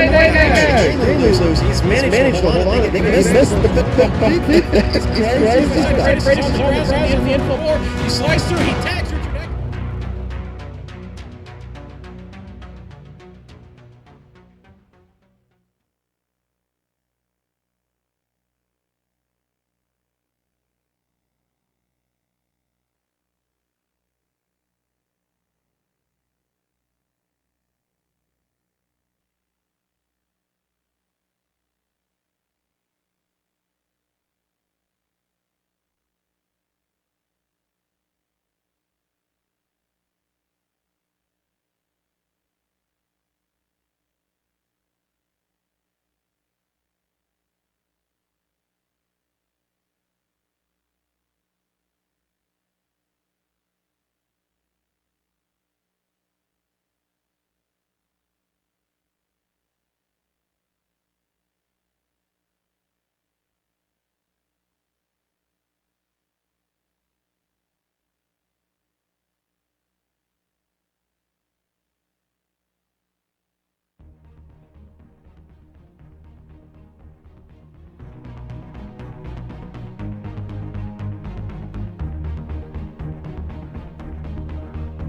He's managed to hold on. They missed the complete. It's crazy. He slides through. He tags Richard.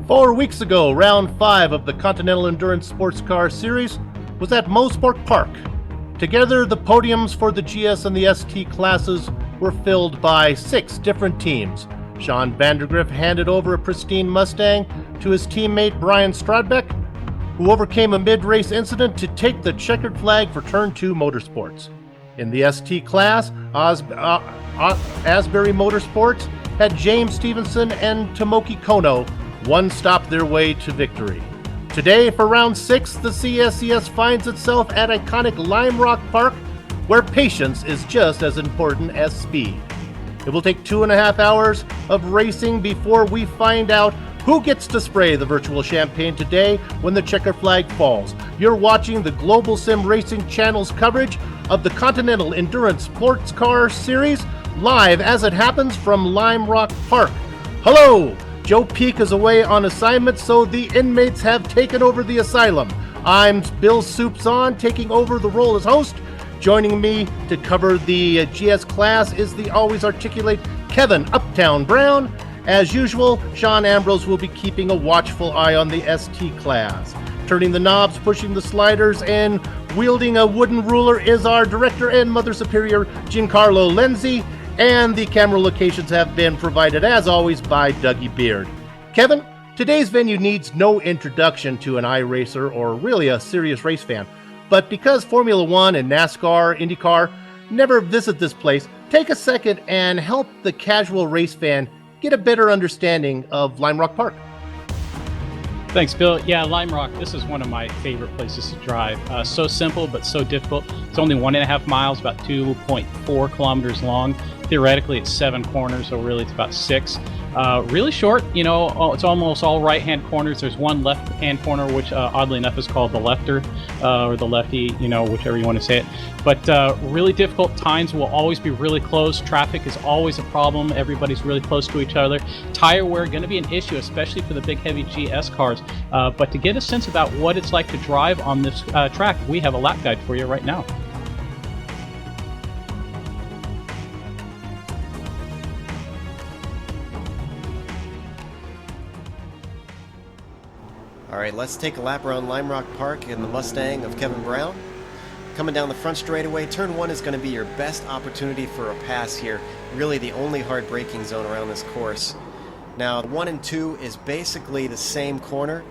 Four weeks ago, round 5 of the Continental Endurance Sports Car Series was at Mosport Park. Together, the podiums for the GS and the ST classes were filled by 6 different teams. Sean Vandergriff handed over a pristine Mustang to his teammate Brian Stradbeck, who overcame a mid-race incident to take the checkered flag for Turn 2 Motorsports. In the ST class, Asbury Motorsports had James Stevenson and Tomoki Kono one stop their way to victory. Today, for round 6, the CESCS finds itself at iconic Lime Rock Park, where patience is just as important as speed. It will take 2.5 hours of racing before we find out who gets to spray the virtual champagne today when the checker flag falls. You're watching the Global Sim Racing Channel's coverage of the Continental Endurance Sports Car Series, live as it happens from Lime Rock Park. Hello! Joe Peak is away on assignment, so the inmates have taken over the asylum. I'm Bill Soupson, taking over the role as host. Joining me to cover the GS class is the always articulate Kevin Uptown Brown. As usual, Sean Ambrose will be keeping a watchful eye on the ST class. Turning the knobs, pushing the sliders, and wielding a wooden ruler is our director and Mother Superior, Giancarlo Lenzi. And the camera locations have been provided, as always, by Dougie Beard. Kevin, today's venue needs no introduction to an iRacer or really a serious race fan. But because Formula One and NASCAR, IndyCar never visit this place, take a second and help the casual race fan get a better understanding of Lime Rock Park. Thanks, Bill. Yeah, Lime Rock, this is one of my favorite places to drive. So simple, but so difficult. It's only 1.5 miles, about 2.4 kilometers long. Theoretically, it's 7 corners, so really it's about 6. Really short, it's almost all right-hand corners. There's one left-hand corner, which oddly enough is called the lefter, or the lefty, whichever you want to say it. But really difficult. Times will always be really close. Traffic is always a problem. Everybody's really close to each other. Tire wear going to be an issue, especially for the big heavy GS cars. But to get a sense about what it's like to drive on this track, we have a lap guide for you right now. All right, let's take a lap around Lime Rock Park in the Mustang of Kevin Brown. Coming down the front straightaway, turn 1 is going to be your best opportunity for a pass here. Really the only hard braking zone around this course. Now, 1 and 2 is basically the same corner,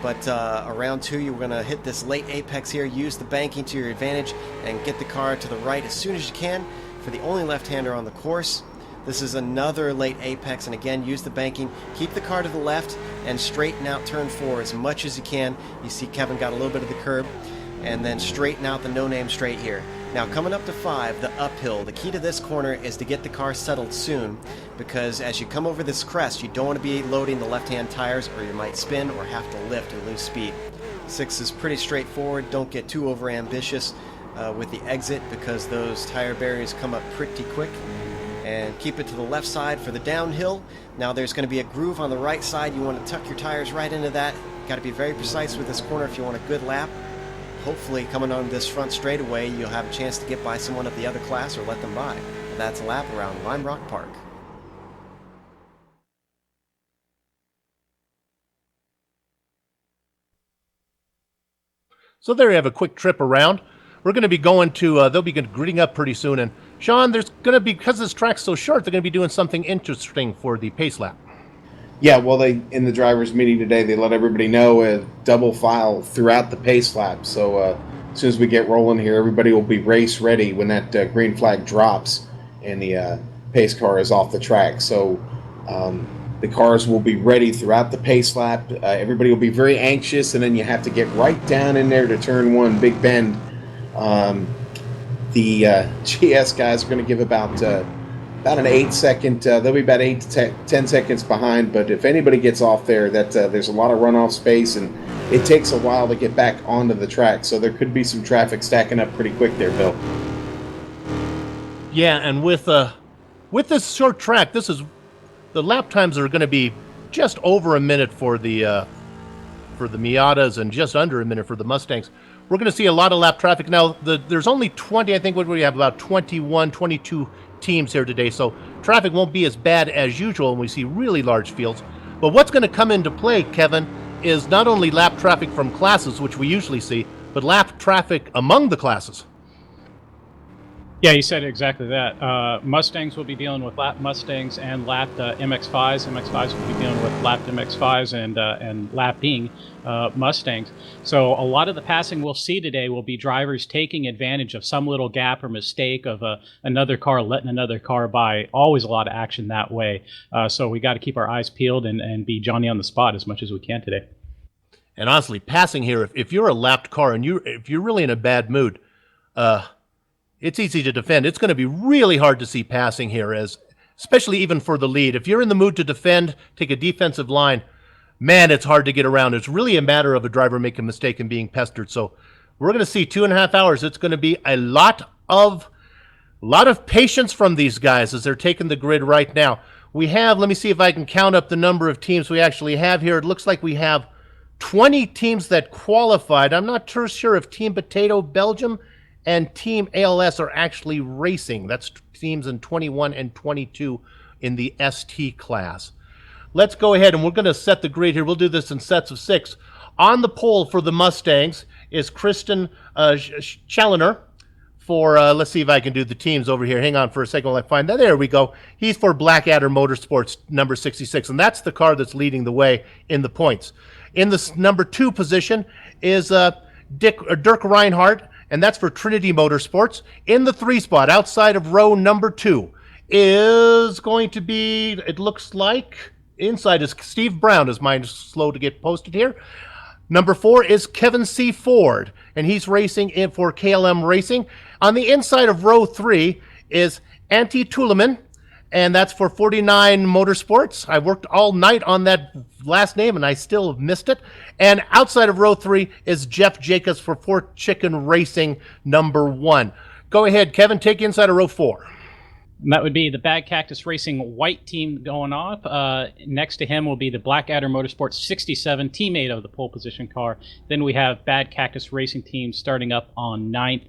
but around 2 you're going to hit this late apex here, use the banking to your advantage, and get the car to the right as soon as you can for the only left-hander on the course. This is another late apex, and again, use the banking. Keep the car to the left and straighten out turn 4 as much as you can. You see Kevin got a little bit of the curb, and then straighten out the no-name straight here. Now, coming up to 5, the uphill. The key to this corner is to get the car settled soon, because as you come over this crest, you don't want to be loading the left-hand tires, or you might spin or have to lift and lose speed. 6 is pretty straightforward. Don't get too over-ambitious with the exit, because those tire barriers come up pretty quick. And keep it to the left side for the downhill. Now there's going to be a groove on the right side. You want to tuck your tires right into that. Got to be very precise with this corner if you want a good lap. hopefully coming on this front straightaway, you'll have a chance to get by someone of the other class or let them by. That's a lap around Lime Rock Park. So there you have a quick trip around. We're going to be going to, they'll be gritting up pretty soon. And Sean, there's going to be, because this track's so short, they're going to be doing something interesting for the pace lap. Yeah, well, in the drivers' meeting today, they let everybody know a double file throughout the pace lap. So as soon as we get rolling here, everybody will be race ready when that green flag drops and the pace car is off the track. So the cars will be ready throughout the pace lap. Everybody will be very anxious, and then you have to get right down in there to turn one, Big Bend. The GS guys are going to give about an 8-second. They'll be about 8 to 10 seconds behind. But if anybody gets off there, there's a lot of runoff space, and it takes a while to get back onto the track. So there could be some traffic stacking up pretty quick there, Bill. Yeah, and with this short track, the lap times are going to be just over a minute for the Miatas and just under a minute for the Mustangs. We're going to see a lot of lap traffic. Now, there's only 20, I think we have about 21, 22 teams here today, so traffic won't be as bad as usual when we see really large fields. But what's going to come into play, Kevin, is not only lap traffic from classes, which we usually see, but lap traffic among the classes. Yeah, you said exactly that. Mustangs will be dealing with lapped Mustangs and lapped MX-5s. MX-5s will be dealing with lapped MX-5s and lapping Mustangs. So a lot of the passing we'll see today will be drivers taking advantage of some little gap or mistake of another car letting another car by. Always a lot of action that way. So we got to keep our eyes peeled and be Johnny on the spot as much as we can today. And honestly, passing here, if you're a lapped car and if you're really in a bad mood, it's easy to defend. It's going to be really hard to see passing here, especially even for the lead. If you're in the mood to defend, take a defensive line, man, it's hard to get around. It's really a matter of a driver making a mistake and being pestered. So we're going to see 2.5 hours. It's going to be a lot of patience from these guys as they're taking the grid right now. We have, let me see if I can count up the number of teams we actually have here. It looks like we have 20 teams that qualified. I'm not sure if Team Potato Belgium and Team ALS are actually racing. That's teams in 21 and 22 in the ST class. Let's go ahead and we're going to set the grid here. We'll do this in sets of 6. On the pole for the Mustangs is Kristen Challoner for, let's see if I can do the teams over here. Hang on for a second while I find that. There we go. He's for Blackadder Motorsports, number 66, and that's the car that's leading the way in the points. In the number 2 position is Dirk Reinhardt, and that's for Trinity Motorsports. In the 3 spot, outside of row number 2, is going to be, it looks like, inside is Steve Brown, as mine is slow to get posted here. Number 4 is Kevin C. Ford, and he's racing in for KLM Racing. On the inside of row 3 is Antti Tuleman, and that's for 49 Motorsports. I worked all night on that last name, and I still missed it. And outside of row 3 is Jeff Jacobs for Fort Chicken Racing, number 1. Go ahead, Kevin, take inside of row 4. And that would be the Bad Cactus Racing white team going off. Next to him will be the Blackadder Motorsports 67, teammate of the pole position car. Then we have Bad Cactus Racing team starting up on 9th,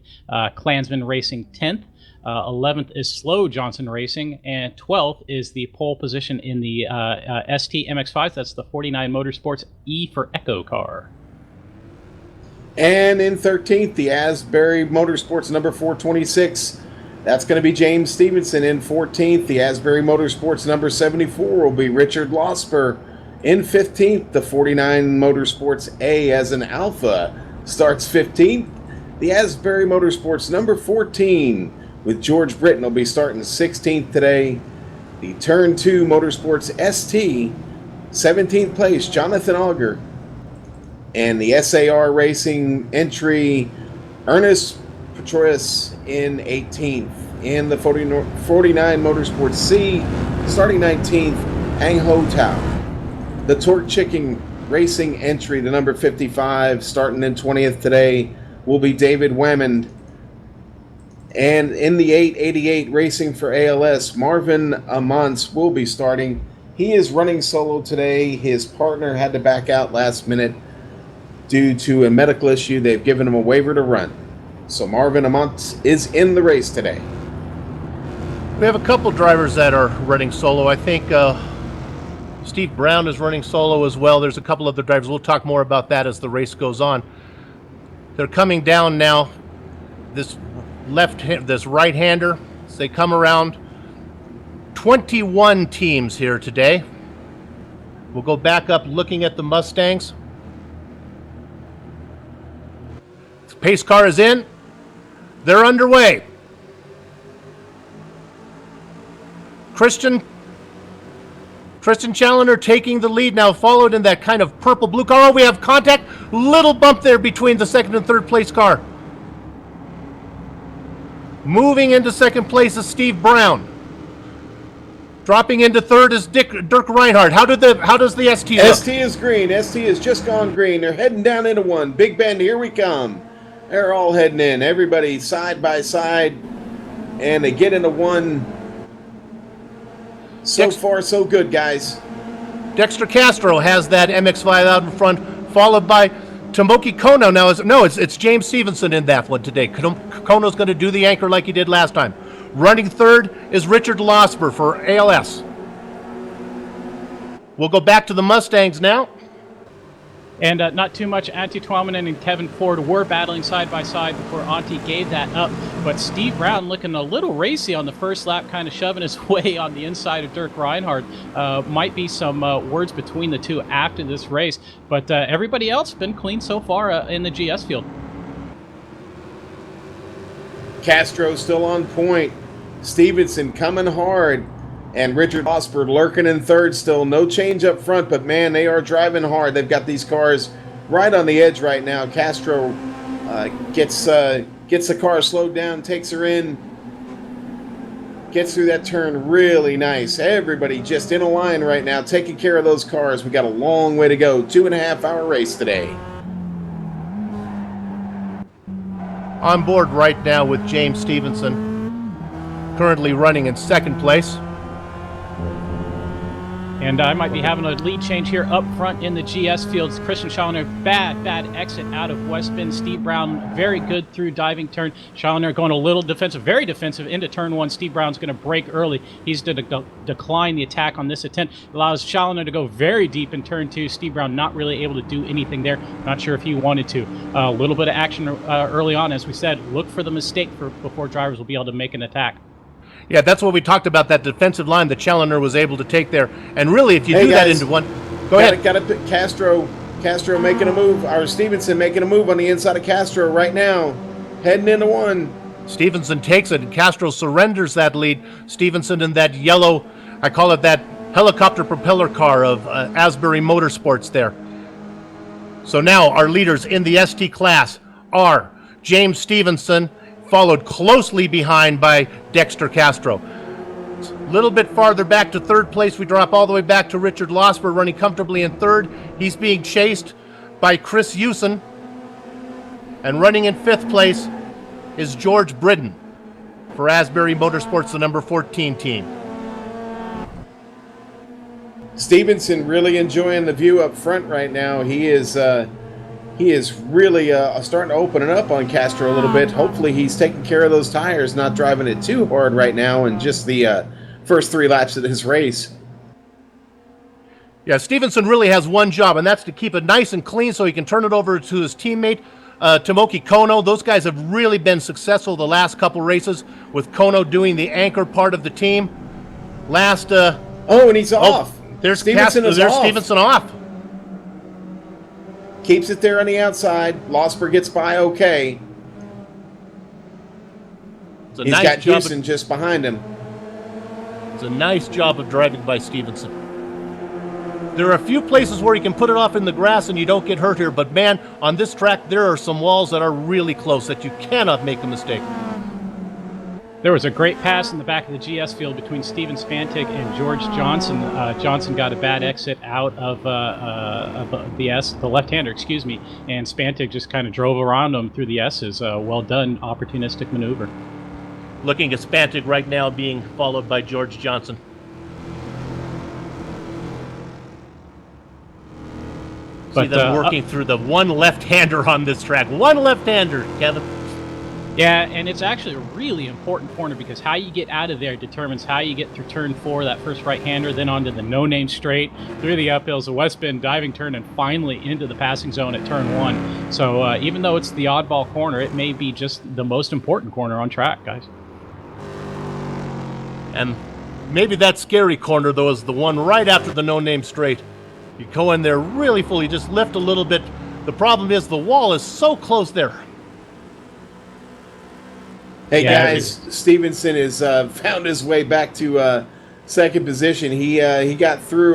Klansman Racing 10th. 11th is Slow Johnson Racing, and 12th is the pole position in the ST MX-5. That's the 49 Motorsports E for Echo car. And in 13th, the Asbury Motorsports number 426. That's going to be James Stevenson. In 14th, the Asbury Motorsports number 74 will be Richard Losper. In 15th, the 49 Motorsports A as an Alpha starts 15th. The Asbury Motorsports number 14 with George Britton will be starting 16th today. The Turn 2 Motorsports ST, 17th place, Jonathan Auger. And the SAR Racing entry, Ernest Petroius in 18th. In the 49 Motorsports C, starting 19th, Ang Ho Tao. The Torque Chicken Racing entry, the number 55, starting in 20th today, will be David Whammond. And in the 888 racing for ALS, Marvin Amance will be starting. He is running solo today. His partner had to back out last minute. Due to a medical issue, they've given him a waiver to run. So Marvin Amont is in the race today. We have a couple drivers that are running solo. I think Steve Brown is running solo as well. There's a couple other drivers. We'll talk more about that as the race goes on. They're coming down now. This right-hander, as they come around. 21 teams here today. We'll go back up looking at the Mustangs. The pace car is in. They're underway. Christian Challoner taking the lead now, followed in that kind of purple-blue car. Oh, we have contact. Little bump there between the second and third place car. Moving into second place is Steve Brown. Dropping into third is Dirk Reinhardt. How does the ST look? ST is green. ST has just gone green. They're heading down into one. Big Bend, here we come. They're all heading in. Everybody side by side. And they get into one. So far, so good, guys. Dexter Castro has that MX-5 out in front, followed by Tomoki Kono. Now, it's James Stevenson in that one today. Kono's going to do the anchor like he did last time. Running third is Richard Losper for ALS. We'll go back to the Mustangs now. And not too much. Antti Tuominen and Kevin Ford were battling side by side before Antti gave that up. But Steve Brown looking a little racy on the first lap, kind of shoving his way on the inside of Dirk Reinhardt. Might be some words between the two after this race. But everybody else been clean so far in the GS field. Castro still on point. Stevenson coming hard. And Richard Osberg lurking in third still. No change up front, but man, they are driving hard. They've got these cars right on the edge right now. Castro gets the car slowed down, takes her in, gets through that turn really nice. Everybody just in a line right now, taking care of those cars. We got a long way to go. 2.5-hour race today. On board right now with James Stevenson, currently running in second place. And I might be having a lead change here up front in the GS fields. Christian Challoner, bad exit out of West Bend. Steve Brown, very good through diving turn. Challoner going a little defensive, very defensive into turn one. Steve Brown's going to break early. He's going to decline the attack on this attempt. Allows Challoner to go very deep in turn two. Steve Brown not really able to do anything there. Not sure if he wanted to. A little bit of action early on. As we said, look for the mistake before drivers will be able to make an attack. Yeah, that's what we talked about, that defensive line that Challoner was able to take there. And really, if you do that into one... Go ahead. Got to put Castro making a move, or Stevenson making a move on the inside of Castro right now. Heading into one. Stevenson takes it, and Castro surrenders that lead. Stevenson in that yellow, I call it that helicopter propeller car of Asbury Motorsports there. So now our leaders in the ST class are James Stevenson, followed closely behind by Dexter Castro. A little bit farther back to third place, we drop all the way back to Richard Losper running comfortably in third. He's being chased by Chris Hewson. And running in fifth place is George Bridden for Asbury Motorsports, the number 14 team. Stevenson really enjoying the view up front right now. He is really starting to open it up on Castro a little bit. Hopefully he's taking care of those tires, not driving it too hard right now in just the first 3 laps of this race. Yeah, Stevenson really has one job, and that's to keep it nice and clean so he can turn it over to his teammate, Tomoki Kono. Those guys have really been successful the last couple races, with Kono doing the anchor part of the team. And he's off. There's Stevenson off. Keeps it there on the outside. Losper gets by okay. He's got Houston just behind him. It's a nice job of driving by Stevenson. There are a few places where you can put it off in the grass and you don't get hurt here, but man, on this track there are some walls that are really close that you cannot make a mistake. There was a great pass in the back of the GS field between Steven Spantic and George Johnson. Johnson got a bad exit out of the left-hander, and Spantic just kind of drove around him through the S's. Well done, opportunistic maneuver. Looking at Spantic right now being followed by George Johnson. See them working through the one left-hander on this track. One left-hander, Kevin. Yeah, and it's actually a really important corner because how you get out of there determines how you get through turn 4, that first right-hander, then onto the no-name straight, through the uphills, the west bend, diving turn, and finally into the passing zone at turn 1. So even though it's the oddball corner, it may be just the most important corner on track, guys. And maybe that scary corner, though, is the one right after the no-name straight. You go in there really full, you just lift a little bit. The problem is the wall is so close there. Hey guys, Stevenson has found his way back to second position. He got through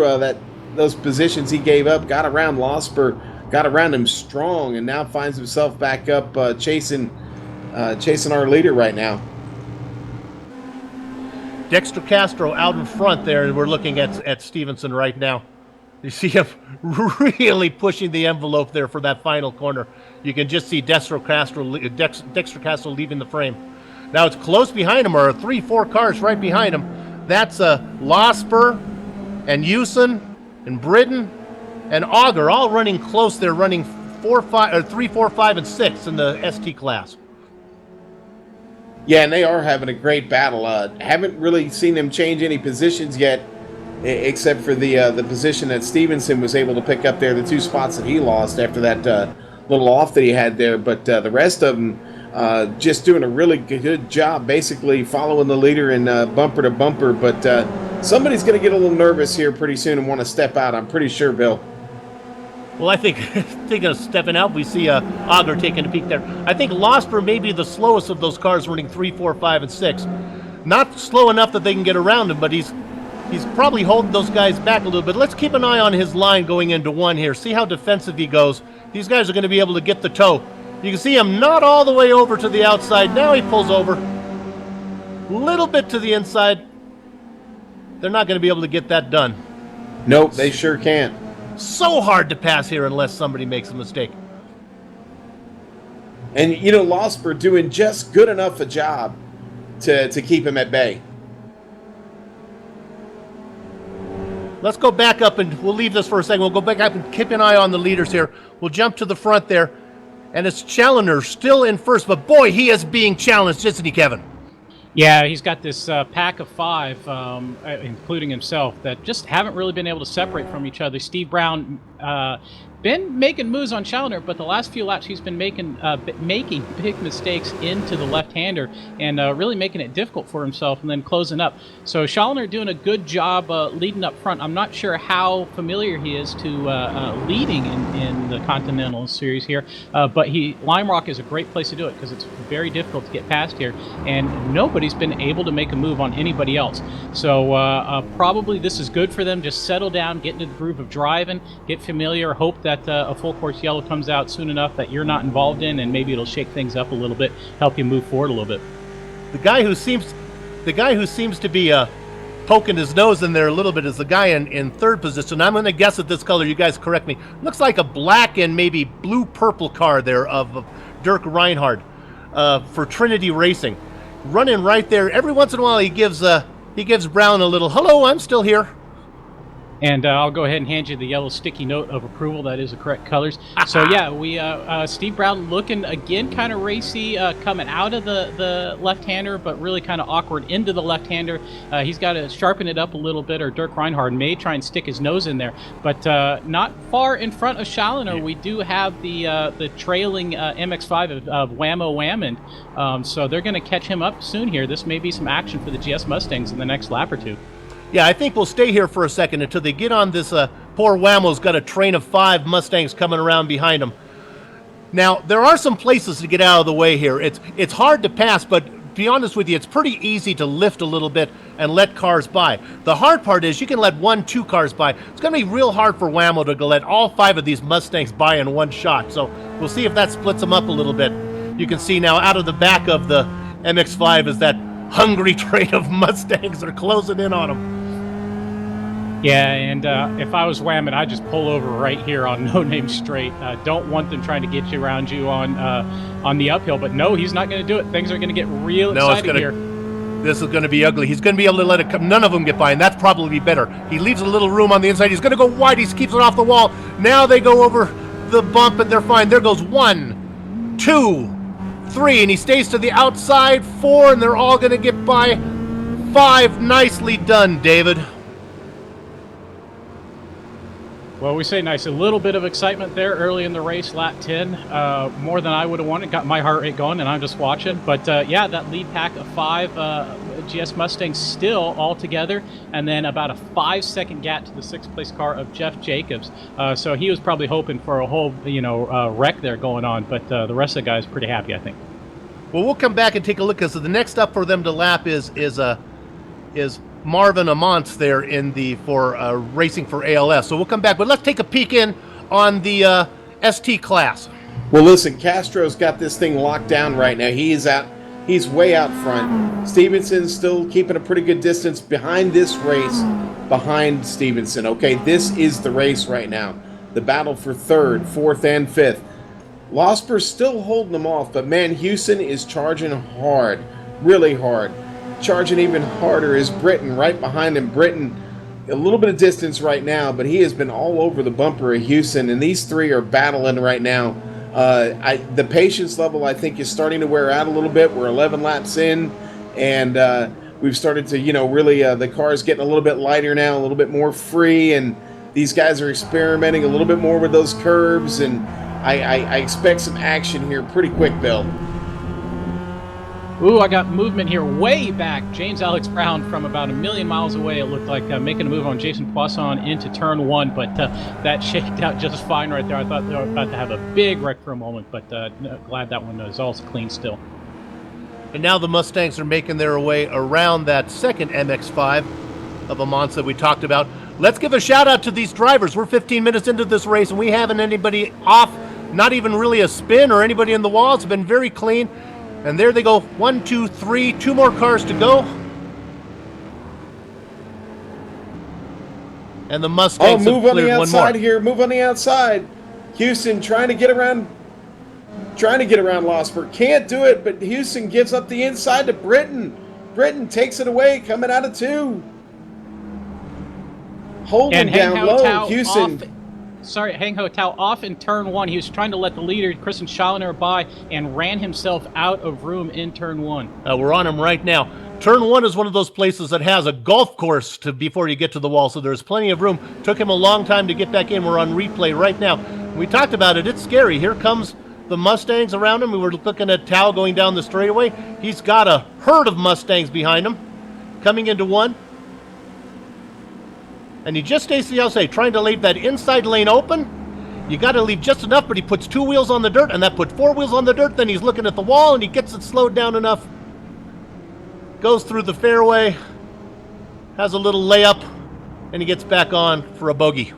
those positions he gave up, got around Losper, got around him strong, and now finds himself back up chasing our leader right now. Dexter Castro out in front there, and we're looking at Stevenson right now. You see him really pushing the envelope there for that final corner. You can just see Dexter Castro leaving the frame. Now it's close behind him, or 3-4 cars right behind him. That's Losper and Houston and Britton and Auger all running close. They're running 3, 4, 5, and 6 in the ST class. Yeah, and they are having a great battle. Haven't really seen them change any positions yet, except for the position that Stevenson was able to pick up there, the 2 spots that he lost after that little off that he had there. But the rest of them just doing a really good job, basically following the leader in bumper to bumper. But somebody's going to get a little nervous here pretty soon and want to step out, I'm pretty sure, Bill. Well, I think thinking of stepping out, we see Auger taking a peek there. I think Losper may be the slowest of those cars, running 3, 4, 5, and 6. Not slow enough that they can get around him, but he's probably holding those guys back a little bit. Let's keep an eye on his line going into 1 here. See how defensive he goes. These guys are going to be able to get the toe. You can see him not all the way over to the outside. Now he pulls over. Little bit to the inside. They're not going to be able to get that done. Nope, they sure can't. So hard to pass here unless somebody makes a mistake. And, you know, Losper doing just good enough a job to keep him at bay. Let's go back up, and we'll leave this for a second. We'll go back up and keep an eye on the leaders here. We'll jump to the front there. And it's Challoner still in first, but boy, he is being challenged, isn't he, Kevin? Yeah, he's got this pack of 5, including himself, that just haven't really been able to separate from each other. Steve Brown been making moves on Challoner, but the last few laps he's been making big mistakes into the left-hander and really making it difficult for himself and then closing up. So Challoner doing a good job leading up front. I'm not sure how familiar he is to leading in the Continental Series here, but Lime Rock is a great place to do it because it's very difficult to get past here, and nobody's been able to make a move on anybody else. So probably this is good for them. Just settle down, get into the groove of driving, get familiar, hope that a full course yellow comes out soon enough that you're not involved in, and maybe it'll shake things up a little bit, help you move forward a little bit. The guy who seems to be poking his nose in there a little bit is the guy in third position. I'm going to guess at this color. You guys correct me. Looks like a black and maybe blue-purple car there of Dirk Reinhardt for Trinity Racing, running right there. Every once in a while, he gives Brown a little "Hello, I'm still here." And I'll go ahead and hand you the yellow sticky note of approval. That is the correct colors. So yeah, we Steve Brown looking again kind of racy, coming out of the left-hander, but really kind of awkward into the left-hander. He's got to sharpen it up a little bit, or Dirk Reinhardt may try and stick his nose in there. But not far in front of Challoner, we do have the trailing MX-5 of Whammo Whammond. So they're going to catch him up soon here. This may be some action for the GS Mustangs in the next lap or two. Yeah, I think we'll stay here for a second until they get on this. Poor Whammo's got a train of 5 Mustangs coming around behind him. Now, there are some places to get out of the way here. It's hard to pass, but to be honest with you, it's pretty easy to lift a little bit and let cars by. The hard part is you can let 1, 2 cars by. It's going to be real hard for Whammo to let all 5 of these Mustangs by in one shot. So we'll see if that splits them up a little bit. You can see now out of the back of the MX-5 is that hungry train of Mustangs that are closing in on them. Yeah, and if I was Whammon, I'd just pull over right here on No Name Straight. Don't want them trying to get you around you on the uphill, but no, he's not going to do it. Things are going to get real exciting here. This is going to be ugly. He's going to be able to let it come. None of them get by, and that's probably better. He leaves a little room on the inside. He's going to go wide. He keeps it off the wall. Now they go over the bump, and they're fine. There goes 1, 2, 3, and he stays to the outside. 4, and they're all going to get by. 5. Nicely done, David. Well, we say nice. A little bit of excitement there early in the race, lap 10. More than I would have wanted. Got my heart rate going, and I'm just watching. But, yeah, that lead pack of 5 GS Mustangs still all together. And then about a 5-second gap to the 6th place car of Jeff Jacobs. So he was probably hoping for a whole, wreck there going on. But the rest of the guys pretty happy, I think. Well, we'll come back and take a look, because the next up for them to lap is Marvin Amance there for racing for ALS. So we'll come back, but let's take a peek in on the ST class. Well, listen, Castro's got this thing locked down right now. He's way out front. Stevenson's still keeping a pretty good distance behind this race, behind Stevenson. Okay, this is the race right now. The battle for 3rd, 4th, and 5th. Losper's still holding them off, but man, Houston is charging hard, really hard. Charging even harder is Britton right behind him. Britton, a little bit of distance right now, but he has been all over the bumper of Houston, and these three are battling right now. The patience level, I think, is starting to wear out a little bit. We're 11 laps in, and we've started to, really, the car's getting a little bit lighter now, a little bit more free, and these guys are experimenting a little bit more with those curves, and I expect some action here pretty quick, Bill. Ooh, I got movement here way back. James Alex Brown from about 1,000,000 miles away. It looked like making a move on Jason Poisson into turn 1, but that shaked out just fine right there. I thought they were about to have a big wreck for a moment, but glad that one is all clean still. And now the Mustangs are making their way around that second MX-5 of Amance that we talked about. Let's give a shout out to these drivers. We're 15 minutes into this race, and we haven't anybody off, not even really a spin or anybody in the wall. It's been very clean. And there they go, 1, 2, 3, 2 more cars to go. And the Mustangs move have on the cleared one more. outside here. Move on the outside. Houston trying to get around Losper. Can't do it, but Houston gives up the inside to Britton. Britton takes it away, coming out of 2. Holding down low. Houston. Hang Ho Tao off in turn 1. He was trying to let the leader, Christian Schallner, by and ran himself out of room in turn 1. We're on him right now. Turn 1 is one of those places that has a golf course before you get to the wall, so there's plenty of room. Took him a long time to get back in. We're on replay right now. We talked about it. It's scary. Here comes the Mustangs around him. We were looking at Tao going down the straightaway. He's got a herd of Mustangs behind him, coming into 1. And he just stays to the outside, trying to leave that inside lane open. You got to leave just enough, but he puts 2 wheels on the dirt, and that put 4 wheels on the dirt. Then he's looking at the wall, and he gets it slowed down enough. Goes through the fairway, has a little layup, and he gets back on for a bogey.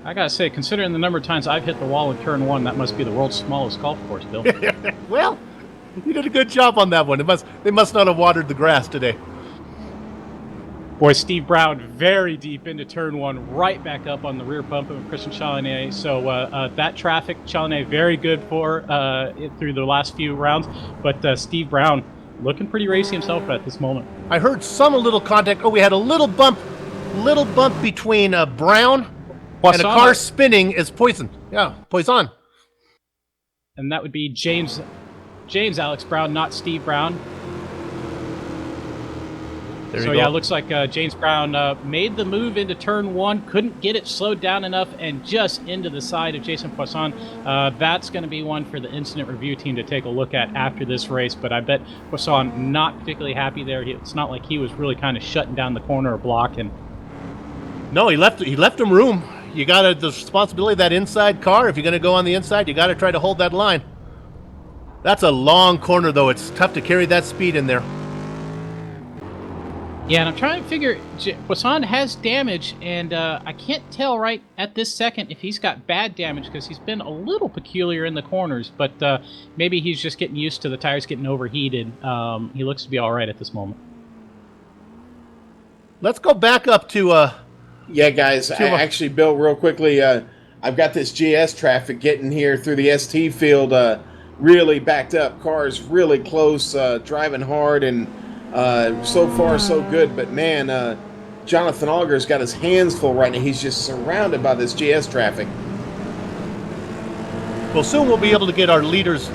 I gotta say, considering the number of times I've hit the wall in turn 1, that must be the world's smallest golf course, Bill. Well, you did a good job on that one. They must not have watered the grass today. Boy, Steve Brown very deep into turn 1, right back up on the rear bump of Christian Chalanet. So that traffic, Chalanet very good for through the last few rounds. But Steve Brown looking pretty racy himself at this moment. I heard some little contact. Oh, we had a little bump between Brown and a car spinning as Poison. Yeah, Poison. And that would be James Alex Brown, not Steve Brown. So yeah, it looks like James Brown made the move into turn 1, couldn't get it slowed down enough, and just into the side of Jason Poisson. That's going to be one for the incident review team to take a look at after this race, but I bet Poisson not particularly happy there. It's not like he was really kind of shutting down the corner or blocking. No, he left him room. You got the responsibility of that inside car. If you're going to go on the inside, you got to try to hold that line. That's a long corner, though. It's tough to carry that speed in there. Yeah, and I'm trying to figure, Poisson has damage, and I can't tell right at this second if he's got bad damage, because he's been a little peculiar in the corners, but maybe he's just getting used to the tires getting overheated. He looks to be all right at this moment. Let's go back up to... yeah, guys, actually, Bill, real quickly, I've got this GS traffic getting here through the ST field. really backed up. Cars really close, driving hard, and so far so good. But man, Jonathan Auger's got his hands full right now. He's just surrounded by this GS traffic. Well, soon we'll be able to get our leaders.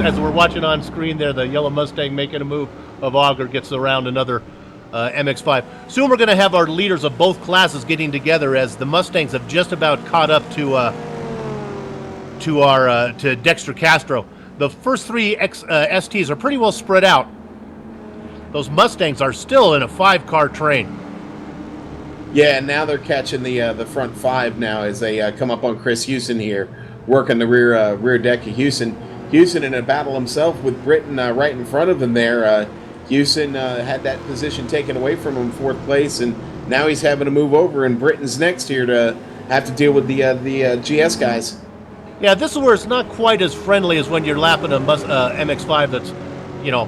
As we're watching on screen there, the yellow Mustang making a move of Auger gets around another MX-5. Soon we're going to have our leaders of both classes getting together, as the Mustangs have just about caught up to Dexter Castro. The first three STs are pretty well spread out. Those Mustangs are still in a 5-car train. Yeah, and now they're catching the front 5 now as they come up on Chris Houston here, working the rear deck of Houston. Houston in a battle himself with Britton right in front of him there. Houston had that position taken away from him, 4th place, and now he's having to move over, and Britton's next here to have to deal with the GS guys. Yeah, this is where it's not quite as friendly as when you're lapping a MX-5 that's,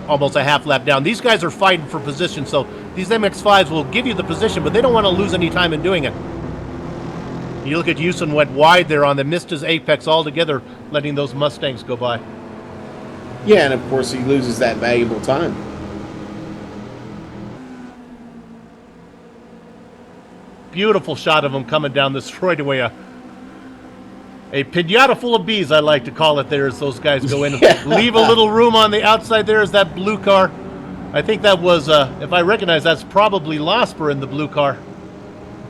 almost a half lap down. These guys are fighting for position, so these MX-5s will give you the position, but they don't want to lose any time in doing it. You look at Houston went wide there on the missed his apex altogether, letting those Mustangs go by. Yeah, and of course he loses that valuable time. Beautiful shot of him coming down the straightaway. A pinata full of bees, I like to call it there, as those guys go in. Yeah. Leave a little room on the outside there as that blue car. I think that was, if I recognize, that's probably Losper in the blue car.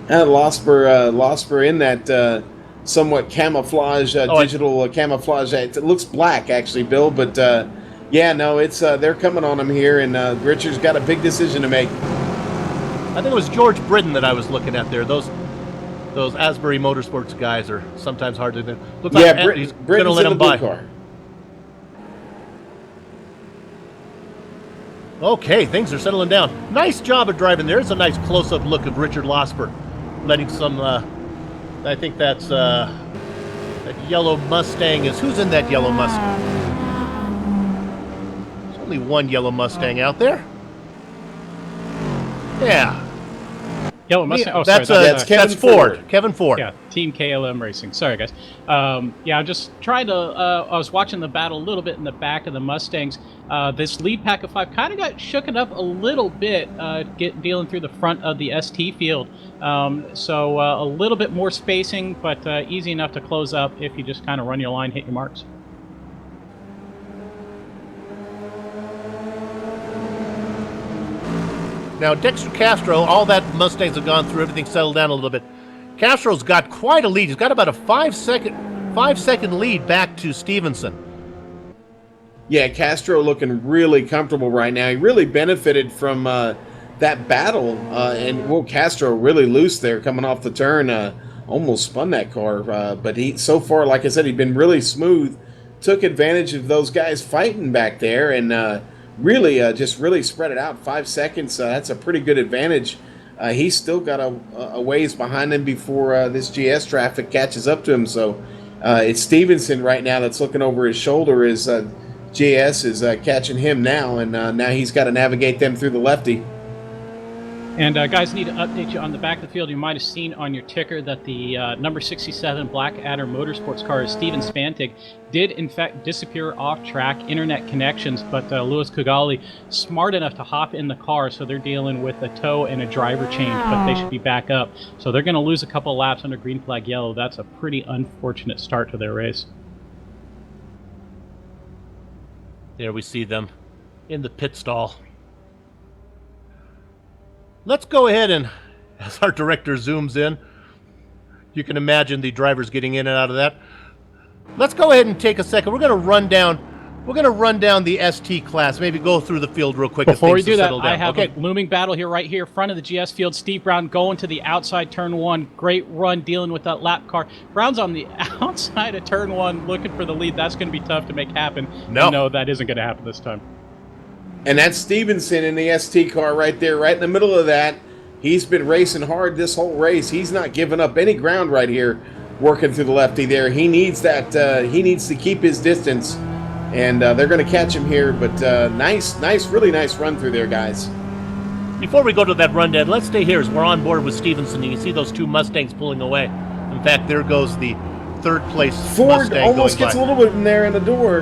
Losper in that somewhat camouflage, digital camouflage. It looks black, actually, Bill, but yeah, no, it's they're coming on him here, and Richard's got a big decision to make. I think it was George Britton that I was looking at there. Those Asbury Motorsports guys are sometimes hard to... Looks like he's going to let him by. Car. Okay, things are settling down. Nice job of driving there. There's a nice close-up look of Richard Losper, letting some... I think that's that yellow Mustang is... Who's in that yellow Mustang? There's only one yellow Mustang out there. Yeah. Yellow Mustang. Yeah, that's Ford. Kevin Ford. Yeah, Team KLM Racing. Sorry, guys. Yeah, I just tried to. I was watching the battle a little bit in the back of the Mustangs. This lead pack of 5 kind of got shooken up a little bit, dealing through the front of the ST field. So a little bit more spacing, but easy enough to close up if you just kind of run your line, hit your marks. Now, Dexter Castro, all that Mustangs have gone through, everything settled down a little bit. Castro's got quite a lead. He's got about a 5-second lead back to Stevenson. Yeah, Castro looking really comfortable right now. He really benefited from that battle, and Castro really loose there coming off the turn. Almost spun that car, but he, so far, like I said, he'd been really smooth. Took advantage of those guys fighting back there, and really just really spread it out. 5 seconds, that's a pretty good advantage. He's still got a ways behind him before this GS traffic catches up to him. So it's Stevenson right now that's looking over his shoulder as GS is catching him now, and now he's got to navigate them through the lefty. And guys, need to update you on the back of the field. You might have seen on your ticker that the number 67 Blackadder Motorsports car, Steven Spantig, did in fact disappear off track, internet connections, but Louis Kugali, smart enough to hop in the car, so they're dealing with a tow and a driver change, but they should be back up. So they're going to lose a couple of laps under green flag yellow. That's a pretty unfortunate start to their race. There we see them in the pit stall. Let's go ahead and, as our director zooms in, you can imagine the drivers getting in and out of that. Let's go ahead and take a second. We're going to run down the ST class. Maybe go through the field real quick. Before we do that, I have a looming battle here, right here, front of the GS field. Steve Brown going to the outside turn 1. Great run dealing with that lap car. Brown's on the outside of turn 1 looking for the lead. That's going to be tough to make happen. No, that isn't going to happen this time. And that's Stevenson in the ST car right there, right in the middle of that. He's been racing hard this whole race. He's not giving up any ground right here, working through the lefty there. He needs that. He needs to keep his distance, and they're going to catch him here. But really nice run through there, guys. Before we go to that run, Dad, let's stay here as we're on board with Stevenson. You can see those 2 Mustangs pulling away. In fact, there goes the third place Ford Mustang almost going gets by. a little bit in there in the door.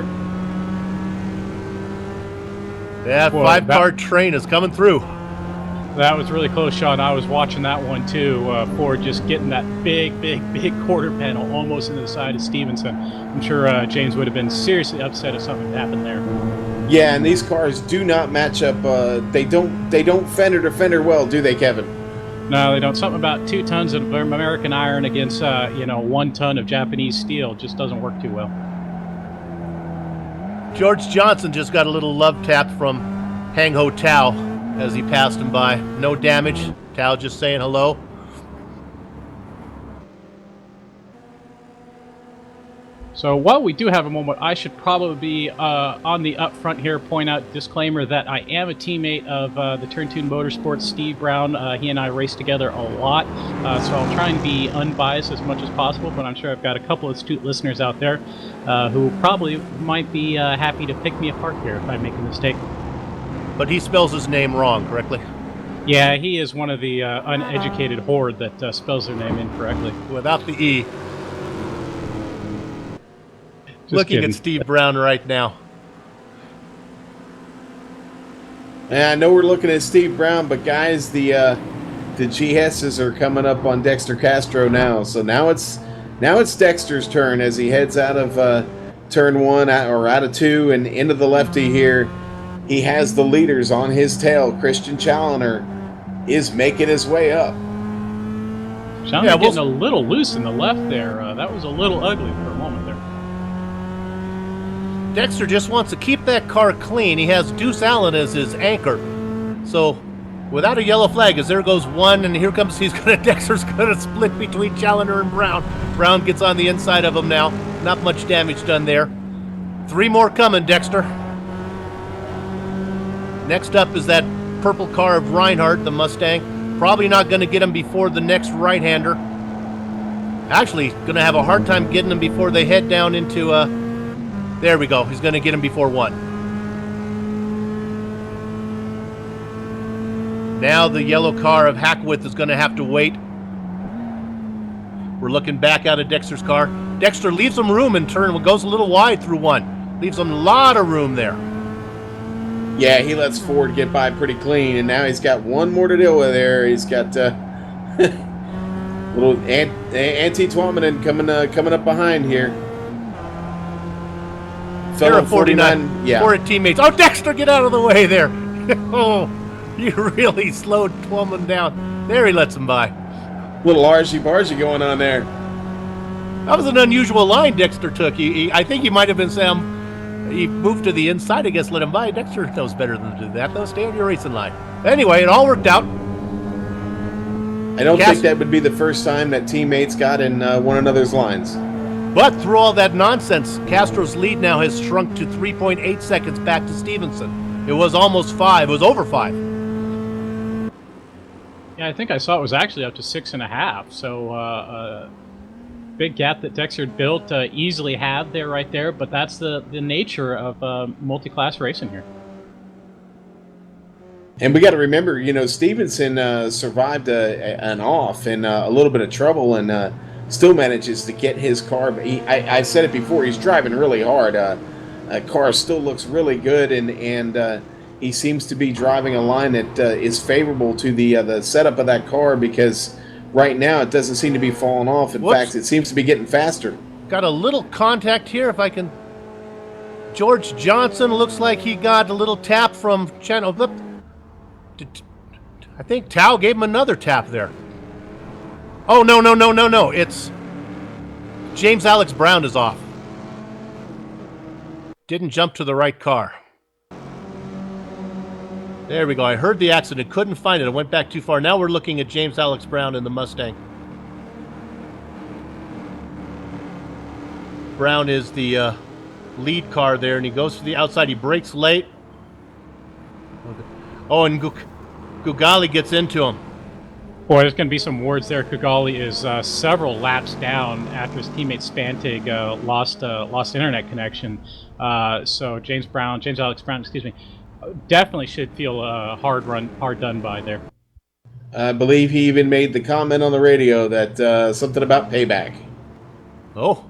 That Well, five-car train is coming through. That was really close, Sean. I was watching that one too. Ford just getting that big quarter panel almost into the side of Stevenson. I'm sure James would have been seriously upset if something happened there. Yeah, and these cars do not match up. They don't fender to fender well, do they, Kevin? No, they don't. Something about 2 tons of American iron against 1 ton of Japanese steel just doesn't work too well. George Johnson just got a little love tap from Hang Ho Tao as he passed him by. No damage. Tao just saying hello. So while we do have a moment, I should probably be on the up front here, point out disclaimer that I am a teammate of the Turn 2 Motorsports, Steve Brown. He and I race together a lot, so I'll try and be unbiased as much as possible, but I'm sure I've got a couple of astute listeners out there who probably might be happy to pick me apart here if I make a mistake. But he spells his name wrong, correctly? Yeah, he is one of the uneducated horde that spells their name incorrectly. Without the E. Just Looking kidding. at Steve Brown right now. And I know we're looking at Steve Brown, but guys, the GSs are coming up on Dexter Castro now. So now it's Dexter's turn as he heads out of turn 1 or out of 2 and into the lefty here. He has the leaders on his tail. Christian Challoner is making his way up. Sean, Yeah, getting a little loose in the left there. That was a little ugly for a moment there. Dexter just wants to keep that car clean. He has Deuce Allen as his anchor. So, without a yellow flag, as there goes one, and here comes, Dexter's gonna split between Challoner and Brown. Brown gets on the inside of him now. Not much damage done there. 3 more coming, Dexter. Next up is that purple car of Reinhardt, the Mustang. Probably not gonna get him before the next right-hander. Actually, gonna have a hard time getting him before they head down into, there we go. He's going to get him before 1. Now the yellow car of Hackwith is going to have to wait. We're looking back out of Dexter's car. Dexter leaves him room in turn. Goes a little wide through 1. Leaves him a lot of room there. Yeah, he lets Ford get by pretty clean, and now he's got 1 more to deal with there. He's got little Antti Tuominen coming up behind here. Fellow 49 yeah. for teammates. Oh, Dexter, get out of the way there. Oh, you really slowed Tuominen down. There he lets him by. Little arsey-barsey going on there. That was an unusual line Dexter took. I think he might have been saying he moved to the inside, I guess, let him by. Dexter knows better than to do that, though. Stay on your racing line. Anyway, it all worked out. I don't think that would be the first time that teammates got in one another's lines. But through all that nonsense, Castro's lead now has shrunk to 3.8 seconds back to Stevenson. It was almost 5. It was over 5. Yeah, I think I saw it was actually up to 6.5. So big gap that Dexter built, easily had there right there. But that's the nature of multi-class racing here. And we got to remember, Stevenson survived an off and a little bit of trouble and still manages to get his car. I said it before, he's driving really hard. Car still looks really good, and he seems to be driving a line that is favorable to the setup of that car because right now it doesn't seem to be falling off. In fact, it seems to be getting faster. Got a little contact here, if I can. George Johnson looks like he got a little tap from Channel. I think Tao gave him another tap there. Oh, no. It's James Alex Brown is off. Didn't jump to the right car. There we go. I heard the accident. Couldn't find it. I went back too far. Now we're looking at James Alex Brown in the Mustang. Brown is the lead car there, and he goes to the outside. He brakes late. Oh, and Gugali gets into him. Boy, there's going to be some words there. Kugali is several laps down after his teammate Spantig lost internet connection. So James Alex Brown, definitely should feel hard done by there. I believe he even made the comment on the radio that something about payback. Oh,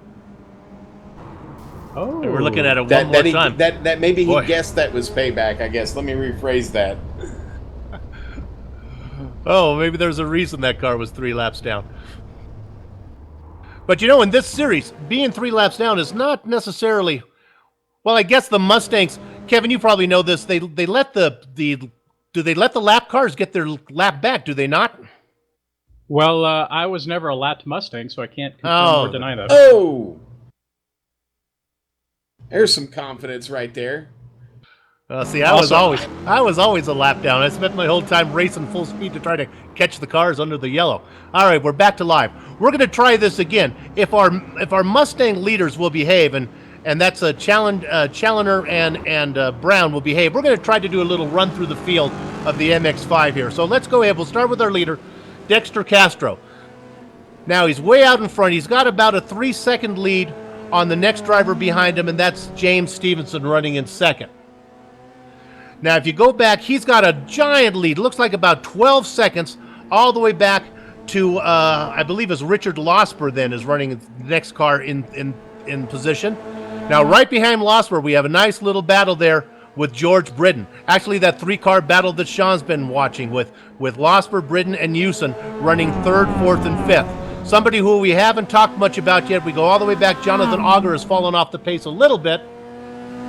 Oh. We're looking at it one more time. That maybe he Boy. guessed that was payback, I guess. Let me rephrase that. Oh, maybe there's a reason that car was 3 laps down. But in this series, being 3 laps down is not necessarily. Well, I guess the Mustangs, Kevin, you probably know this. They let do they let the lap cars get their lap back? Do they not? Well, I was never a lapped Mustang, so I can't confirm or deny that. Oh, there's some confidence right there. See, I was always a lap down. I spent my whole time racing full speed to try to catch the cars under the yellow. All right, we're back to live. We're going to try this again. If our Mustang leaders will behave, and that's a Challenger and Brown will behave, we're going to try to do a little run through the field of the MX-5 here. So let's go ahead. We'll start with our leader, Dexter Castro. Now he's way out in front. He's got about a 3-second lead on the next driver behind him, and that's James Stevenson running in second. Now, if you go back, he's got a giant lead. Looks like about 12 seconds all the way back to, I believe it's Richard Losper then is running the next car in position. Now, right behind Losper, we have a nice little battle there with George Britton. Actually, that 3-car battle that Sean's been watching with Losper, Britton, and Hewson running 3rd, 4th, and 5th. Somebody who we haven't talked much about yet. We go all the way back. Jonathan Auger has fallen off the pace a little bit,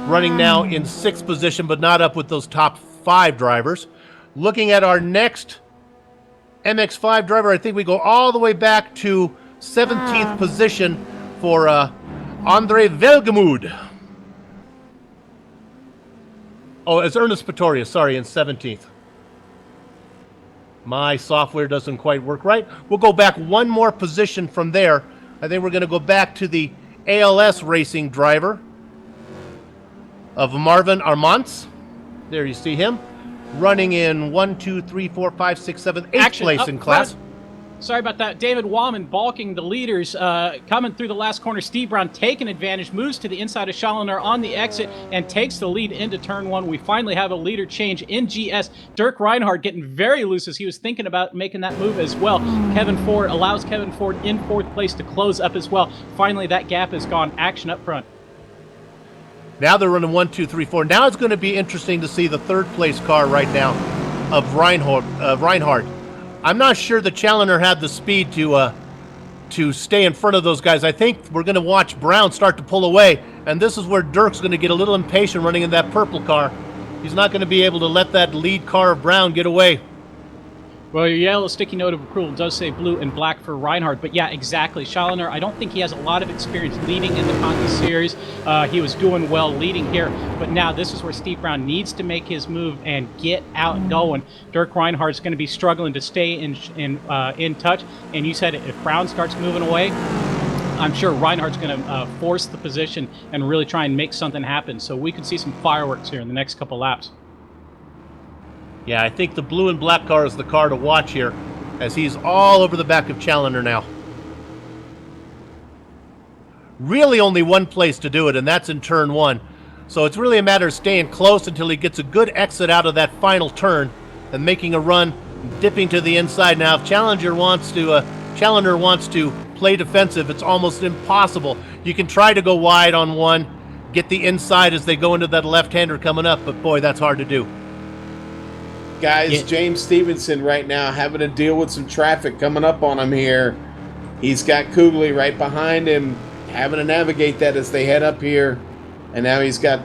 running now in 6th position, but not up with those top 5 drivers. Looking at our next MX-5 driver, I think we go all the way back to 17th position for Andre Velgemood. Oh, it's Ernest Pretorius, sorry, in 17th. My software doesn't quite work right. We'll go back one more position from there. I think we're going to go back to the ALS racing driver of Marvin Armance. There you see him. Running in 1, 2, 3, 4, 5, 6, 7, 8th place in class. Sorry about that. David Wallman balking the leaders, coming through the last corner. Steve Brown taking advantage, moves to the inside of Challenger on the exit, and takes the lead into turn 1. We finally have a leader change in GS. Dirk Reinhardt getting very loose as he was thinking about making that move as well. Kevin Ford allows Kevin Ford in 4th place to close up as well. Finally, that gap is gone. Action up front. Now they're running 1, 2, 3, 4. Now it's going to be interesting to see the 3rd place car right now of Reinhardt. I'm not sure the Challenger had the speed to stay in front of those guys. I think we're going to watch Brown start to pull away, and this is where Dirk's going to get a little impatient running in that purple car. He's not going to be able to let that lead car of Brown get away. Well, your yellow sticky note of approval does say blue and black for Reinhardt, but yeah, exactly. Challenger, I don't think he has a lot of experience leading in the Conti Series. He was doing well leading here, but now this is where Steve Brown needs to make his move and get out going. Dirk Reinhardt's going to be struggling to stay in touch, and you said if Brown starts moving away, I'm sure Reinhardt's going to force the position and really try and make something happen. So we could see some fireworks here in the next couple laps. Yeah, I think the blue and black car is the car to watch here, as he's all over the back of Challenger now. Really only one place to do it, and that's in turn 1. So it's really a matter of staying close until he gets a good exit out of that final turn and making a run, dipping to the inside. Now, if Challenger wants to play defensive, it's almost impossible. You can try to go wide on one, get the inside as they go into that left-hander coming up, but boy, that's hard to do. Guys, yeah. James Stevenson right now having to deal with some traffic coming up on him here. He's got Kugley right behind him, having to navigate that as they head up here. And now he's got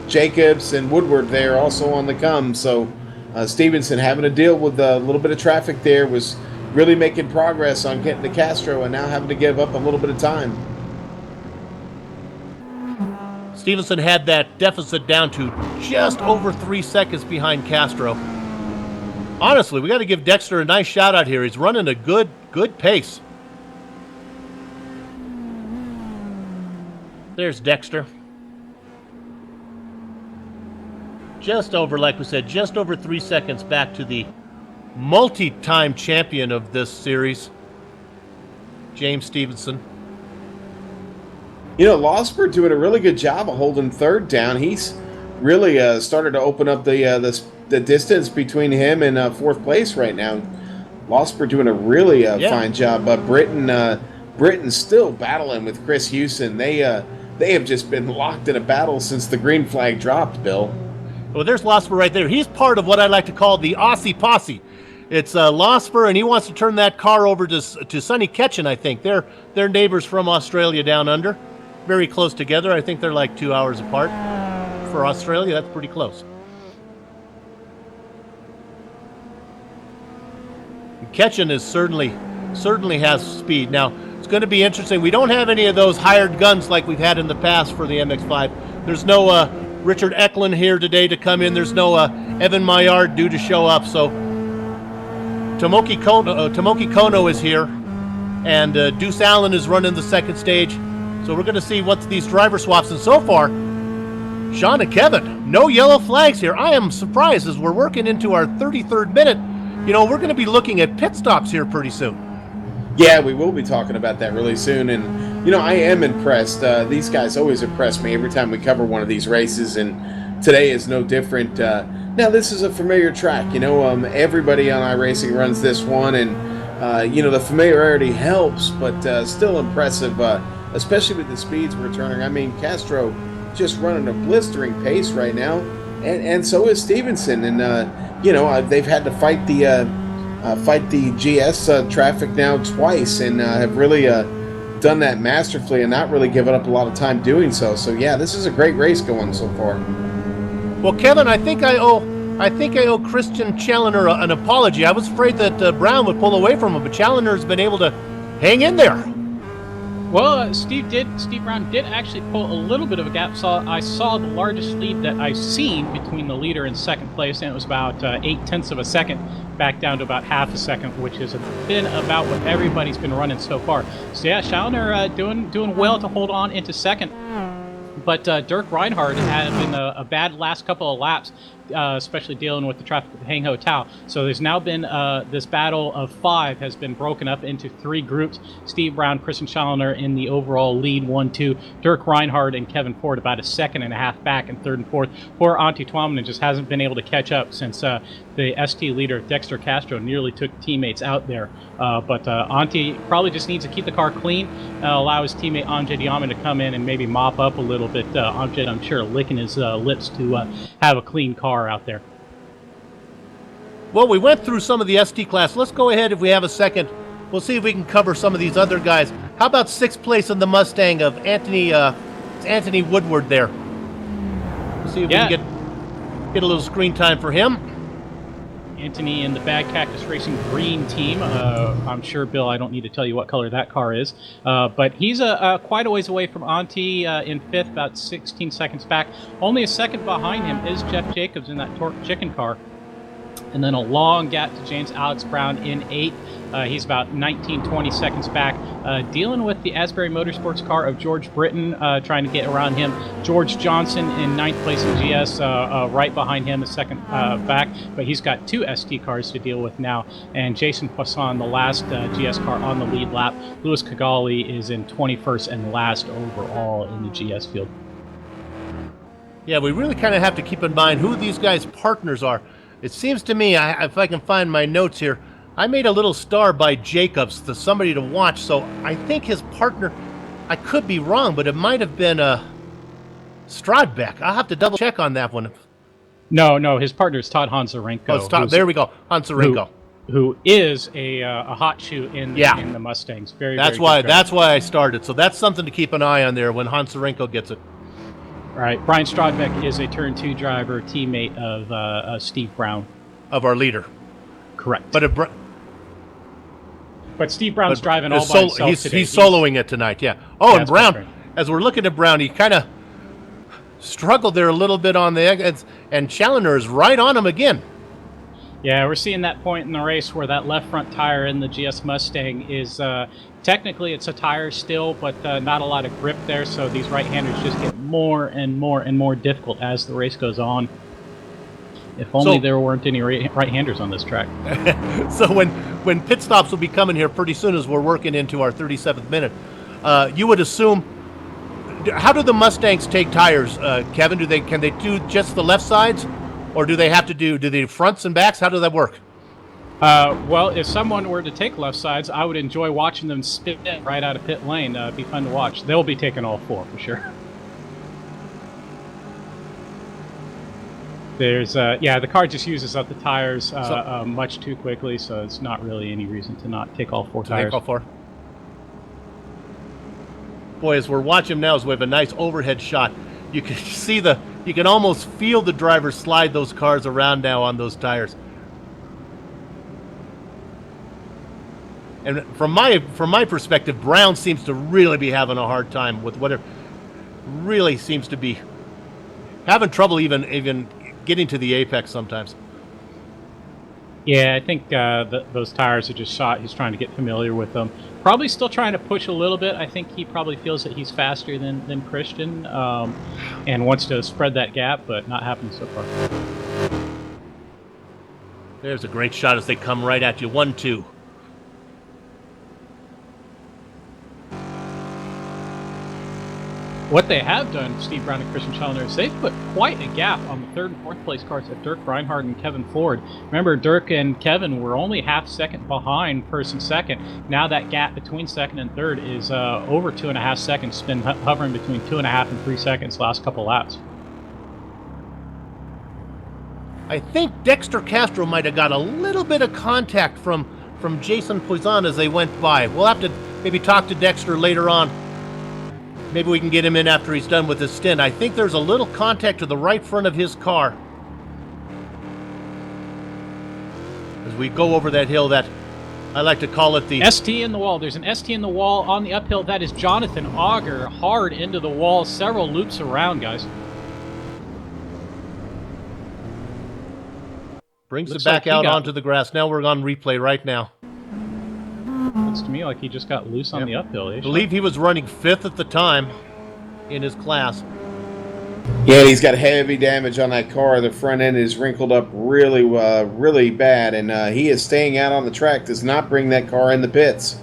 Jacobs and Woodward there also on the come. So Stevenson having to deal with a little bit of traffic there, was really making progress on getting to Castro, and now having to give up a little bit of time. Stevenson had that deficit down to just over 3 seconds behind Castro. Honestly, we got to give Dexter a nice shout out here. He's running a good pace. There's Dexter. Just over, like we said, just over 3 seconds back to the multi-time champion of this series, James Stevenson. You know, Losper doing a really good job of holding third down. He's really started to open up the distance between him and fourth place right now. Losper doing a really fine job. But Britton's still battling with Chris Hewson. They they have just been locked in a battle since the green flag dropped, Bill. Well, there's Losper right there. He's part of what I like to call the Aussie Posse. It's Losper, and he wants to turn that car over to Sonny Ketchen, I think. They're neighbors from Australia down under. Very close together. I think they're like 2 hours apart. For Australia, that's pretty close. Ketchen is certainly has speed. Now, it's going to be interesting. We don't have any of those hired guns like we've had in the past for the MX-5. There's no Richard Eklund here today to come in. There's no Evan Maillard due to show up. So Tomoki Kono is here, and Deuce Allen is running the second stage. So we're going to see what these driver swaps. And so far, Sean and Kevin, no yellow flags here. I am surprised as we're working into our 33rd minute. You know, we're going to be looking at pit stops here pretty soon. Yeah, we will be talking about that really soon. And, you know, I am impressed. These guys always impress me every time we cover one of these races, and today is no different. Now, this is a familiar track. You know, everybody on iRacing runs this one, and, you know, the familiarity helps, but still impressive, especially with the speeds we're turning. I mean, Castro just running a blistering pace right now, and so is Stevenson. And, you know, they've had to fight the GS traffic now twice, and have really done that masterfully and not really given up a lot of time doing so. So yeah, this is a great race going so far. Well, Kevin, I think I owe Christian Challoner an apology. I was afraid that Brown would pull away from him, but Challoner's been able to hang in there. Well, Steve Brown did actually pull a little bit of a gap. I saw the largest lead that I've seen between the leader and second place, and it was about 0.8 of a second, back down to about half a second, which has been about what everybody's been running so far. So yeah, Schauner doing well to hold on into second. But Dirk Reinhardt had been a bad last couple of laps, especially dealing with the traffic at the Hang Ho Tao. So there's now been this battle of 5 has been broken up into 3 groups. Steve Brown, Christian Challoner in the overall lead, 1-2. Dirk Reinhardt and Kevin Ford about a second and a half back in third and fourth. Poor Antti Tuominen just hasn't been able to catch up since the ST leader, Dexter Castro, nearly took teammates out there. But Antti probably just needs to keep the car clean, allow his teammate Amjad Yaman to come in and maybe mop up a little bit. Amjad, I'm sure, licking his lips to have a clean car out there. Well, we went through some of the ST class. Let's go ahead, if we have a second. We'll see if we can cover some of these other guys. How about 6th place in the Mustang of Anthony Woodward there? We'll see if we can get a little screen time for him. Anthony in the Bad Cactus Racing green team. I'm sure, Bill, I don't need to tell you what color that car is. But he's quite a ways away from Antti in 5th, about 16 seconds back. Only a second behind him is Jeff Jacobs in that Torque Chicken car. And then a long gap to James Alex Brown in 8th. He's about 19-20 seconds back. Dealing with the Asbury Motorsports car of George Britton, trying to get around him. George Johnson in 9th place in GS, right behind him, a second back. But he's got 2 ST cars to deal with now. And Jason Poisson, the last GS car on the lead lap. Louis Kigali is in 21st and last overall in the GS field. Yeah, we really kind of have to keep in mind who these guys' partners are. It seems to me, if I can find my notes here, I made a little star by Jacobs, to somebody to watch, so I think his partner, I could be wrong, but it might have been Stradbeck. I'll have to double check on that one. No, his partner is Todd Honzarenko. Oh, there we go, Honzarenko. Who is a hot shoe in the Mustangs. That's why I started, so that's something to keep an eye on there when Honzarenko gets it. Right. Brian Stradbeck is a Turn 2 driver, teammate of Steve Brown. Of our leader. Correct. But Steve Brown's driving all by himself today. He's soloing it tonight, yeah. Oh, and Brown, as we're looking at Brown, he kind of struggled there a little bit on the exits, and Challoner is right on him again. Yeah, we're seeing that point in the race where that left front tire in the GS Mustang is technically it's a tire still, but not a lot of grip there, so these right-handers just get more and more and more difficult as the race goes on. If only there weren't any right-handers on this track. So when pit stops will be coming here pretty soon as we're working into our 37th minute, you would assume, how do the Mustangs take tires, Kevin? Can they do just the left sides, or do they have to do the fronts and backs? How does that work? Well, if someone were to take left sides, I would enjoy watching them spin right out of pit lane. It'd be fun to watch. They'll be taking all 4 for sure. There's yeah, the car just uses up the tires much too quickly, so it's not really any reason to not take all 4 tires. Take all 4. Boy, as we're watching now, as we have a nice overhead shot, you can see you can almost feel the driver slide those cars around now on those tires. And from my perspective, Brown seems to really be having a hard time with whatever. Really seems to be having trouble even getting to the apex sometimes. Yeah, I think those tires are just shot. He's trying to get familiar with them. Probably still trying to push a little bit. I think he probably feels that he's faster than Christian and wants to spread that gap, but not happening so far. There's a great shot as they come right at you. 1-2. What they have done, Steve Brown and Christian Challenger, is they've put quite a gap on the 3rd and 4th place cars at Dirk Reinhardt and Kevin Ford. Remember, Dirk and Kevin were only half second behind first and second. Now that gap between second and third is over 2.5 seconds. It's been hovering between 2.5 and 3 seconds last couple laps. I think Dexter Castro might have got a little bit of contact from Jason Poisson as they went by. We'll have to maybe talk to Dexter later on. Maybe we can get him in after he's done with his stint. I think there's a little contact to the right front of his car as we go over that hill that I like to call it the ST in the wall. There's an ST in the wall on the uphill. That is Jonathan Auger, hard into the wall, several loops around, guys. Brings Looks it back like out onto the grass. Now we're on replay right now. Looks to me like he just got loose on the uphill. I believe he was running 5th at the time in his class. Yeah, he's got heavy damage on that car. The front end is wrinkled up really bad, and he is staying out on the track. Does not bring that car in the pits.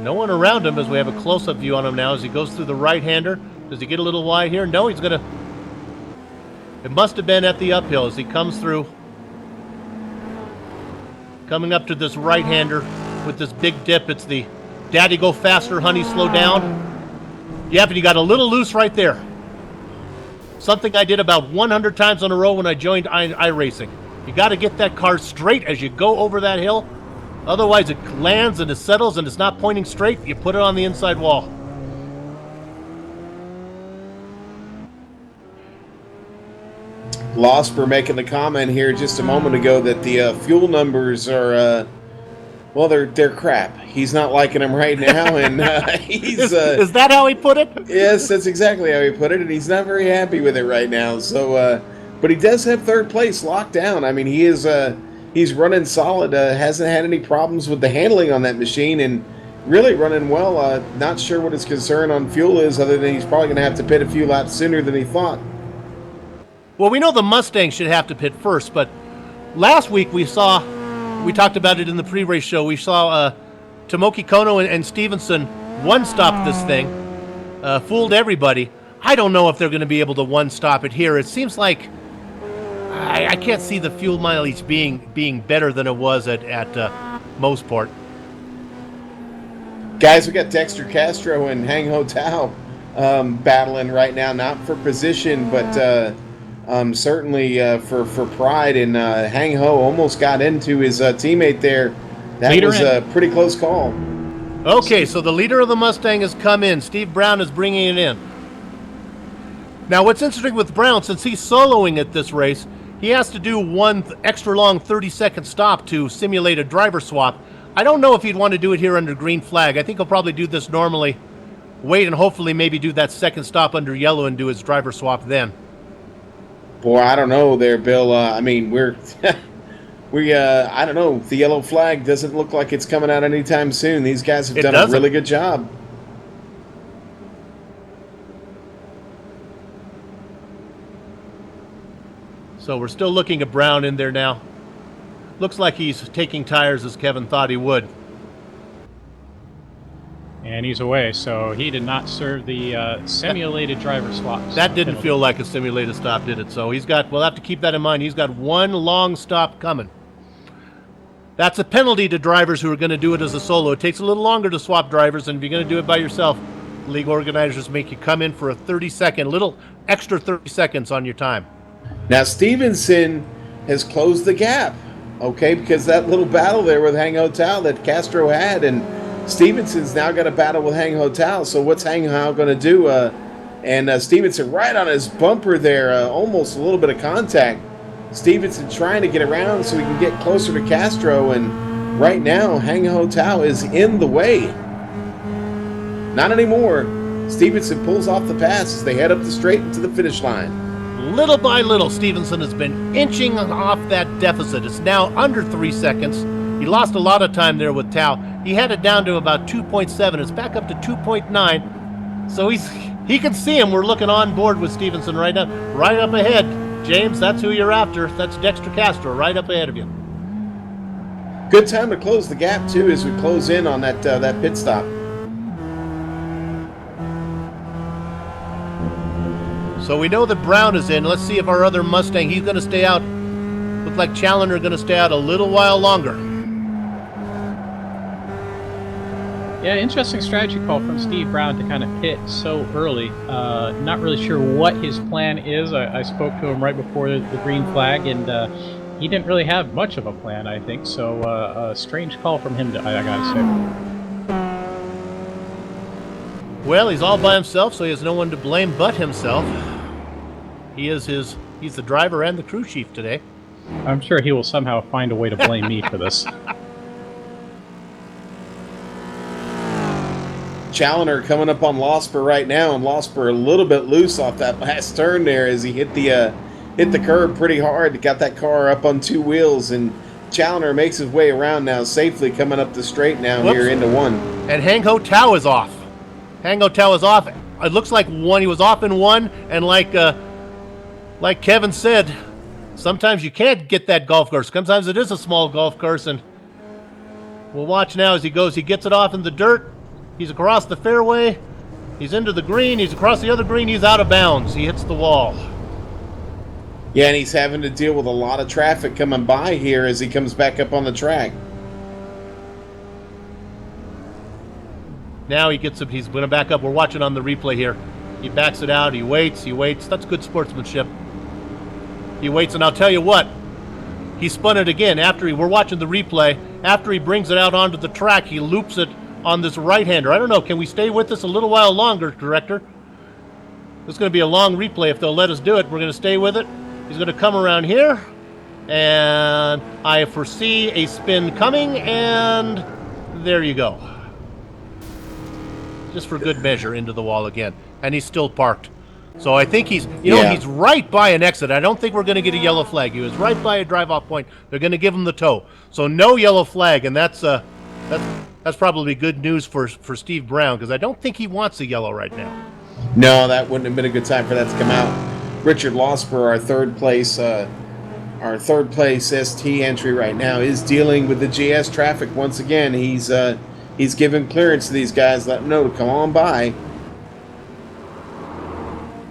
No one around him as we have a close-up view on him now as he goes through the right-hander. Does he get a little wide here? No, he's going to... It must have been at the uphill as he comes through. Coming up to this right-hander with this big dip. It's the daddy go faster, honey, slow down. Yep, and you got a little loose right there. Something I did about 100 times in a row when I joined iRacing. You got to get that car straight as you go over that hill. Otherwise, it lands and it settles and it's not pointing straight. You put it on the inside wall. Losper making the comment here just a moment ago that the fuel numbers are, well, they're crap. He's not liking them right now, and he's... is that how he put it? Yes, that's exactly how he put it, and he's not very happy with it right now. So, but he does have 3rd place locked down. I mean, he's running solid. Hasn't had any problems with the handling on that machine, and really running well. Not sure what his concern on fuel is, other than he's probably going to have to pit a few laps sooner than he thought. Well, we know the Mustang should have to pit first, but last week we talked about it in the pre-race show. We saw Tomoki Kono and Stevenson one-stop this thing, fooled everybody. I don't know if they're going to be able to one-stop it here. It seems like I can't see the fuel mileage being better than it was at Mossport. Guys, we got Dexter Castro and Hang Ho Tao battling right now, not for position, but certainly for pride. And Hang Ho almost got into his teammate there. That leader was a pretty close call. Okay, so the leader of the Mustang has come in. Steve Brown is bringing it in. Now, what's interesting with Brown, since he's soloing at this race, he has to do one extra long 30-second stop to simulate a driver swap. I don't know if he'd want to do it here under green flag. I think he'll probably do this normally, wait, and hopefully maybe do that second stop under yellow and do his driver swap then. Boy, I don't know there, Bill. I mean, I don't know. The yellow flag doesn't look like it's coming out anytime soon. These guys have done a really good job. So we're still looking at Brown in there now. Looks like he's taking tires as Kevin thought he would. And he's away, so he did not serve the simulated driver swaps. That didn't feel like a simulated stop, did it? So we'll have to keep that in mind. He's got one long stop coming. That's a penalty to drivers who are going to do it as a solo. It takes a little longer to swap drivers, and if you're going to do it by yourself, league organizers make you come in for a 30-second, little extra 30 seconds on your time. Now Stevenson has closed the gap, okay, because that little battle there with Hang Ho Tao that Castro had, and Stevenson's now got a battle with Hang Ho Tao. So what's Hang Ho going to do? And Stevenson right on his bumper there, almost a little bit of contact. Stevenson trying to get around so he can get closer to Castro, and right now Hang Ho Tao is in the way. Not anymore. Stevenson pulls off the pass as they head up the straight into the finish line. Little by little, Stevenson has been inching off that deficit. It's now under 3 seconds. He lost a lot of time there with Tao. He had it down to about 2.7. It's back up to 2.9. So he can see him. We're looking on board with Stevenson right now. Right up ahead. James, that's who you're after. That's Dexter Castro right up ahead of you. Good time to close the gap, too, as we close in on that pit stop. So we know that Brown is in. Let's see if our other Mustang, he's going to stay out. Looks like Challenger going to stay out a little while longer. Yeah, interesting strategy call from Steve Brown to kind of pit so early. Not really sure what his plan is. I spoke to him right before the green flag, and he didn't really have much of a plan, I think. So a strange call from him, I gotta say. Well, he's all by himself, so he has no one to blame but himself. He's the driver and the crew chief today. I'm sure he will somehow find a way to blame me for this. Challenger coming up on Losper right now, and Losper a little bit loose off that last turn there as he hit the curb pretty hard. Got that car up on two wheels, and Challenger makes his way around now safely, coming up the straight now. Whoops. Here into one. And Hang Ho Tao is off. Hang Ho Tao is off. It looks like one. He was off in one, and like Kevin said, sometimes you can't get that golf course. Sometimes it is a small golf course, and we'll watch now as he goes. He gets it off in the dirt. He's across the fairway. He's into the green. He's across the other green. He's out of bounds. He hits the wall. Yeah, and he's having to deal with a lot of traffic coming by here as he comes back up on the track. Now he's going to back up. We're watching on the replay here. He backs it out. He waits. That's good sportsmanship. He waits, and I'll tell you what. He spun it again we're watching the replay. After he brings it out onto the track, he loops it on this right-hander. I don't know. Can we stay with this a little while longer, Director? This is going to be a long replay if they'll let us do it. We're going to stay with it. He's going to come around here, and I foresee a spin coming, and there you go. Just for good measure, into the wall again. And he's still parked. So I think he's right by an exit. I don't think we're going to get a yellow flag. He was right by a drive-off point. They're going to give him the tow. So no yellow flag, and that's probably good news for Steve Brown, because I don't think he wants a yellow right now. No, that wouldn't have been a good time for that to come out. Richard Losper, our third place ST entry right now, is dealing with the GS traffic once again. He's giving clearance to these guys, letting them know to come on by.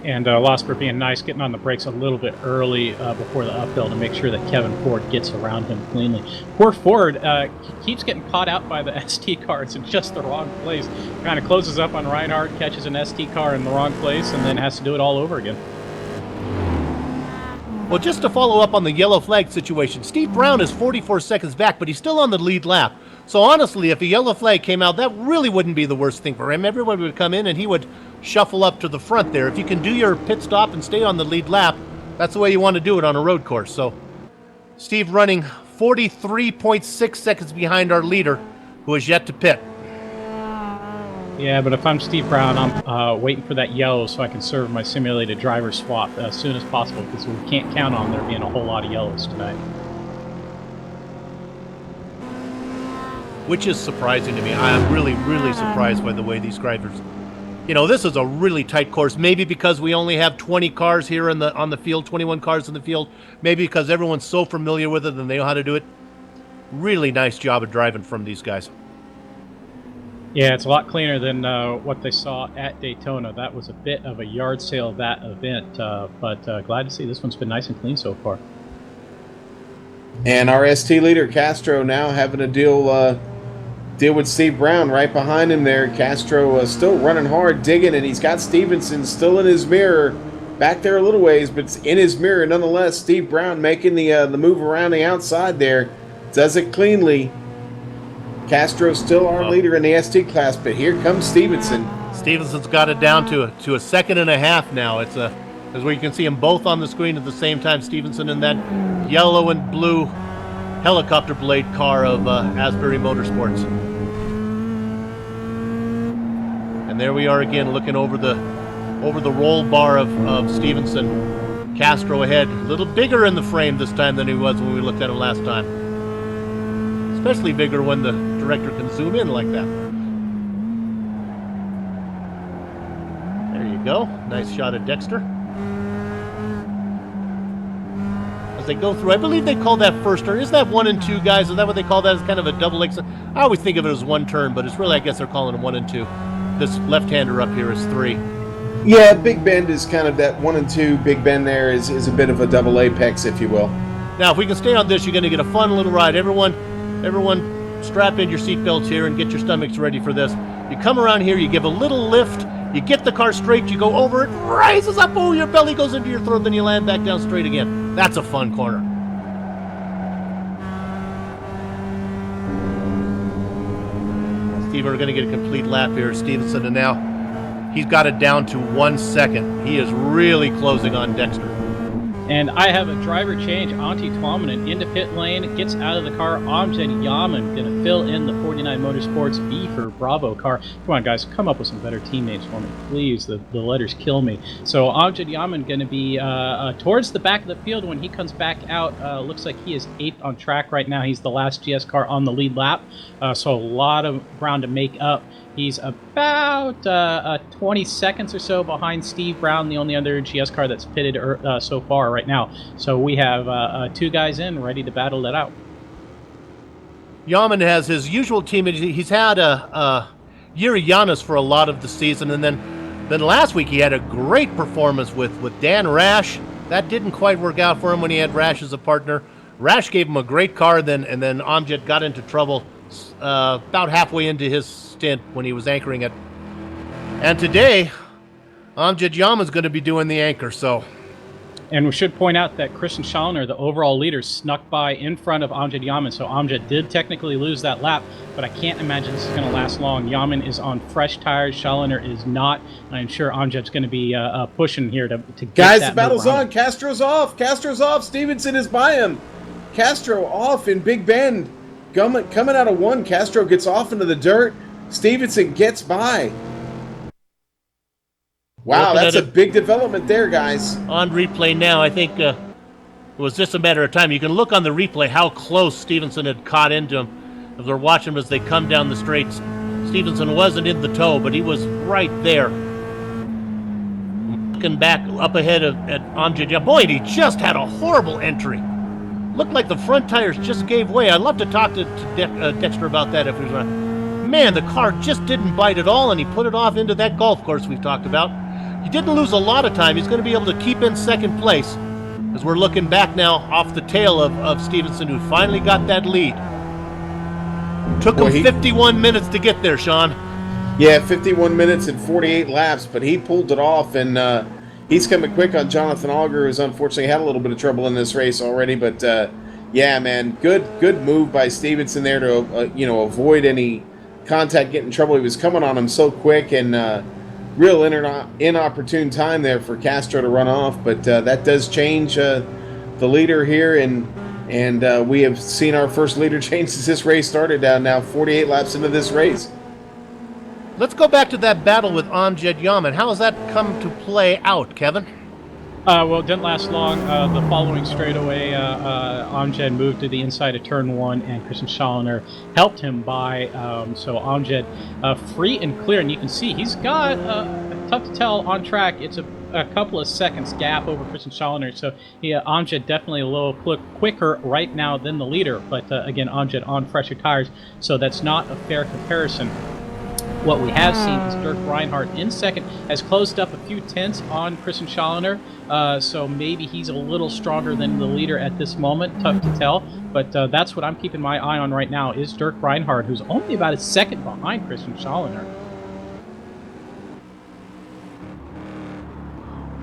And Losper being nice, getting on the brakes a little bit early before the uphill to make sure that Kevin Ford gets around him cleanly. Poor Ford keeps getting caught out by the ST cars in just the wrong place. Kind of closes up on Reinhardt, catches an ST car in the wrong place, and then has to do it all over again. Well, just to follow up on the yellow flag situation, Steve Brown is 44 seconds back, but he's still on the lead lap. So honestly, if a yellow flag came out, that really wouldn't be the worst thing for him. Everybody would come in and he would shuffle up to the front there. If you can do your pit stop and stay on the lead lap, that's the way you want to do it on a road course. So Steve running 43.6 seconds behind our leader, who is yet to pit. Yeah, but if I'm Steve Brown, I'm waiting for that yellow so I can serve my simulated driver swap as soon as possible, because we can't count on there being a whole lot of yellows tonight. Which is surprising to me. I'm really, really surprised by the way these drivers... You know, this is a really tight course. Maybe because we only have 20 cars here on the field, 21 cars in the field. Maybe because everyone's so familiar with it and they know how to do it. Really nice job of driving from these guys. Yeah, it's a lot cleaner than what they saw at Daytona. That was a bit of a yard sale of that event, but glad to see this one's been nice and clean so far. And our ST leader, Castro, now having to deal with Steve Brown right behind him there. Castro still running hard, digging, and he's got Stevenson still in his mirror. back there a little ways, but it's in his mirror nonetheless. Steve Brown making the move around the outside there. Does it cleanly. Castro's still our leader in the ST class, but here comes Stevenson. Stevenson's got it down to a second and a half now. It's where you can see them both on the screen at the same time. Stevenson in that yellow and blue helicopter blade car of Asbury Motorsports. And there we are again, looking over the roll bar of Stevenson. Castro ahead, a little bigger in the frame this time than he was when we looked at him last time. Especially bigger when the director can zoom in like that. There you go. Nice shot of Dexter. As they go through, I believe they call that first turn. Is that 1 and 2, guys? Is that what they call that? It's kind of a double exit. I always think of it as one turn, but it's really, I guess they're calling it 1 and 2. This left-hander up here is 3. Yeah, Big Bend is kind of that 1 and 2. Big Bend there is a bit of a double apex, if you will. Now, if we can stay on this, you're going to get a fun little ride. Everyone strap in your seatbelts here and get your stomachs ready for this. You come around here, you give a little lift, you get the car straight, you go over it, rises up, oh, your belly goes into your throat, then you land back down straight again. That's a fun corner. Steve, we're going to get a complete lap here. Stevenson, and now he's got it down to 1 second. He is really closing on Dexter. And I have a driver change. Antti Tuominen into pit lane, gets out of the car. Amjad Yaman going to fill in the 49 Motorsports B for Bravo car. Come on, guys, come up with some better teammates for me, please. The letters kill me. So Amjad Yaman going to be towards the back of the field when he comes back out. Looks like he is 8th on track right now. He's the last GS car on the lead lap, so a lot of ground to make up. He's about 20 seconds or so behind Steve Brown, the only other GS car that's pitted so far right now. So we have 2 guys in, ready to battle it out. Yaman has his usual team. He's had Yuri Yanis for a lot of the season, and then last week he had a great performance with Dan Rash. That didn't quite work out for him when he had Rash as a partner. Rash gave him a great car, and then Amjad got into trouble about halfway into his stint when he was anchoring it. And today, Amjad Yaman's going to be doing the anchor, so. And we should point out that Christian Schallner, the overall leader, snuck by in front of Amjad Yaman, so Amjad did technically lose that lap, but I can't imagine this is going to last long. Yaman is on fresh tires, Schallner is not, and I'm sure Amjad's going to be pushing here to get Guys, that the battle's move on. Castro's off. Stevenson is by him. Castro off in Big Bend. Coming out of 1, Castro gets off into the dirt. Stevenson gets by. Wow, that's a big development there, guys. On replay now, I think it was just a matter of time. You can look on the replay how close Stevenson had caught into him. If they're watching him as they come down the straights, Stevenson wasn't in the toe, but he was right there. Looking back up ahead at Amjad. Boy, he just had a horrible entry. Looked like the front tires just gave way. I'd love to talk to Dexter about that if he was around. Man, the car just didn't bite at all, and he put it off into that golf course we've talked about. He didn't lose a lot of time. He's going to be able to keep in second place as we're looking back now off the tail of Stevenson, who finally got that lead. Took him 51 minutes to get there, Sean. Yeah, 51 minutes and 48 laps, but he pulled it off, and he's coming quick on Jonathan Auger, who's unfortunately had a little bit of trouble in this race already. But yeah, man, good move by Stevenson there to avoid any contact, get in trouble. He was coming on him so quick, and real inopportune time there for Castro to run off. But that does change the leader here, and we have seen our first leader change since this race started. Now 48 laps into this race. Let's go back to that battle with Amjad Yaman. How has that come to play out, Kevin? Well, it didn't last long. The following straightaway, Amjad moved to the inside of turn 1, and Christian Schallner helped him by. So Amjad free and clear, and you can see he's got, tough to tell on track, it's a couple of seconds gap over Christian Schallner. So Amjad definitely a little quicker right now than the leader, but again, Amjad on fresher tires, so that's not a fair comparison. What we have seen is Dirk Reinhardt in second has closed up a few tenths on Christian Schallner, so maybe he's a little stronger than the leader at this moment. Tough to tell, but that's what I'm keeping my eye on right now is Dirk Reinhardt, who's only about a second behind Christian Schallner.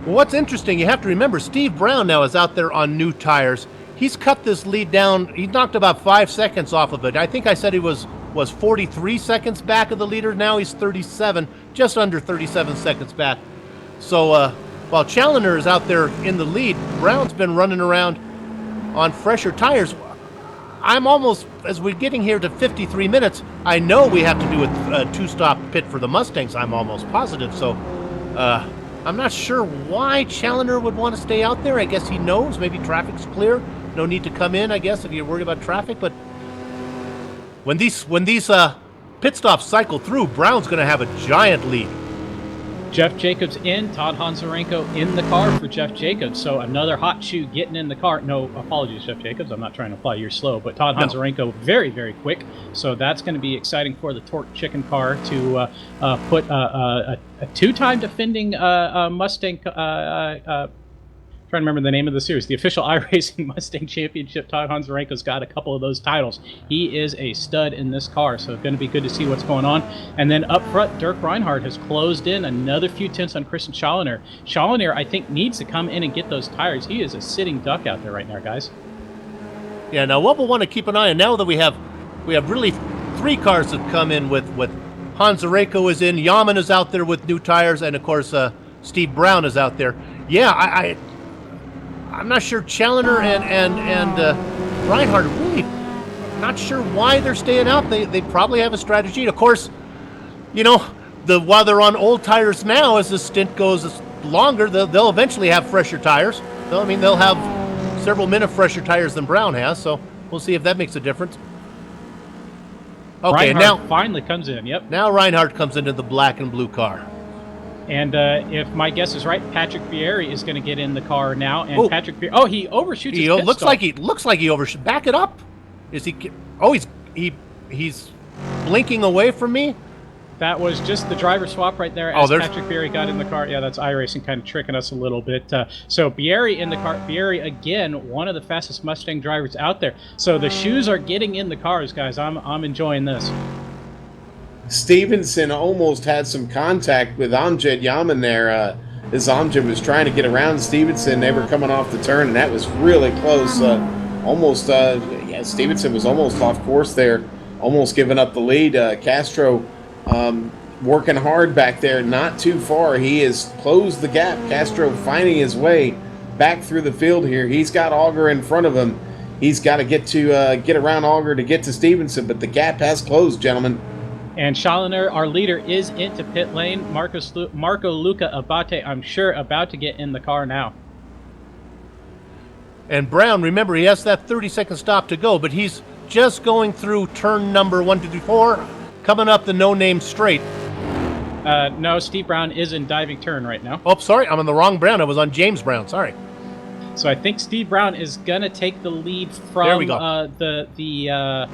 Well, what's interesting, you have to remember, Steve Brown now is out there on new tires. He's cut this lead down. He knocked about 5 seconds off of it. I think I said he was 43 seconds back of the leader. Now he's 37, just under 37 seconds back. So while Challoner is out there in the lead, Brown's been running around on fresher tires. I'm almost, as we're getting here to 53 minutes, I know we have to do a two-stop pit for the Mustangs. I'm almost positive. So I'm not sure why Challoner would want to stay out there. I guess he knows maybe traffic's clear. No need to come in, I guess, if you're worried about traffic. But when these pit stops cycle through, Brown's going to have a giant lead. Jeff Jacobs in, Todd Honzarenko in the car for Jeff Jacobs. So another hot shoe getting in the car. No apologies, Jeff Jacobs. I'm not trying to imply you're slow, but Todd Honzarenko very, very quick. So that's going to be exciting for the Torque Chicken car to put a two-time defending Mustang. Trying to remember the name of the series, the official iRacing Mustang Championship. Todd Honzarenko's got a couple of those titles. He is a stud in this car, so it's going to be good to see what's going on. And then up front, Dirk Reinhardt has closed in another few tenths on Christian Challoner. Challoner, I think, needs to come in and get those tires. He is a sitting duck out there right now, guys. Yeah, now what we'll want to keep an eye on, now that we have really 3 cars that come in with Honzarenko is in, Yaman is out there with new tires, and of course Steve Brown is out there. Yeah, I'm not sure Challoner and Reinhardt really not sure why they're staying out. They probably have a strategy. And of course, while they're on old tires now, as the stint goes longer, they'll eventually have fresher tires. They'll have several minute fresher tires than Brown has. So we'll see if that makes a difference. Okay, Reinhardt now finally comes in. Yep. Now Reinhardt comes into the black and blue car. And if my guess is right, Patrick Fieri is going to get in the car now. And Patrick Fieri, he overshoots his pit looks stop. like he overshot. Back it up. Is he? Oh, he's blinking away from me. That was just the driver swap right there as Patrick Fieri got in the car. Yeah, that's iRacing kind of tricking us a little bit. So Fieri in the car. Fieri, again, one of the fastest Mustang drivers out there. So the shoes are getting in the cars, guys. I'm enjoying this. Stevenson almost had some contact with Amjad Yaman there. As Amjad was trying to get around Stevenson, they were coming off the turn, and that was really close. Stevenson was almost off course there, almost giving up the lead. Castro working hard back there, not too far. He has closed the gap. Castro finding his way back through the field here. He's got Auger in front of him. He's got to get around Auger to get to Stevenson, but the gap has closed, gentlemen. And Challoner, our leader, is into pit lane. Marco Luca Abate, I'm sure, about to get in the car now. And Brown, remember, he has that 30-second stop to go, but he's just going through turn number 1, 2, 3, 4, coming up the no-name straight. No, Steve Brown is in diving turn right now. Oh, sorry, I'm on the wrong Brown. I was on James Brown, sorry. So I think Steve Brown is going to take the lead from the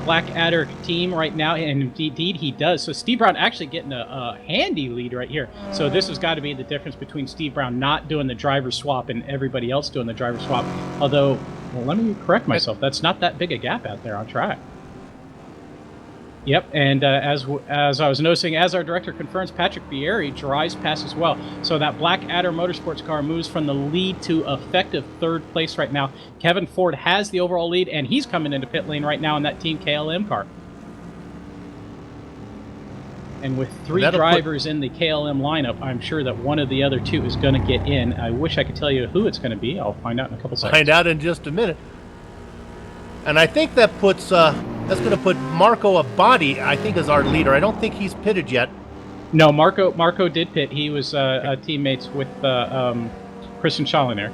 Blackadder team right now, and indeed he does. So Steve Brown actually getting a handy lead right here. So this has got to be the difference between Steve Brown not doing the driver swap and everybody else doing the driver swap. Although, well, let me correct myself. That's not that big a gap out there on track. Yep, and as I was noticing, as our director confirms, Patrick Fieri drives past as well. So that Blackadder Motorsports car moves from the lead to effective third place right now. Kevin Ford has the overall lead, and he's coming into pit lane right now in that Team KLM car. And with 3 drivers in the KLM lineup, I'm sure that one of the other 2 is going to get in. I wish I could tell you who it's going to be. I'll find out in a couple seconds. Find out in just a minute. And I think that puts... that's going to put Marco Abate, I think, as our leader. I don't think he's pitted yet. No, Marco did pit. He was teammates with Christian Challoner.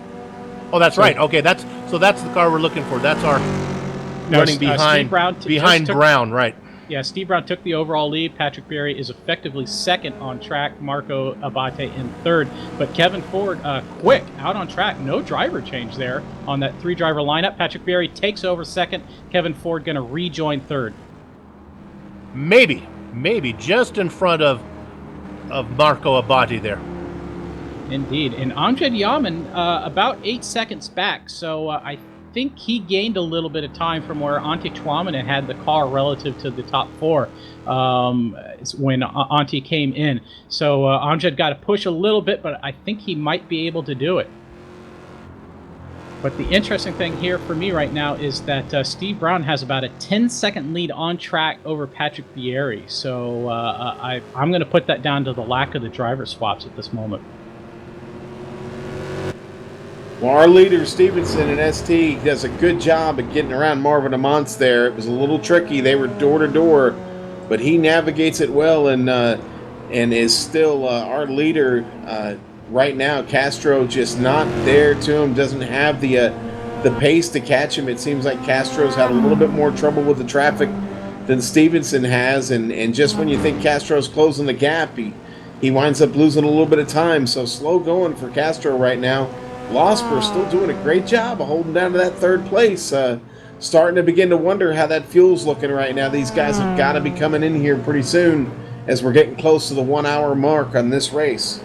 Oh, that's right. Okay, that's the car we're looking for. That's our running behind Brown, right? Yeah, Steve Brown took the overall lead. Patrick Fieri is effectively second on track. Marco Abate in third. But Kevin Ford, quick, out on track. No driver change there on that 3-driver lineup. Patrick Fieri takes over second. Kevin Ford going to rejoin third. Maybe just in front of Marco Abate there. Indeed. And Amjad Yaman about 8 seconds back. So I think he gained a little bit of time from where Antti Tuominen had the car relative to the top four when Antti came in. So Amjad got to push a little bit, but I think he might be able to do it. But the interesting thing here for me right now is that Steve Brown has about a 10-second lead on track over Patrick Bieri. So I'm going to put that down to the lack of the driver swaps at this moment. Well, our leader, Stevenson in ST, does a good job at getting around Marvin Amantz there. It was a little tricky. They were door to door, but he navigates it well and is still our leader right now. Castro just not there to him, doesn't have the pace to catch him. It seems like Castro's had a little bit more trouble with the traffic than Stevenson has, and just when you think Castro's closing the gap, he winds up losing a little bit of time. So slow going for Castro right now. Losper still doing a great job of holding down to that third place. Starting to begin to wonder how that fuel's looking right now. These guys have got to be coming in here pretty soon as we're getting close to the 1 hour mark on this race.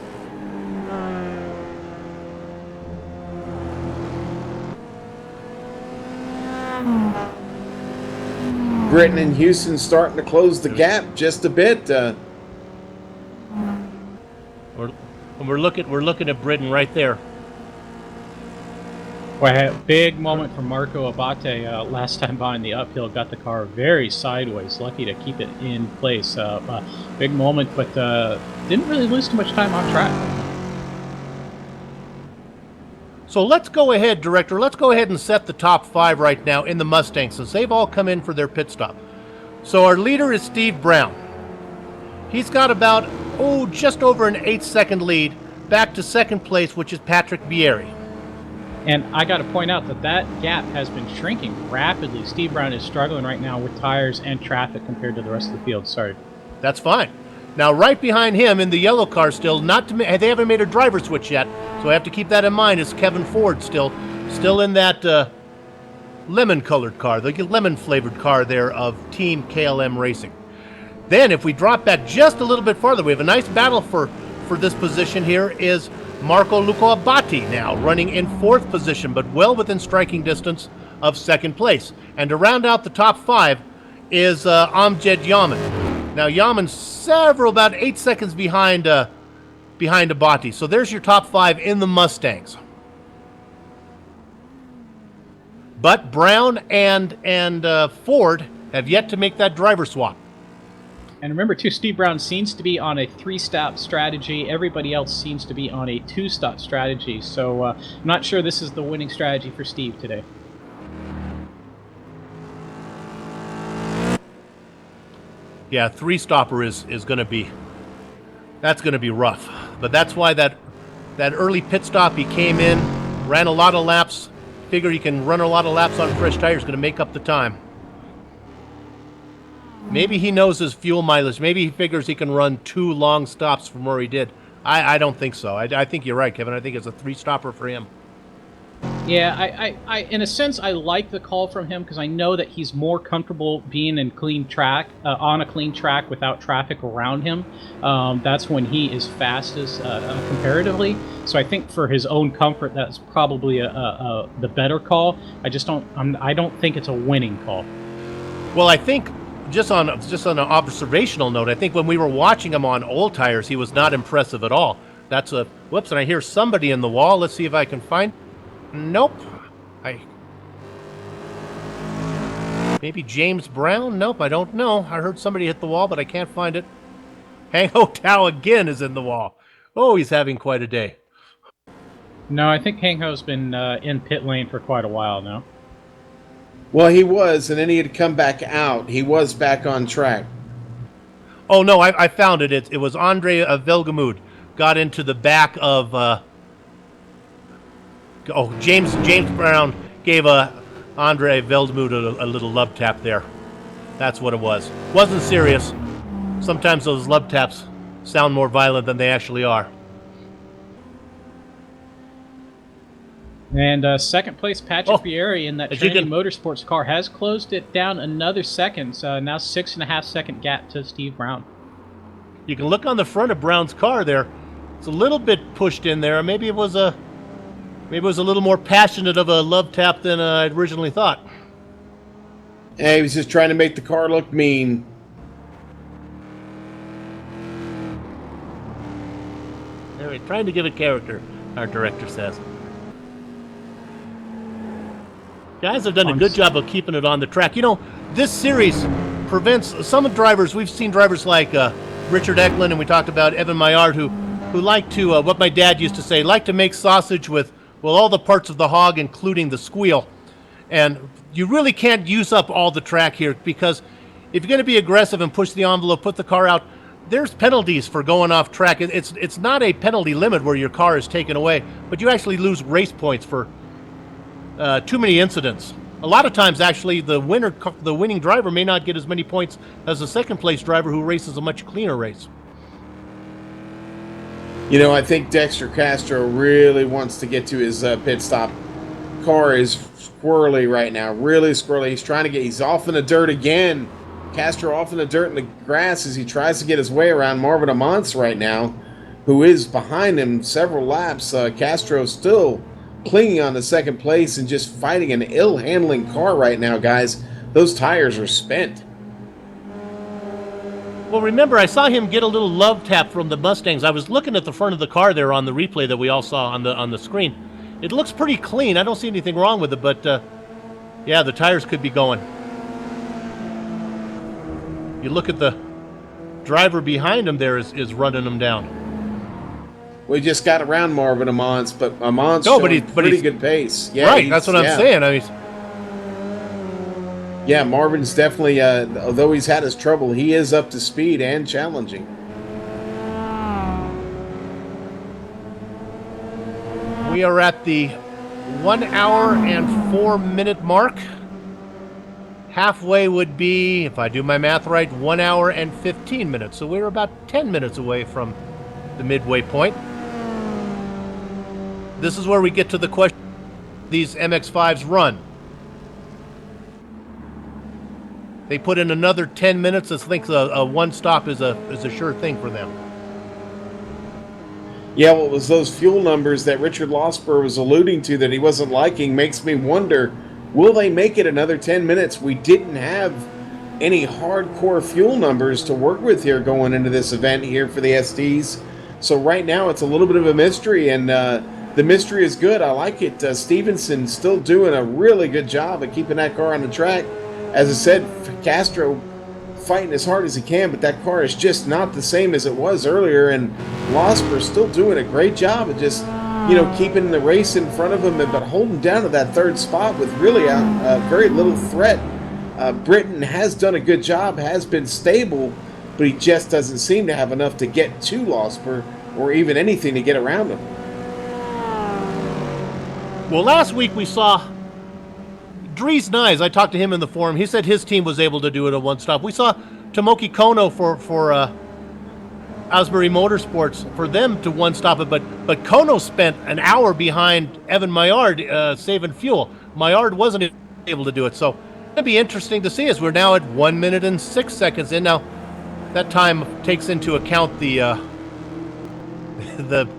Britton and Houston starting to close the gap just a bit. We're looking at Britton right there. Well, I had a big moment from Marco Abate last time behind the uphill. Got the car very sideways. Lucky to keep it in place. Big moment, but didn't really lose too much time on track. So let's go ahead, Director. Let's go ahead and set the top 5 right now in the Mustang, since they've all come in for their pit stop. So our leader is Steve Brown. He's got about, just over an 8-second lead back to second place, which is Patrick Bieri. And I got to point out that gap has been shrinking rapidly. Steve Brown is struggling right now with tires and traffic compared to the rest of the field. Sorry. That's fine. Now, right behind him in the yellow car still, they haven't made a driver switch yet, so I have to keep that in mind, is Kevin Ford still in that lemon-colored car, the lemon-flavored car there of Team KLM Racing. Then, if we drop back just a little bit farther, we have a nice battle for this position here is Marco Luco Abati now running in 4th position, but well within striking distance of 2nd place. And to round out the top 5 is Amjad Yaman. Now Yaman's about 8 seconds behind Abati. So there's your top 5 in the Mustangs. But Brown and Ford have yet to make that driver swap. And remember, too, Steve Brown seems to be on a 3-stop strategy. Everybody else seems to be on a 2-stop strategy. So I'm not sure this is the winning strategy for Steve today. Yeah, 3-stopper is going to be, that's going to be rough. But that's why that early pit stop, he came in, ran a lot of laps, figured he can run a lot of laps on fresh tires, going to make up the time. Maybe he knows his fuel mileage. Maybe he figures he can run 2 long stops from where he did. I don't think so. I think you're right, Kevin. I think it's a 3-stopper for him. Yeah, I in a sense, I like the call from him because I know that he's more comfortable being in clean track, on a clean track without traffic around him. That's when he is fastest comparatively. So I think for his own comfort, that's probably the better call. I don't think it's a winning call. Well, I think just on an observational note, I think when we were watching him on old tires, he was not impressive at all. That's a whoops, and I hear somebody in the wall. Let's see if I can find. Nope. Maybe James Brown? Nope, I don't know. I heard somebody hit the wall, but I can't find it. Hang Ho Tao again is in the wall. Oh, he's having quite a day. No, I think Hang Ho's been in pit lane for quite a while now. Well, he was, and then he had come back out. He was back on track. Oh, no, I found it. It was Andre Velgamud. Got into the back of... James Brown gave Andre Velgamud a little love tap there. That's what it was. Wasn't serious. Sometimes those love taps sound more violent than they actually are. And second place, Patrick Bieri in that Trinity Motorsports car has closed it down another second. So now 6.5 second gap to Steve Brown. You can look on the front of Brown's car there. It's a little bit pushed in there. Maybe it was Maybe it was a little more passionate of a love tap than I'd originally thought. Yeah, he was just trying to make the car look mean. Anyway, trying to give it character, our director says. Guys have done a good job of keeping it on the track. You know, this series prevents some drivers. We've seen drivers like Richard Eklund, and we talked about Evan Maillard, who like to, what my dad used to say, like to make sausage with, well, all the parts of the hog, including the squeal. And you really can't use up all the track here, because if you're going to be aggressive and push the envelope, put the car out, there's penalties for going off track. It's not a penalty limit where your car is taken away, but you actually lose race points for too many incidents. A lot of times, actually, the winning driver may not get as many points as the second place driver who races a much cleaner race. You know, I think Dexter Castro really wants to get to his pit stop. Car is squirrely right now, really squirrely. He's off in the dirt again. Castro off in the dirt and the grass as he tries to get his way around Marvin Amance right now, who is behind him several laps. Castro still clinging on to second place and just fighting an ill-handling car right now, guys. Those tires are spent. Well, remember, I saw him get a little love tap from the Mustangs. I was looking at the front of the car there on the replay that we all saw on the screen. It looks pretty clean. I don't see anything wrong with it, but yeah, the tires could be going. You look at the driver behind him there is running them down. We just got around Marvin Amance, but Amance pretty good pace. Yeah, right, that's what I'm saying. I mean, yeah, Marvin's definitely, although he's had his trouble, he is up to speed and challenging. We are at the 1 hour and 4 minute mark. Halfway would be, if I do my math right, 1 hour and 15 minutes. So we're about 10 minutes away from the midway point. This is where we get to the question, these MX-5s run. They put in another 10 minutes. I think a one stop is a sure thing for them. Yeah, well, it was those fuel numbers that Richard Losper was alluding to that he wasn't liking. Makes me wonder, will they make it another 10 minutes? We didn't have any hardcore fuel numbers to work with here going into this event here for the SDs. So right now it's a little bit of a mystery, and the mystery is good. I like it. Stevenson still doing a really good job of keeping that car on the track. As I said, Castro fighting as hard as he can, but that car is just not the same as it was earlier, and Losper still doing a great job of just, keeping the race in front of him, but holding down to that third spot with really very little threat. Britton has done a good job, has been stable, but he just doesn't seem to have enough to get to Losper or even anything to get around him. Well, last week we saw Dries Nyes. I talked to him in the forum. He said his team was able to do it at one stop. We saw Tomoki Kono for Asbury Motorsports, for them to one stop it, but Kono spent an hour behind Evan Maillard saving fuel. Maillard wasn't able to do it, so it'll be interesting to see as we're now at 1 minute and 6 seconds in. Now, that time takes into account the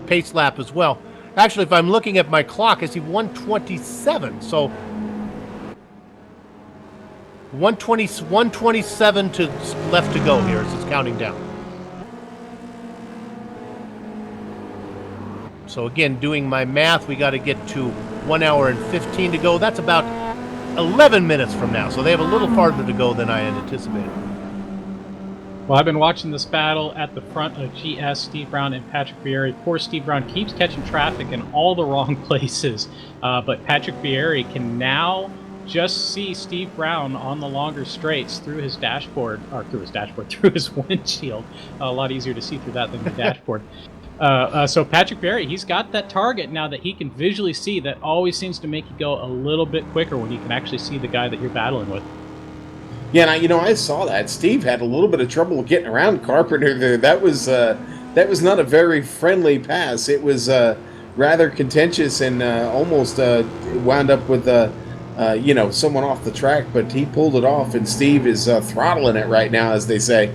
pace lap as well. Actually, if I'm looking at my clock, I see 1:27, so 127 to left to go here as it's counting down. So again, doing my math, we got to get to 1 hour and 15 to go. That's about 11 minutes from now, so they have a little farther to go than I had anticipated. Well, I've been watching this battle at the front of GS, Steve Brown and Patrick Fieri. Poor Steve Brown keeps catching traffic in all the wrong places, but Patrick Fieri can now just see Steve Brown on the longer straights through his windshield. A lot easier to see through that than the dashboard. So Patrick Fieri, he's got that target now that he can visually see that always seems to make you go a little bit quicker when you can actually see the guy that you're battling with. Yeah, and I saw that. Steve had a little bit of trouble getting around Carpenter there. That was not a very friendly pass. It was rather contentious and almost wound up with someone off the track, but he pulled it off, and Steve is throttling it right now, as they say.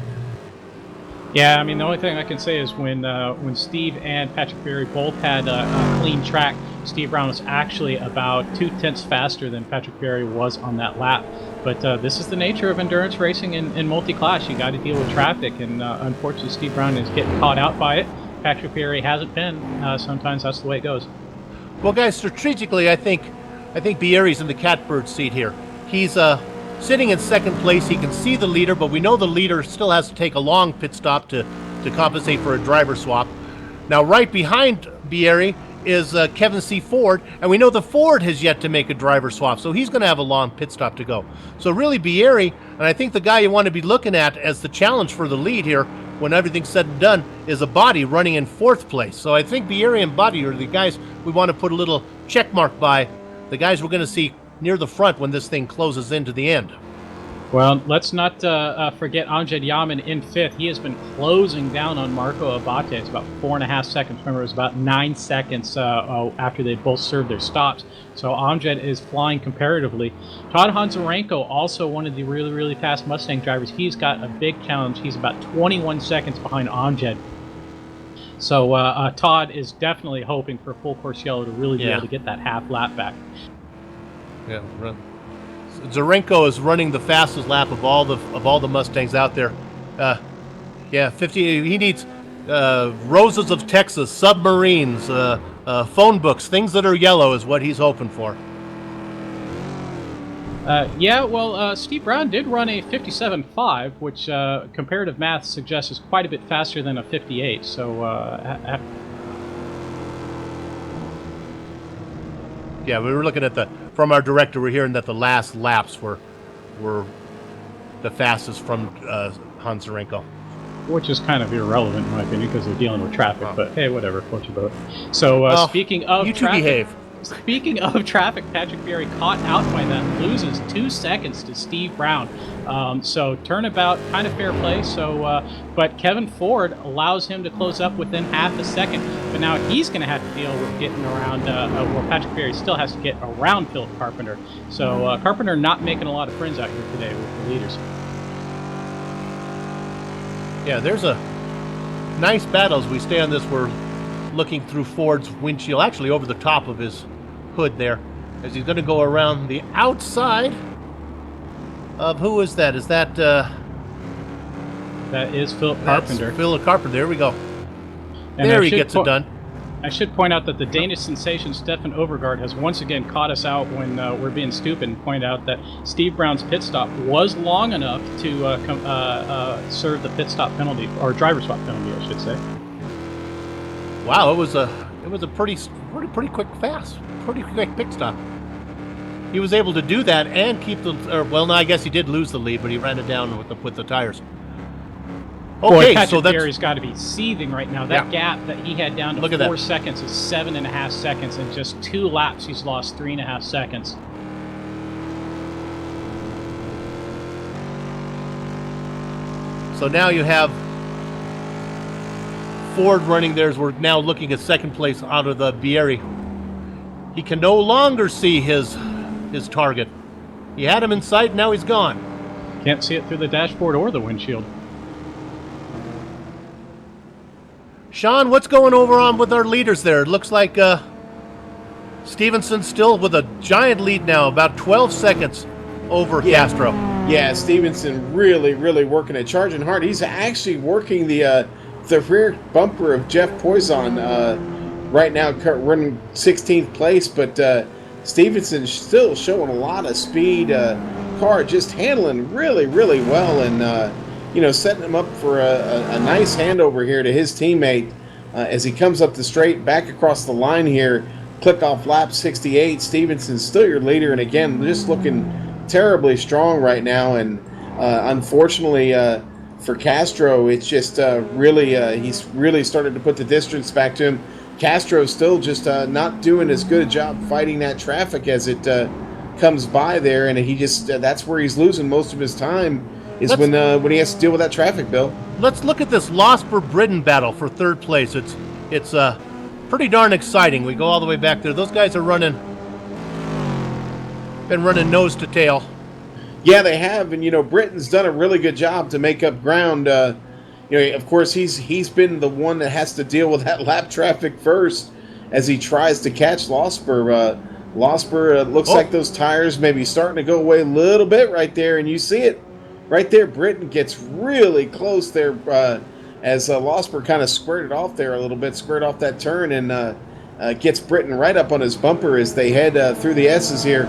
Yeah, I mean, the only thing I can say is when Steve and Patrick Berry both had a clean track, Steve Brown was actually about 2/10 faster than Patrick Berry was on that lap. But this is the nature of endurance racing in multi-class. You got to deal with traffic, and unfortunately, Steve Brown is getting caught out by it. Patrick Berry hasn't been. Sometimes that's the way it goes. Well, guys, strategically, I think Bieri's in the catbird seat here. He's sitting in second place. He can see the leader, but we know the leader still has to take a long pit stop to compensate for a driver swap. Now, right behind Bieri is Kevin C. Ford, and we know the Ford has yet to make a driver swap, so he's going to have a long pit stop to go. So really, Bieri, and I think the guy you want to be looking at as the challenge for the lead here, when everything's said and done, is a Body running in fourth place. So I think Bieri and Body are the guys we want to put a little check mark by, the guys we're going to see near the front when this thing closes into the end. Well, let's not forget Amjad Yaman in fifth. He has been closing down on Marco Abate. It's about 4.5 seconds. Remember, it was about 9 seconds after they both served their stops. So Amjad is flying comparatively. Todd Honzarenko, also one of the really, really fast Mustang drivers. He's got a big challenge. He's about 21 seconds behind Amjad. So Todd is definitely hoping for full course yellow to really be able to get that half lap back. Yeah, run. Zarenko is running the fastest lap of all the Mustangs out there. 50. He needs Roses of Texas, submarines, phone books, things that are yellow is what he's hoping for. Steve Brown did run a 57.5, which comparative math suggests is quite a bit faster than a 58. So, yeah, we were looking at from our director, we're hearing that the last laps were the fastest from Hans Zarenko. Which is kind of irrelevant in my opinion because they're dealing with traffic. But hey, whatever, float your boat. So speaking of you two traffic, behave. Speaking of traffic, Patrick Berry caught out by that, loses 2 seconds to Steve Brown. So turnabout, kind of fair play. So, but Kevin Ford allows him to close up within half a second. But now he's going to have to deal with getting around. Patrick Berry still has to get around Philip Carpenter. So Carpenter not making a lot of friends out here today with the leaders. Yeah, there's a nice battle as we stay on this. We're looking through Ford's windshield, actually over the top of his hood there, as he's going to go around the outside of, who is that? Is that that is Philip Carpenter. Philip Carpenter. There we go. And there he gets it done. I should point out that the Danish sensation Stefan Overgaard has once again caught us out when we're being stupid and point out that Steve Brown's pit stop was long enough to serve the pit stop penalty, or driver swap penalty, I should say. Wow, it was a pretty quick pit stop. He was able to do that and keep I guess he did lose the lead, but he ran it down with the tires. Okay, Patrick Berry's got to be seething right now. That gap that he had down to 4 seconds is 7.5 seconds. In just 2 laps, he's lost 3.5 seconds. So now you have Ford running theirs. We're now looking at second place out of the Bieri. He can no longer see his target. He had him in sight, now he's gone. Can't see it through the dashboard or the windshield. Sean, what's going on with our leaders there? It looks like Stevenson still with a giant lead now, about 12 seconds over Castro. Yeah, Stevenson really, really working it, charging hard. He's actually working the rear bumper of Jeff Poisson right now, running 16th place, but Stevenson still showing a lot of speed. Car just handling really, really well, and setting him up for a nice handover here to his teammate as he comes up the straight, back across the line here. Click off lap 68. Stevenson's still your leader, and again, just looking terribly strong right now. And unfortunately for Castro, it's just he's really started to put the distance back to him. Castro's still just not doing as good a job fighting that traffic as it comes by there, and he just that's where he's losing most of his time. Is when he has to deal with that traffic, Bill. Let's look at this Losper-Britton battle for third place. It's pretty darn exciting. We go all the way back there. Those guys are been running nose to tail. Yeah, they have, and Britton's done a really good job to make up ground. of course, he's been the one that has to deal with that lap traffic first as he tries to catch Losper. Losper looks like those tires may be starting to go away a little bit right there, and you see it right there. Britton gets really close there as Losper kind of squirted off there a little bit, squared off that turn, and gets Britton right up on his bumper as they head through the S's here.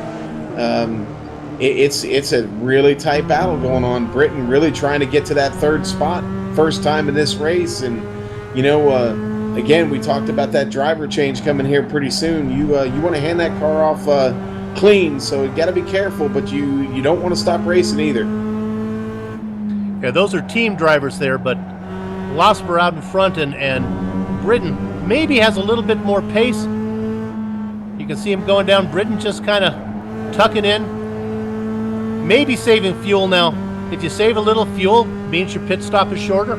It's a really tight battle going on. Britton really trying to get to that third spot, first time in this race, and again, we talked about that driver change coming here pretty soon. You want to hand that car off clean, so you got to be careful, but you don't want to stop racing either. Yeah, those are team drivers there, but Losper out in front, and Britton maybe has a little bit more pace. You can see him going down. Britton just kind of tucking in, maybe saving fuel now. If you save a little fuel, means your pit stop is shorter.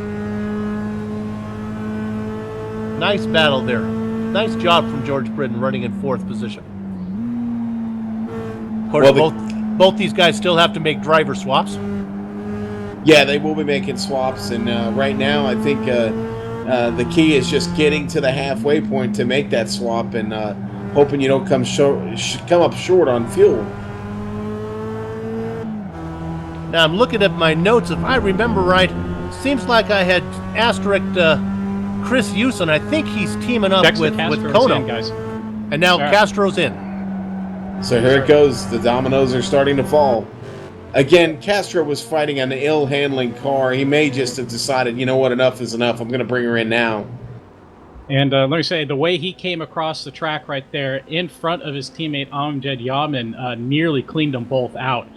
Nice battle there. Nice job from George Britton running in fourth position. Of course, both these guys still have to make driver swaps. Yeah, they will be making swaps, and right now I think the key is just getting to the halfway point to make that swap, and hoping you don't come up short on fuel. Now I'm looking at my notes. If I remember right, seems like I had asterisk Chris Hewson. I think he's teaming up with Kono. Guys. And now Castro's in. So here it goes. The dominoes are starting to fall. Again, Castro was fighting an ill-handling car. He may just have decided, you know what, enough is enough. I'm going to bring her in now. And let me say, the way he came across the track right there in front of his teammate Amjad Yaman nearly cleaned them both out.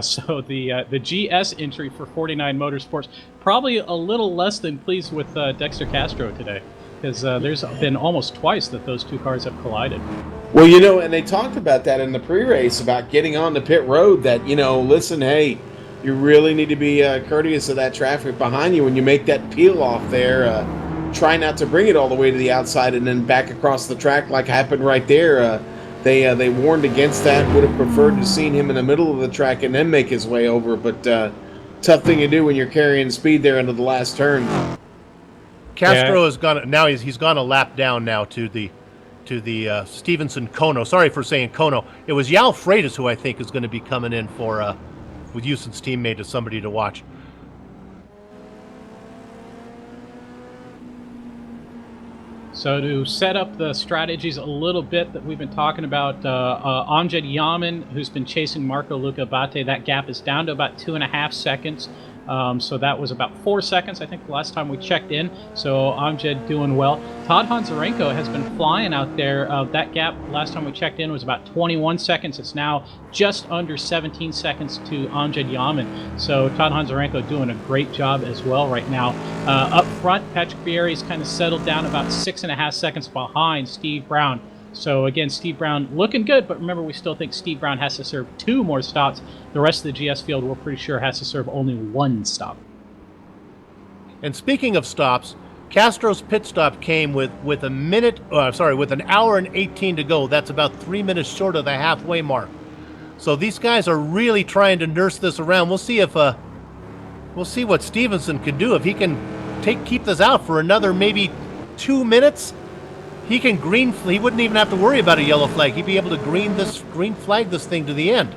So the GS entry for 49 Motorsports probably a little less than pleased with Dexter Castro today, because there's been almost twice that those two cars have collided. Well, and they talked about that in the pre-race about getting on the pit road, that, listen, hey, you really need to be courteous of that traffic behind you when you make that peel off there. Try not to bring it all the way to the outside and then back across the track like happened right there. They warned against that, would have preferred to seen him in the middle of the track and then make his way over, but tough thing to do when you're carrying speed there into the last turn. Castro has gone, now he's gone a lap down now to the Stevenson Kono. Sorry for saying Kono. It was Yao Freitas who I think is going to be coming in for with Houston's teammate as somebody to watch. So to set up the strategies a little bit that we've been talking about, Amjad Yaman, who's been chasing Marco Luca Abate, that gap is down to about 2.5 seconds. So that was about 4 seconds, I think, the last time we checked in. So Amjad doing well. Todd Honzarenko has been flying out there. That gap last time we checked in was about 21 seconds. It's now just under 17 seconds to Amjad Yaman. So Todd Honzarenko doing a great job as well right now. Up front, Patrick Fieri's kind of settled down about 6.5 seconds behind Steve Brown. So again, Steve Brown looking good, but remember, we still think Steve Brown has to serve 2 more stops. The rest of the GS field, we're pretty sure, has to serve only 1 stop. And speaking of stops, Castro's pit stop came with an hour and 18 to go. That's about 3 minutes short of the halfway mark. So these guys are really trying to nurse this around. We'll see what Stevenson can do. If he can keep this out for another maybe 2 minutes, he wouldn't even have to worry about a yellow flag. He'd be able to green flag this thing to the end.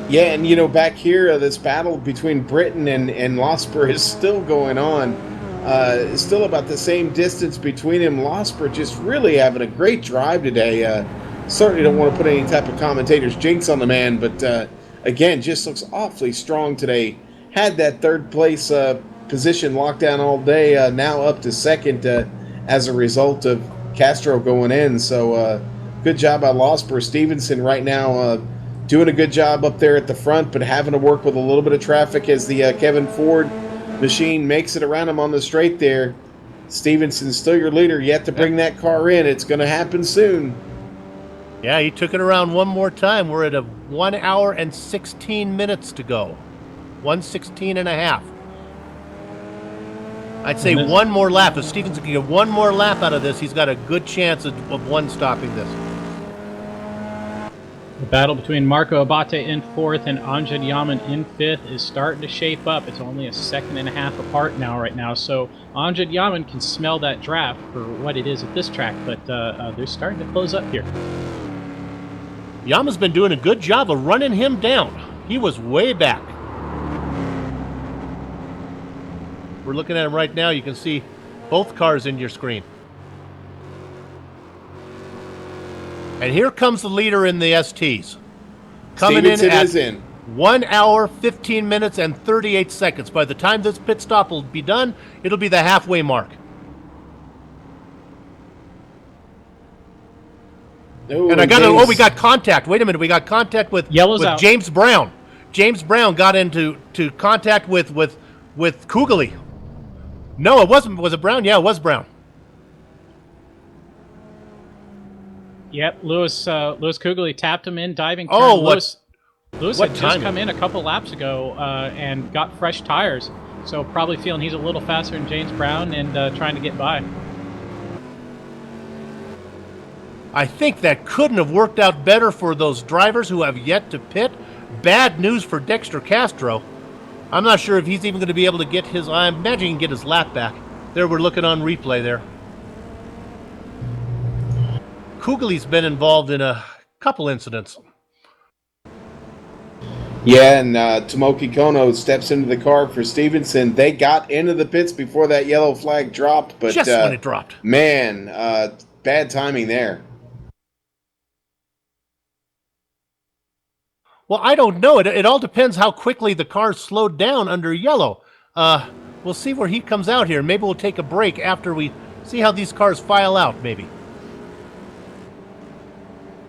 Yeah, and back here, this battle between Britton and Losper is still going on. It's still about the same distance between him. Losper just really having a great drive today. Certainly don't want to put any type of commentator's jinx on the man, but again, just looks awfully strong today. Had that third place position locked down all day, now up to second as a result of Castro going in. So good job by Losper. Stevenson right now doing a good job up there at the front, but having to work with a little bit of traffic as the Kevin Ford machine makes it around him on the straight there. Stevenson's still your leader. Yet to bring that car in. It's going to happen soon. Yeah, he took it around one more time. We're at 1 hour and 16 minutes to go. 1:16 and a half. I'd say one more lap. If Stevenson can get one more lap out of this, he's got a good chance of one stopping this. The battle between Marco Abate in 4th and Amjad Yaman in 5th is starting to shape up. It's only a second and a half apart right now. So Amjad Yaman can smell that draft for what it is at this track, but they're starting to close up here. Yama's been doing a good job of running him down. He was way back. We're looking at him right now. You can see both cars in your screen. And here comes the leader in the STs. Coming Stevenson in at is in. 1 hour, 15 minutes, and 38 seconds. By the time this pit stop will be done, it'll be the halfway mark. Oh, And I got we got contact. Wait a minute, we got contact with Yellow's out. James Brown. James Brown got into contact with Kugeli. No, it wasn't. Was it Brown? Yeah, it was Brown. Yep, Lewis Kugeli tapped him in diving. Oh, turn. what? Lewis what had just timing. come in a couple laps ago and got fresh tires, so probably feeling he's a little faster than James Brown and trying to get by. I think that couldn't have worked out better for those drivers who have yet to pit. Bad news for Dexter Castro. I'm not sure if he's even going to be able to get his. I imagine he can get his lap back. There, we're looking on replay there. Kugeli's been involved in a couple incidents. Yeah, and Tomoki Kono steps into the car for Stevenson. They got into the pits before that yellow flag dropped, but Just when it dropped. man, bad timing there. Well, I don't know. It all depends how quickly the car slowed down under yellow. We'll see where he comes out here. Maybe we'll take a break after we see how these cars file out, maybe.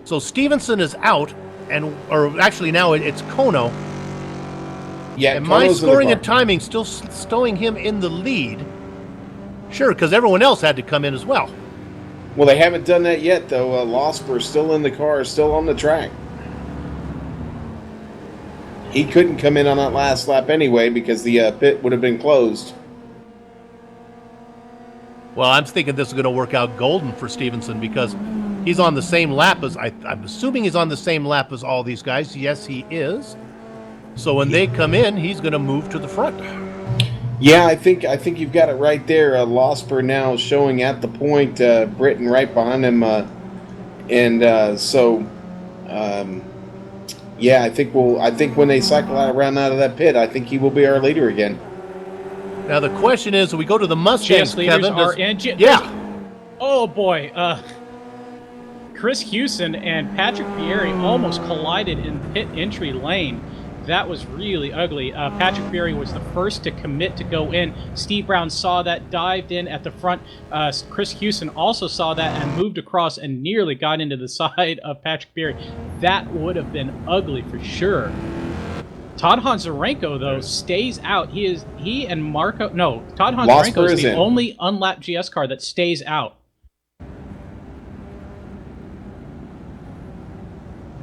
So Stevenson is out, or actually now it's Kono. Yeah, And my Kono's in the scoring car. and timing still stowing him in the lead. Sure, because everyone else had to come in as well. Well, they haven't done that yet, though. Losper still in the car, still on the track. He couldn't come in on that last lap anyway because the pit would have been closed. Well, I'm thinking this is going to work out golden for Stevenson because he's on the same lap as, I'm assuming he's on the same lap as all these guys. Yes, he is. So when they come in, he's going to move to the front. Yeah, I think you've got it right there. Losper now showing at the point, Britton right behind him, yeah, I think when they cycle around out of that pit, I think he will be our leader again. Now the question is, we go to the Mustangs, GS leaders Kevin. are in. Oh boy, Chris Hewson and Patrick Fieri almost collided in pit entry lane. That was really ugly. Patrick Fieri was the first to commit to go in. Steve Brown saw that, dived in at the front. Chris Hewson also saw that and moved across and nearly got into the side of Patrick Fieri. That would have been ugly for sure. Todd Honzarenko, though, stays out. Todd Honzarenko is the only unlapped GS car that stays out.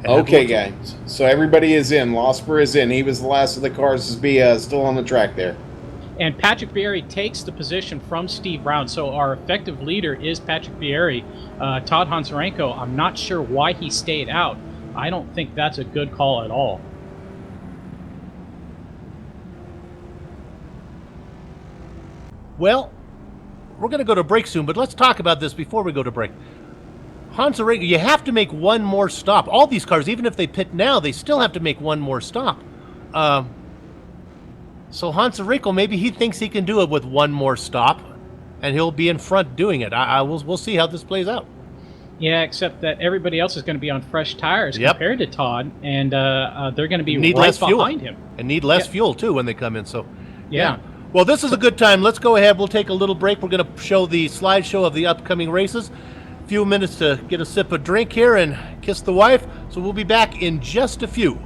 Okay, guys. So everybody is in. Losper is in. He was the last of the cars to be still on the track there. And Patrick Fieri takes the position from Steve Brown. So our effective leader is Patrick Fieri. Todd Honzarenko, I'm not sure why he stayed out. I don't think that's a good call at all. Well, we're going to go to break soon, but let's talk about this before we go to break. Honzarenko, you have to make one more stop. All these cars, even if they pit now, they still have to make one more stop. So Honzarenko, maybe he thinks he can do it with one more stop, and he'll be in front doing it. We'll see how this plays out. Yeah, except that everybody else is going to be on fresh tires compared to Todd, and they're going to be right behind him. And need less fuel, too, when they come in. So, yeah. Well, this is a good time. Let's go ahead. We'll take a little break. We're going to show the slideshow of the upcoming races. A few minutes to get a sip of drink here and kiss the wife. So we'll be back in just a few.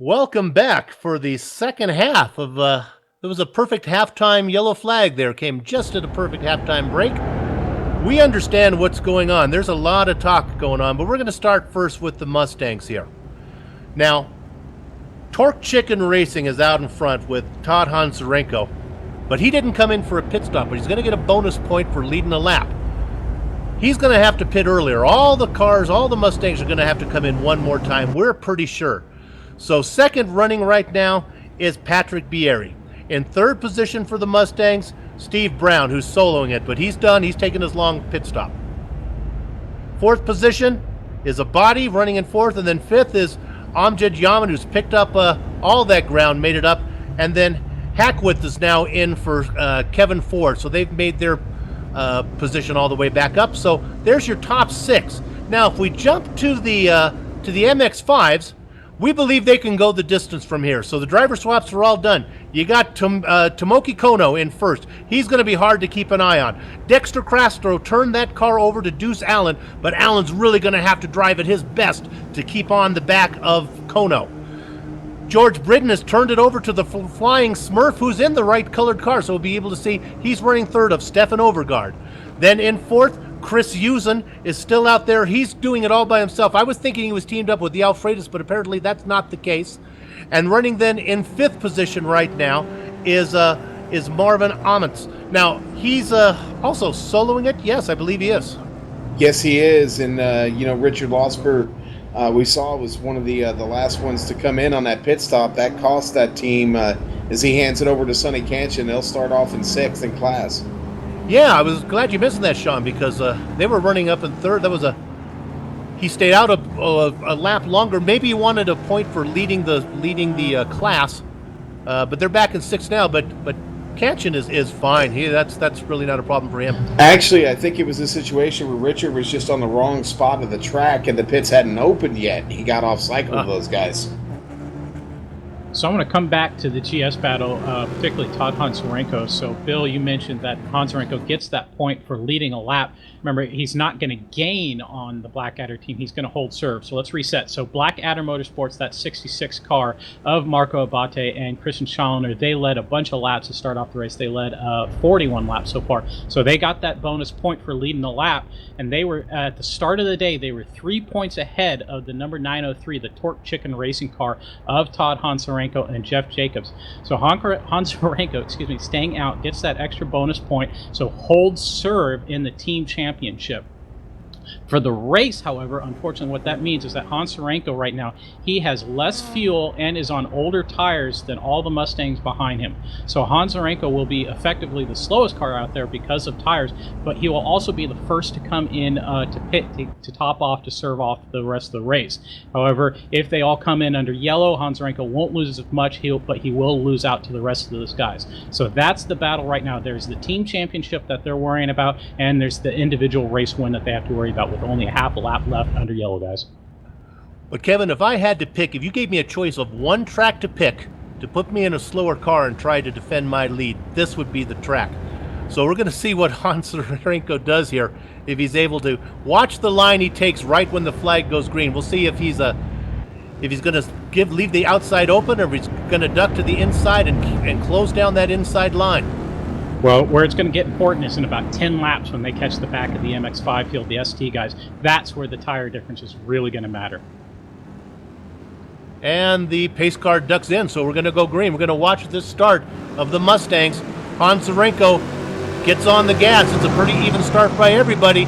Welcome back for the second half of, it was a perfect halftime yellow flag there, came just at a perfect halftime break. We understand what's going on. There's a lot of talk going on, but we're going to start first with the Mustangs here. Now, Torque Chicken Racing is out in front with Todd Honzarenko, but he didn't come in for a pit stop, but he's going to get a bonus point for leading a lap. He's going to have to pit earlier. All the cars, all the Mustangs are going to have to come in one more time, we're pretty sure. So second running right now is Patrick Bieri. In third position for the Mustangs, Steve Brown, who's soloing it, but he's done. He's taken his long pit stop. Fourth position is Abadi running in fourth, and then fifth is Amjad Yaman, who's picked up all that ground, made it up, and then Hackwith is now in for Kevin Ford, so they've made their position all the way back up. So there's your top six. Now, if we jump to the MX-5s, we believe they can go the distance from here. So the driver swaps are all done. You got Tomoki Kono in first. He's going to be hard to keep an eye on. Dexter Castro turned that car over to Deuce Allen, but Allen's really going to have to drive at his best to keep on the back of Kono. George Britton has turned it over to the Flying Smurf, who's in the right colored car, so we'll be able to see he's running third of Stefan Overgaard. Then in fourth, Chris Usen is still out there. He's doing it all by himself. I was thinking he was teamed up with the Alfredis, but apparently that's not the case. And running then in fifth position right now is Marvin Amundsen. Now, he's also soloing it. Yes, I believe he is. Yes, he is. And, Richard Losper, we saw was one of the last ones to come in on that pit stop. That cost that team as he hands it over to Sonny Canchin. They'll start off in sixth in class. Yeah, I was glad you mentioned that, Sean, because they were running up in third. He stayed out a lap longer. Maybe he wanted a point for leading the class, but they're back in sixth now. But Canchin is fine. That's really not a problem for him. Actually, I think it was a situation where Richard was just on the wrong spot of the track, and the pits hadn't opened yet. He got off cycle with those guys. So I want to come back to the GS battle, particularly Todd Honzarenko. So, Bill, you mentioned that Honzarenko gets that point for leading a lap. Remember, he's not going to gain on the Blackadder team. He's going to hold serve. So let's reset. So Blackadder Motorsports, that 66 car of Marco Abate and Christian Schallner, they led a bunch of laps to start off the race. They led 41 laps so far. So they got that bonus point for leading the lap. And they were, at the start of the day, they were 3 points ahead of the number 903, the Torque Chicken Racing car of Todd Honzarenko and Jeff Jacobs. So Honzarenko, staying out, gets that extra bonus point, so holds serve in the team championship. For the race, however, unfortunately, what that means is that Honzarenko right now, he has less fuel and is on older tires than all the Mustangs behind him. So Honzarenko will be effectively the slowest car out there because of tires, but he will also be the first to come in to pit to top off, to serve off the rest of the race. However, if they all come in under yellow, Honzarenko won't lose as much, but he will lose out to the rest of those guys. So that's the battle right now. There's the team championship that they're worrying about, and there's the individual race win that they have to worry about with only a half a lap left under yellow, guys. But Kevin, if I had to pick, if you gave me a choice of one track to pick to put me in a slower car and try to defend my lead, this would be the track. So we're going to see what Honzarenko does here, if he's able to watch the line he takes right when the flag goes green. We'll see if he's going to leave the outside open, or if he's going to duck to the inside and close down that inside line. Well, where it's going to get important is in about 10 laps when they catch the back of the MX-5 field, the ST guys. That's where the tire difference is really going to matter. And the pace car ducks in, so we're going to go green. We're going to watch this start of the Mustangs. Honzarenko gets on the gas. It's a pretty even start by everybody.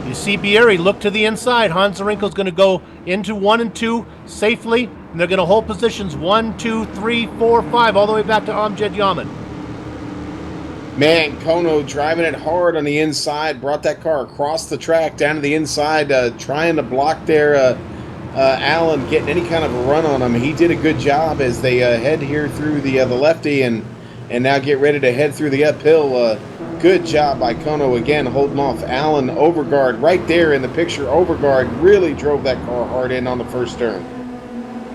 You see Bieri look to the inside. Honzarenko's going to go into 1 and 2 safely, and they're going to hold positions 1, 2, 3, 4, 5, all the way back to Amjad Yaman. Man, Kono driving it hard on the inside, brought that car across the track down to the inside, trying to block their Allen getting any kind of a run on him. He did a good job as they head here through the lefty and now get ready to head through the uphill. Good job by Kono again, holding off Allen. Overgaard right there in the picture. Overgaard really drove that car hard in on the first turn.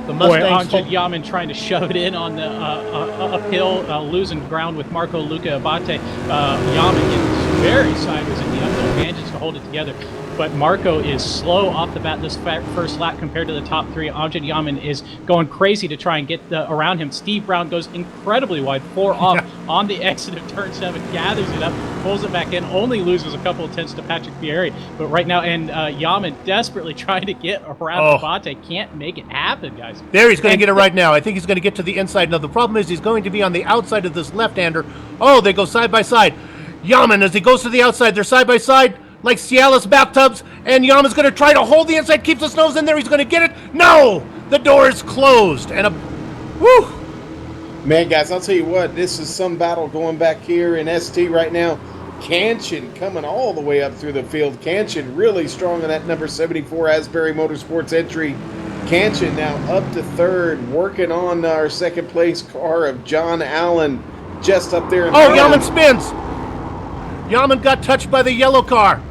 The Mustangs. Boy, Yaman trying to shove it in on the uphill, losing ground with Marco Luca Abate. Yaman getting very sideways in the uphill, manages to hold it together. but Marco is slow off the bat this first lap compared to the top three. Amjad Yaman is going crazy to try and get around him. Steve Brown goes incredibly wide, 4 off on the exit of turn 7, gathers it up, pulls it back in, only loses a couple of tenths to Patrick Fieri. But right now, and Yaman desperately trying to get around Abate, can't make it happen, guys. There, he's going to get it right now. I think he's going to get to the inside. Now, the problem is he's going to be on the outside of this left-hander. Oh, they go side by side. Yaman, as he goes to the outside, they're side by side like Cialis bathtubs, and Yaman's going to try to hold the inside, keeps his nose in there. He's going to get it. No! The door is closed, and whew! Man, guys, I'll tell you what, this is some battle going back here in ST right now. Kanchan coming all the way up through the field. Kanchan really strong in that number 74 Asbury Motorsports entry. Kanchan now up to third, working on our second place car of John Allen just up there. Yaman spins. Yaman got touched by the yellow car.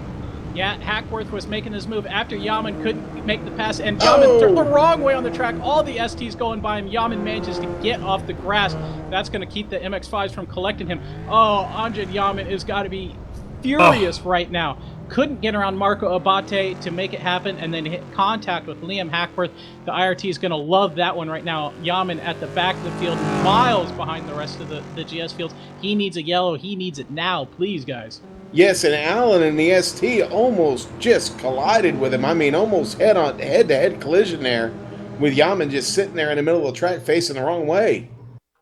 Yeah, Hackworth was making his move after Yaman couldn't make the pass, and Yaman turned the wrong way on the track. All the STs going by him. Yaman manages to get off the grass. That's going to keep the MX-5s from collecting him. Oh, Amjad Yaman has got to be furious right now. Couldn't get around Marco Abate to make it happen, and then hit contact with Liam Hackworth. The IRT is going to love that one right now. Yaman at the back of the field, miles behind the rest of the GS fields. He needs a yellow. He needs it now, please, guys. Yes, and Allen in the ST almost just collided with him. I mean, almost head-to-head collision there, with Yaman just sitting there in the middle of the track facing the wrong way.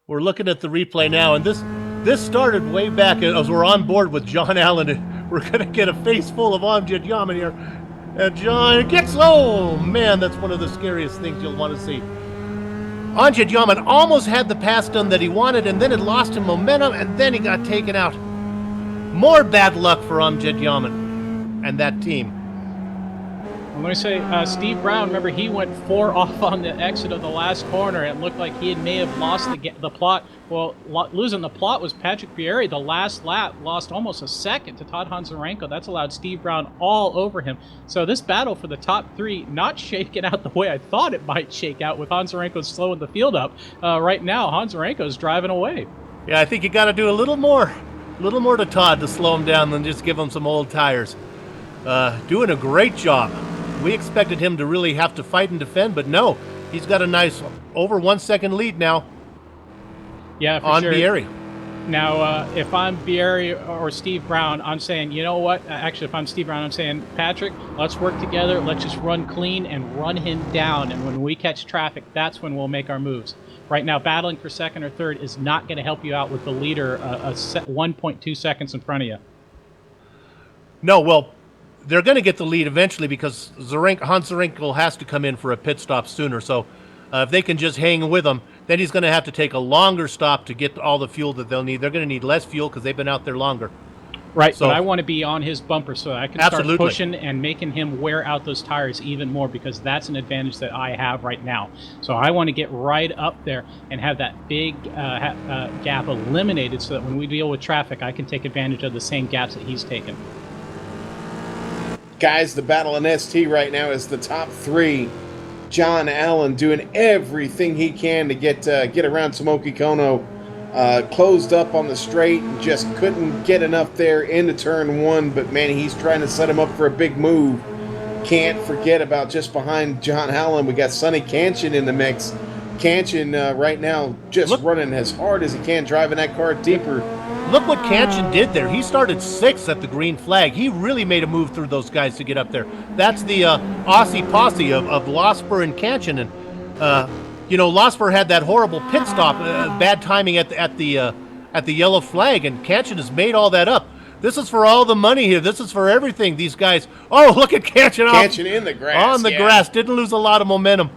We're looking at the replay now, and this started way back as we're on board with John Allen. We're going to get a face full of Amjad Yaman here. And John gets, oh man, that's one of the scariest things you'll want to see. Amjad Yaman almost had the pass done that he wanted, and then it lost him momentum, and then he got taken out. More bad luck for Amjad Yaman and that team. I'm going to say Steve Brown, remember, he went 4 off on the exit of the last corner. It looked like he may have lost the plot. Well, losing the plot was Patrick Fieri. The last lap lost almost a second to Todd Honzarenko. That's allowed Steve Brown all over him. So this battle for the top 3 not shaking out the way I thought it might shake out, with Honzarenko slowing the field up. Right now, Honzarenko's driving away. Yeah, I think you got to do a little more to Todd to slow him down than just give him some old tires. Doing a great job. We expected him to really have to fight and defend, but no. He's got a nice over 1 second lead now. Yeah, for on sure. Bieri. Now, if I'm Bieri or Steve Brown, I'm saying, you know what? Actually, if I'm Steve Brown, I'm saying, Patrick, let's work together. Let's just run clean and run him down. And when we catch traffic, that's when we'll make our moves. Right now, battling for second or third is not going to help you out with the leader 1.2 seconds in front of you. No, well, they're going to get the lead eventually because Honzarenko has to come in for a pit stop sooner. So if they can just hang with him, then he's going to have to take a longer stop to get all the fuel that they'll need. They're going to need less fuel because they've been out there longer. Right, so, but I want to be on his bumper so I can absolutely start pushing and making him wear out those tires even more, because that's an advantage that I have right now. So I want to get right up there and have that big gap eliminated so that when we deal with traffic, I can take advantage of the same gaps that he's taken. Guys, the battle in ST right now is the top 3. John Allen doing everything he can to get around Tomoki Kono. Closed up on the straight and just couldn't get enough there into turn 1, but man, he's trying to set him up for a big move. Can't forget about just behind John Allen, we got Sonny Kanchan in the mix. Kanchan right now just running as hard as he can, driving that car deeper. Look what Kanchan did there. He started 6th at the green flag. He really made a move through those guys to get up there. That's the Aussie posse of Losper and Kanchan. And Losper had that horrible pit stop, bad timing at the yellow flag, and Kanchan has made all that up. This is for all the money here. This is for everything. These guys. Oh, look at Kanchan. Kanchan in the grass. On the grass. Didn't lose a lot of momentum.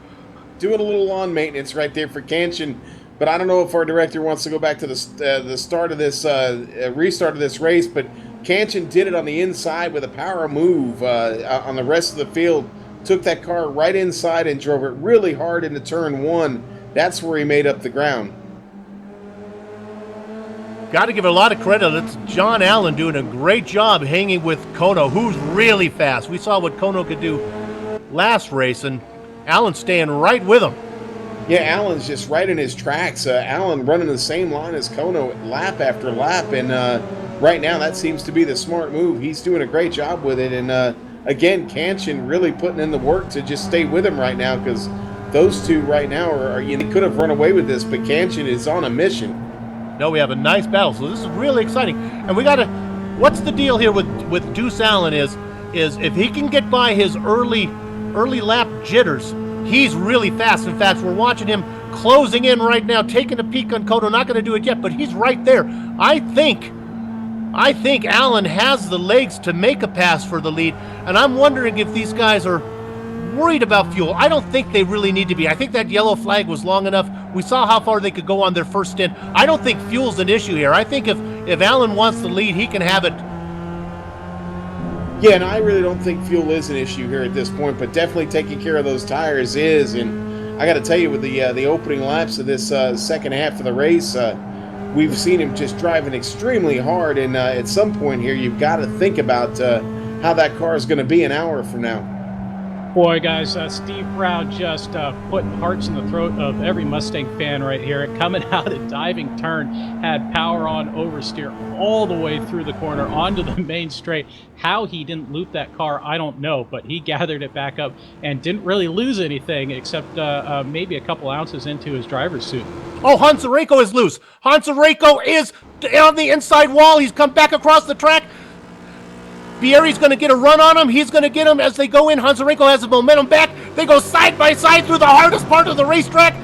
Doing a little lawn maintenance right there for Kanchan. But I don't know if our director wants to go back to the start of this, restart of this race. But Kanchan did it on the inside with a power move on the rest of the field. Took that car right inside and drove it really hard into turn 1. That's where he made up the ground. Got to give a lot of credit. It's John Allen doing a great job hanging with Kono, who's really fast. We saw what Kono could do last race, and Allen staying right with him. Yeah, Allen's just right in his tracks. Allen running the same line as Kono lap after lap, and right now that seems to be the smart move. He's doing a great job with it, and again, Kanchan really putting in the work to just stay with him right now, because those two right now are they could have run away with this, but Kanchan is on a mission. No, we have a nice battle, so this is really exciting. And we got to, what's the deal here with Deuce Allen is if he can get by his early lap jitters, he's really fast. In fact, we're watching him closing in right now, taking a peek on Kono. Not going to do it yet, but he's right there. I think Allen has the legs to make a pass for the lead, and I'm wondering if these guys are worried about fuel. I don't think they really need to be. I think that yellow flag was long enough. We saw how far they could go on their first stint. I don't think fuel's an issue here. I think if Allen wants the lead, he can have it. Yeah, and I really don't think fuel is an issue here at this point, but definitely taking care of those tires is. And I got to tell you, with the opening laps of this second half of the race, we've seen him just driving extremely hard. And at some point here, you've got to think about how that car is going to be an hour from now. Boy, guys, Steve Brown just putting hearts in the throat of every Mustang fan right here. Coming out a diving turn, had power on oversteer all the way through the corner onto the main straight. How he didn't loop that car, I don't know, but he gathered it back up and didn't really lose anything except maybe a couple ounces into his driver's suit. Oh, Hansarenko is loose. Hansarenko is on the inside wall. He's come back across the track. Bieri's going to get a run on him. He's going to get him as they go in. Hansarenko has the momentum back. They go side by side through the hardest part of the racetrack.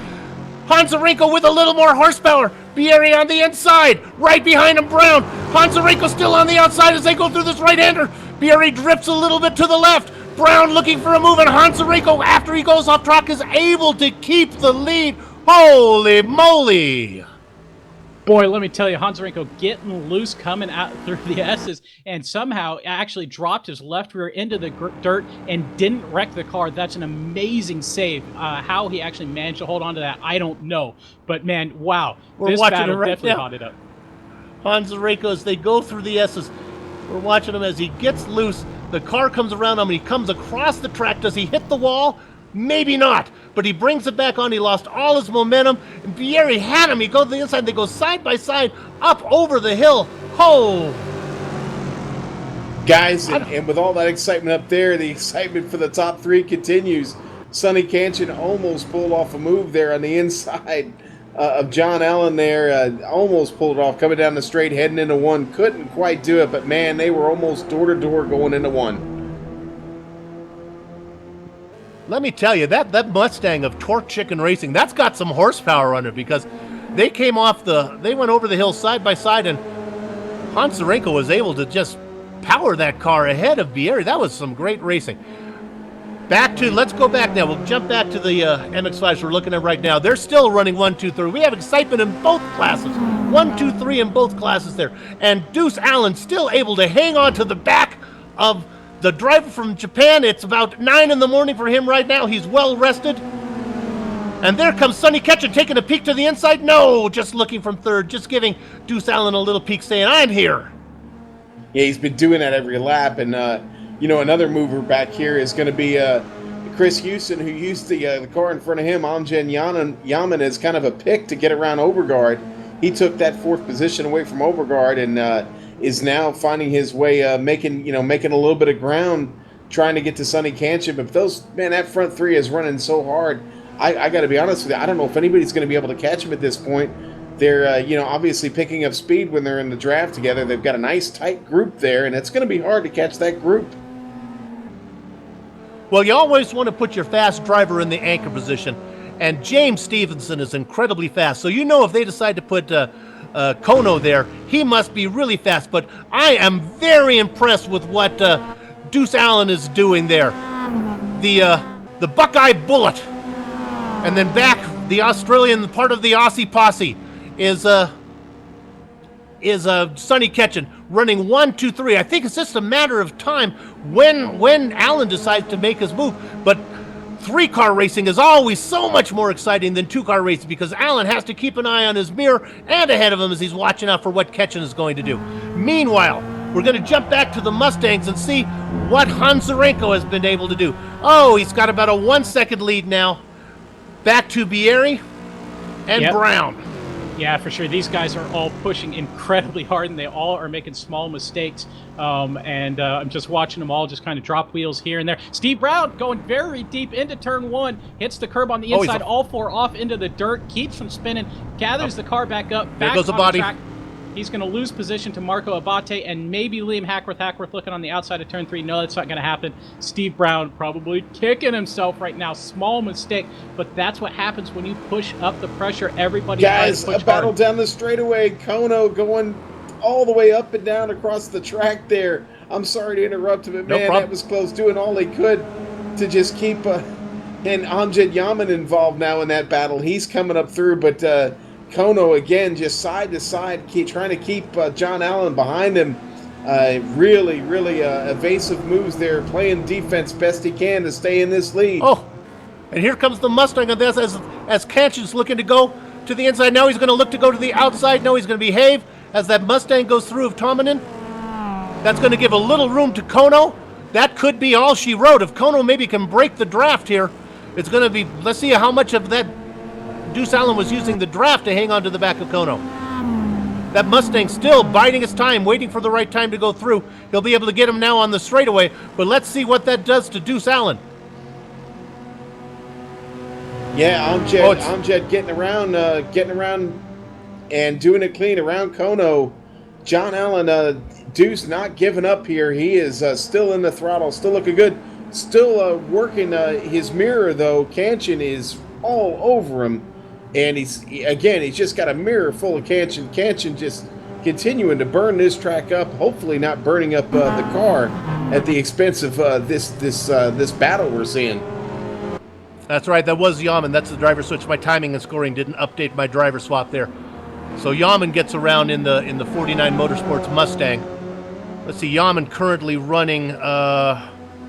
Hansarenko with a little more horsepower. Bieri on the inside. Right behind him, Brown. Hansarenko still on the outside as they go through this right-hander. Bieri drifts a little bit to the left. Brown looking for a move, and Hansarenko, after he goes off track, is able to keep the lead. Holy moly! Boy, let me tell you, Hansarenko getting loose coming out through the S's and somehow actually dropped his left rear into the dirt and didn't wreck the car. That's an amazing save. How he actually managed to hold on to that, I don't know. But man, wow. This battle definitely hotted up. Hansarenko, as they go through the S's, we're watching him as he gets loose. The car comes around him and he comes across the track. Does he hit the wall? Maybe not, but he brings it back on. He lost all his momentum, and Bieri had him. He goes to the inside. They go side by side up over the hill. Oh! Guys, and with all that excitement up there, the excitement for the top three continues. Sonny Kanchan almost pulled off a move there on the inside of John Allen there. Almost pulled it off, coming down the straight, heading into one. Couldn't quite do it, but man, they were almost door-to-door going into one. Let me tell you, that Mustang of Torque Chicken Racing, that's got some horsepower on it, because they came off they went over the hill side by side, and Hansarenko was able to just power that car ahead of Bieri. That was some great racing. Let's go back now. We'll jump back to the MX-5s we're looking at right now. They're still running 1, 2, 3. We have excitement in both classes. 1, 2, 3 in both classes there. And Deuce Allen still able to hang on to the back of the driver from Japan. It's about 9 in the morning for him right now. He's well rested. And there comes Sonny Ketchen taking a peek to the inside. No, just looking from third, just giving Deuce Allen a little peek saying, I'm here. Yeah, he's been doing that every lap. And, another mover back here is going to be Chris Houston, who used the car in front of him, Amjen Yaman, as kind of a pick to get around Overgaard. He took that fourth position away from Overgaard and is now finding his way, making a little bit of ground, trying to get to Sonny Kanchan. But that front three is running so hard. I got to be honest with you, I don't know if anybody's going to be able to catch him at this point. They're, obviously picking up speed when they're in the draft together. They've got a nice tight group there, and it's going to be hard to catch that group. Well, you always want to put your fast driver in the anchor position, and James Stevenson is incredibly fast. So if they decide to put Kono there, he must be really fast. But I am very impressed with what Deuce Allen is doing there. The Buckeye Bullet, and then back the Australian part of the Aussie posse is Sonny Ketchen running 1, 2, 3. I think it's just a matter of time when Allen decides to make his move. But 3-car racing is always so much more exciting than 2-car racing, because Allen has to keep an eye on his mirror and ahead of him as he's watching out for what Ketchen is going to do. Meanwhile, we're going to jump back to the Mustangs and see what Hansarenko has been able to do. Oh, he's got about a 1-second lead now. Back to Bieri and Brown. Yeah, for sure. These guys are all pushing incredibly hard, and they all are making small mistakes. I'm just watching them all just kind of drop wheels here and there. Steve Brown going very deep into turn one, hits the curb on the inside, all four off into the dirt, keeps from spinning, gathers the car back up, There back goes the on body. the track. He's going to lose position to Marco Abate and maybe Liam Hackworth. Hackworth looking on the outside of turn three. No, that's not going to happen. Steve Brown probably kicking himself right now. Small mistake, but that's what happens when you push up the pressure. Everybody Guys, push a battle hard. down the straightaway. Kono going all the way up and down across the track there. I'm sorry to interrupt, but man, that was close. Doing all he could to just keep and Amjad Yaman involved now in that battle. He's coming up through, but Kono again just side to side, trying to keep John Allen behind him. Really evasive moves there, playing defense best he can to stay in this lead. Oh, and here comes the Mustang on this as Kanchan's looking to go to the inside. Now he's going to look to go to the outside. No, he's going to behave as that Mustang goes through of Tomanin. That's going to give a little room to Kono. That could be all she wrote. If Kono maybe can break the draft here, it's going to be, let's see how much of that Deuce Allen was using the draft to hang on to the back of Kono. That Mustang still biding its time, waiting for the right time to go through. He'll be able to get him now on the straightaway, but let's see what that does to Deuce Allen. Yeah, Amjad getting around and doing it clean around Kono. John Allen, Deuce not giving up here. He is still in the throttle, still looking good. Still working his mirror, though. Kanchan is all over him. And he's just got a mirror full of Kanchan. Kanchan just continuing to burn this track up, hopefully not burning up the car at the expense of this battle we're seeing. That's right, that was Yaman. That's the driver switch. My timing and scoring didn't update my driver swap there. So Yaman gets around in the 49 Motorsports Mustang. Let's see, Yaman currently running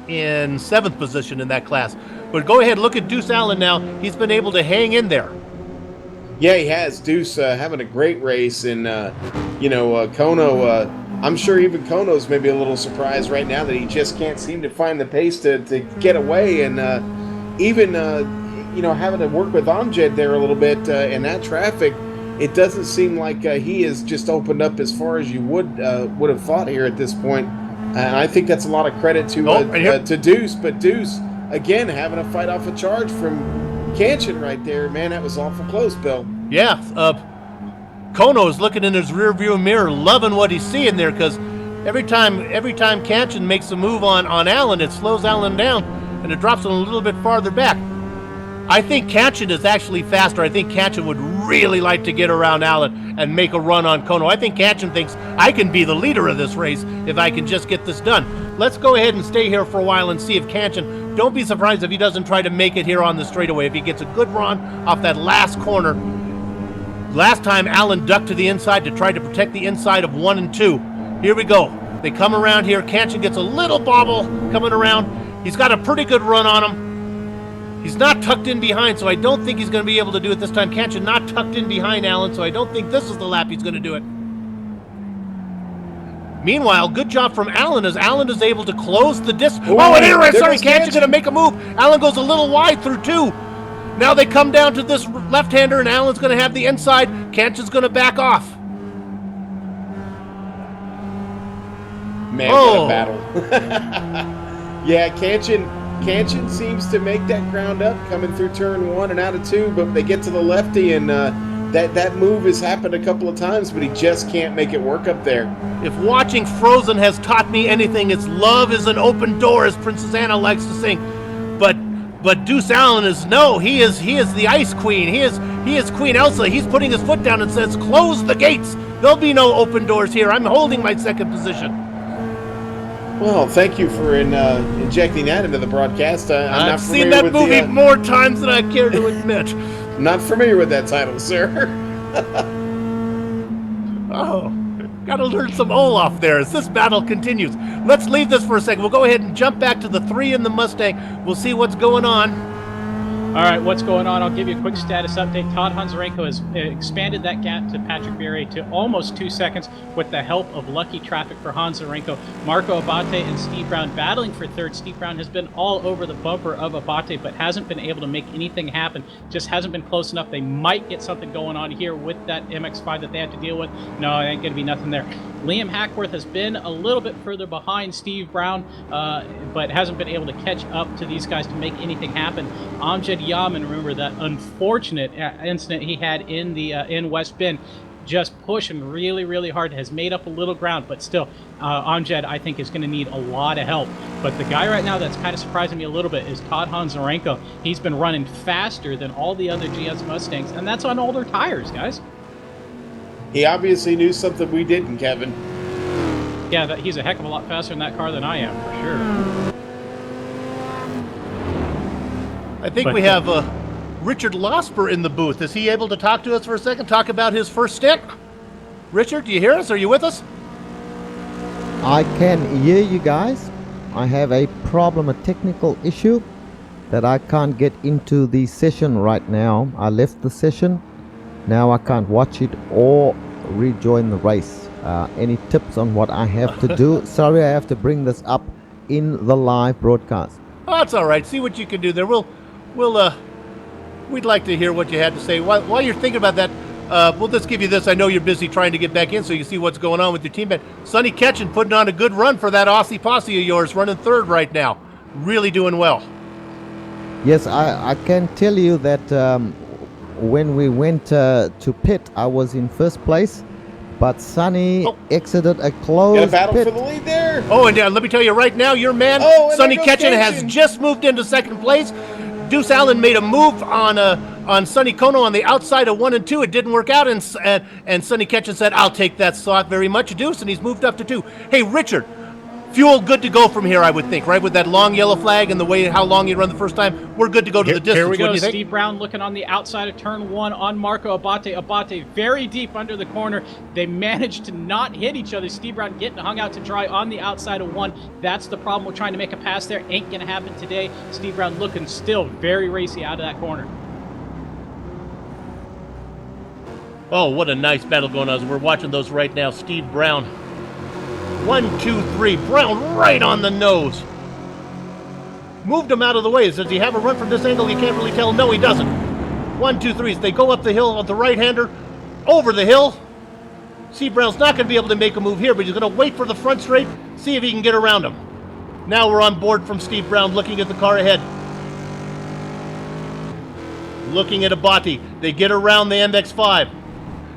in 7th position in that class. But go ahead, look at Deuce Allen now. He's been able to hang in there. Yeah, he has. Deuce having a great race, and Kono. I'm sure even Kono's maybe a little surprised right now that he just can't seem to find the pace to get away, and even having to work with Amjad there a little bit in that traffic. It doesn't seem like he has just opened up as far as you would have thought here at this point, and I think that's a lot of credit to Deuce. But Deuce again having a fight off a charge from Kanchan right there. Man, that was awful close, Bill. Yeah, Kono is looking in his rearview mirror, loving what he's seeing there, because every time Kanchan makes a move on Allen, it slows Allen down and it drops him a little bit farther back. I think Kanchan is actually faster. I think Kanchan would really like to get around Allen and make a run on Kono. I think Kanchan thinks, I can be the leader of this race if I can just get this done. Let's go ahead and stay here for a while and see if Kanchan, don't be surprised if he doesn't try to make it here on the straightaway. If he gets a good run off that last corner. Last time, Allen ducked to the inside to try to protect the inside of 1 and 2. Here we go. They come around here. Kanchan gets a little bobble coming around. He's got a pretty good run on him. He's not tucked in behind, so I don't think he's going to be able to do it this time. Kanchan not tucked in behind Allen, so I don't think this is the lap he's going to do it. Meanwhile, good job from Allen as Allen is able to close the distance. Oh, and here, sorry, Kanchan's going to make a move. Allen goes a little wide through 2. Now they come down to this left-hander, and Allen's going to have the inside. Kanchan's going to back off. Man, what a battle. Yeah, Kanchan seems to make that ground up coming through turn 1 and out of 2, but they get to the lefty, and that move has happened a couple of times, but he just can't make it work up there. If watching Frozen has taught me anything, it's love is an open door, as Princess Anna likes to sing. But Deuce Allen he is the Ice Queen. He is Queen Elsa. He's putting his foot down and says, "Close the gates. There'll be no open doors here. I'm holding my 2nd position." Well, thank you for injecting that into the broadcast. I've seen that movie more times than I care to admit. I'm not familiar with that title, sir. Oh, got to learn some Olaf there as this battle continues. Let's leave this for a second. We'll go ahead and jump back to the 3 in the Mustang. We'll see what's going on. All right, what's going on? I'll give you a quick status update. Todd Hunzarenko has expanded that gap to Patrick Berry to almost 2 seconds with the help of lucky traffic for Hunzarenko. Marco Abate and Steve Brown battling for third. Steve Brown has been all over the bumper of Abate, but hasn't been able to make anything happen. Just hasn't been close enough. They might get something going on here with that MX-5 that they have to deal with. No, it ain't going to be nothing there. Liam Hackworth has been a little bit further behind Steve Brown, but hasn't been able to catch up to these guys to make anything happen. Amjad Yaman, remember that unfortunate incident he had in West Bend, just pushing really hard, has made up a little ground, but still, Amjad, I think, is going to need a lot of help. But the guy right now that's kind of surprising me a little bit is Todd Hunzarenko. He's been running faster than all the other GS Mustangs, and that's on older tires, guys. He obviously knew something we didn't, Kevin. Yeah, he's a heck of a lot faster in that car than I am, for sure. I think we have Richard Losper in the booth. Is he able to talk to us for a second? Talk about his first stint? Richard, do you hear us? Are you with us? I can hear you guys. I have a problem, a technical issue that I can't get into the session right now. I left the session. Now I can't watch it or rejoin the race. Any tips on what I have to do? Sorry, I have to bring this up in the live broadcast. Oh, that's all right. See what you can do there. We'd like to hear what you had to say. While you're thinking about that, we'll just give you this. I know you're busy trying to get back in so you can see what's going on with your teammate. Sonny Ketchen putting on a good run for that Aussie posse of yours, running third right now. Really doing well. Yes, I can tell you that when we went to pit, I was in first place, but Sonny exited a closed Got a battle pit. for the lead there. Oh, and let me tell you right now, your man, Sonny Ketchen, has just moved into second place. Deuce Allen made a move on Sonny Kono on the outside of 1 and 2. It didn't work out, and Sonny Ketchen said, "I'll take that slot very much, Deuce," and he's moved up to 2. Hey, Richard, fuel good to go from here, I would think, right? With that long yellow flag and the way how long you run the first time, we're good to go to the distance. Here we go. What do you think? Steve Brown looking on the outside of turn 1 on Marco Abate. Abate very deep under the corner. They managed to not hit each other. Steve Brown getting hung out to dry on the outside of 1. That's the problem. We're trying to make a pass there. Ain't going to happen today. Steve Brown looking still very racy out of that corner. Oh, what a nice battle going on. We're watching those right now. Steve Brown. 1, 2, 3. Brown right on the nose. Moved him out of the way. Does he have a run from this angle? You can't really tell. No, he doesn't. 1, 2, 3. They go up the hill with the right-hander. Over the hill. Steve Brown's not going to be able to make a move here, but he's going to wait for the front straight, see if he can get around him. Now we're on board from Steve Brown, looking at the car ahead. Looking at Abate. They get around the MX-5.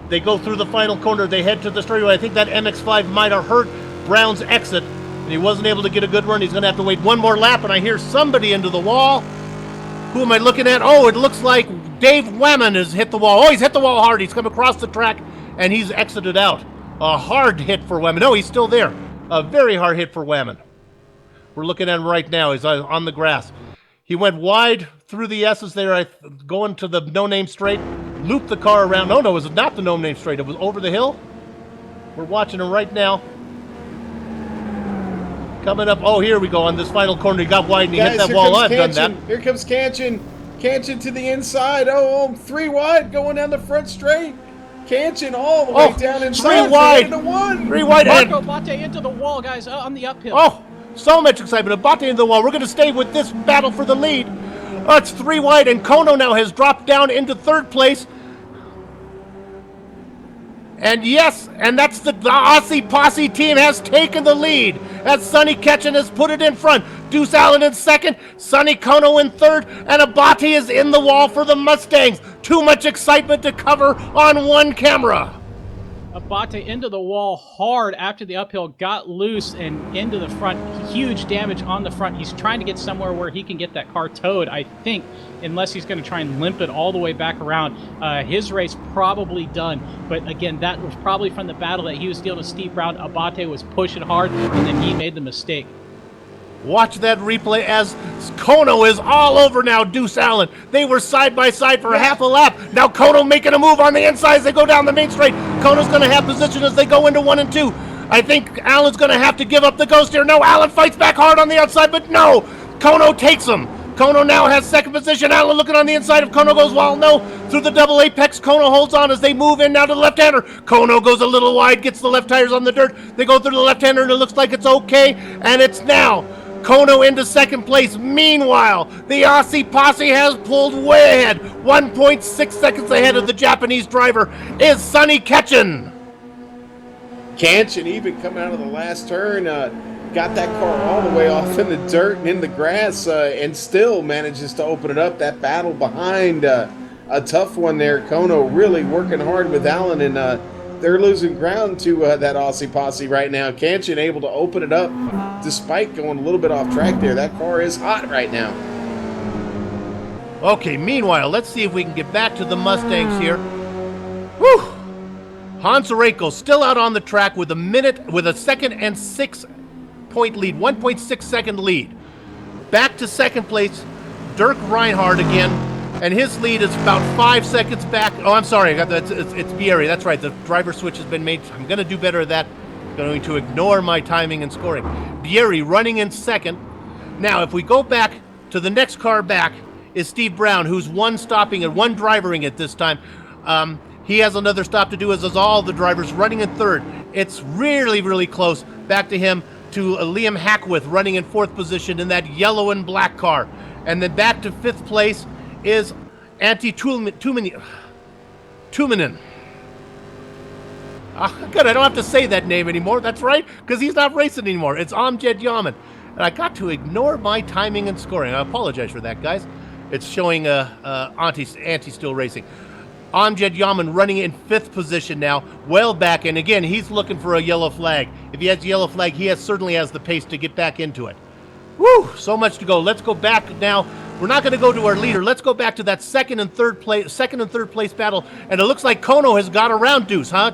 They go through the final corner. They head to the straightaway. I think that MX-5 might have hurt Brown's exit, and he wasn't able to get a good run. He's going to have to wait one more lap, and I hear somebody into the wall. Who am I looking at? Oh, it looks like Dave Whamon has hit the wall. Oh, he's hit the wall hard. He's come across the track, and he's exited out. A hard hit for Whamon. No, he's still there. A very hard hit for Whamon. We're looking at him right now. He's on the grass. He went wide through the S's there, going to the no-name straight, looped the car around. Oh, no, it was not the no-name straight. It was over the hill. We're watching him right now. Coming up. Oh, here we go on this final corner. He got wide and he hit that wall. I've done that. Here comes Kanchan. Kanchan to the inside. Oh, 3 wide going down the front straight. Kanchan all the way down inside. 3 wide. Into 1. 3 wide. Marco Abate into the wall, guys, on the uphill. Oh, so much excitement. Abate into the wall. We're going to stay with this battle for the lead. Oh, it's 3 wide, and Kono now has dropped down into 3rd place. And yes, and that's the Aussie Posse team has taken the lead as Sonny Ketchen has put it in front. Deuce Allen in 2nd, Sonny Kono in 3rd, and Abate is in the wall for the Mustangs. Too much excitement to cover on one camera. Abate into the wall hard after the uphill, got loose and into the front. Huge damage on the front. He's trying to get somewhere where he can get that car towed, I think, unless he's going to try and limp it all the way back around. His race probably done, but again, that was probably from the battle that he was dealing with Steve Brown. Abate was pushing hard, and then he made the mistake. Watch that replay as Kono is all over now Deuce Allen. They were side by side for half a lap. Now Kono making a move on the inside as they go down the main straight. Kono's going to have position as they go into 1 and 2. I think Allen's going to have to give up the ghost here. No, Allen fights back hard on the outside, but no. Kono takes him. Kono now has second position. Allen looking on the inside of Kono goes wild. No, through the double apex. Kono holds on as they move in now to the left-hander. Kono goes a little wide, gets the left tires on the dirt. They go through the left-hander and it looks like it's okay. And it's now Kono into second place. Meanwhile, the Aussie posse has pulled way ahead. 1.6 seconds ahead of the Japanese driver is Sonny Ketchen. Kanchan even coming out of the last turn, got that car all the way off in the dirt and in the grass, and still manages to open it up. That battle behind, a tough one there. Kono really working hard with Allen, and they're losing ground to that Aussie posse right now. Kanchan able to open it up despite going a little bit off track there. That car is hot right now. Okay, meanwhile, let's see if we can get back to the Mustangs here. Whew! Hans Orenko still out on the track with a second and 6 point lead, 1.6 second lead. Back to second place, Dirk Reinhardt again, and his lead is about 5 seconds back. Oh, I'm sorry, it's Bieri. That's right, the driver switch has been made. I'm going to do better at that. I'm going to ignore my timing and scoring. Bieri running in second. Now, if we go back to the next car back, is Steve Brown, who's one drivering it this time. He has another stop to do, as does all the drivers running in third. It's really, really close. Back to him, to Liam Hackworth running in fourth position in that yellow and black car. And then back to fifth place is Antti Tuominen. Good, I don't have to say that name anymore. That's right, because he's not racing anymore. It's Amjad Yaman. And I got to ignore my timing and scoring. I apologize for that, guys. It's showing Antti still racing. Amjad Yaman running in fifth position now, well back, and again, he's looking for a yellow flag. If he has a yellow flag, he certainly has the pace to get back into it. Woo! So much to go. Let's go back now. We're not going to go to our leader. Let's go back to that second and third place battle, and it looks like Kono has got around Deuce, huh?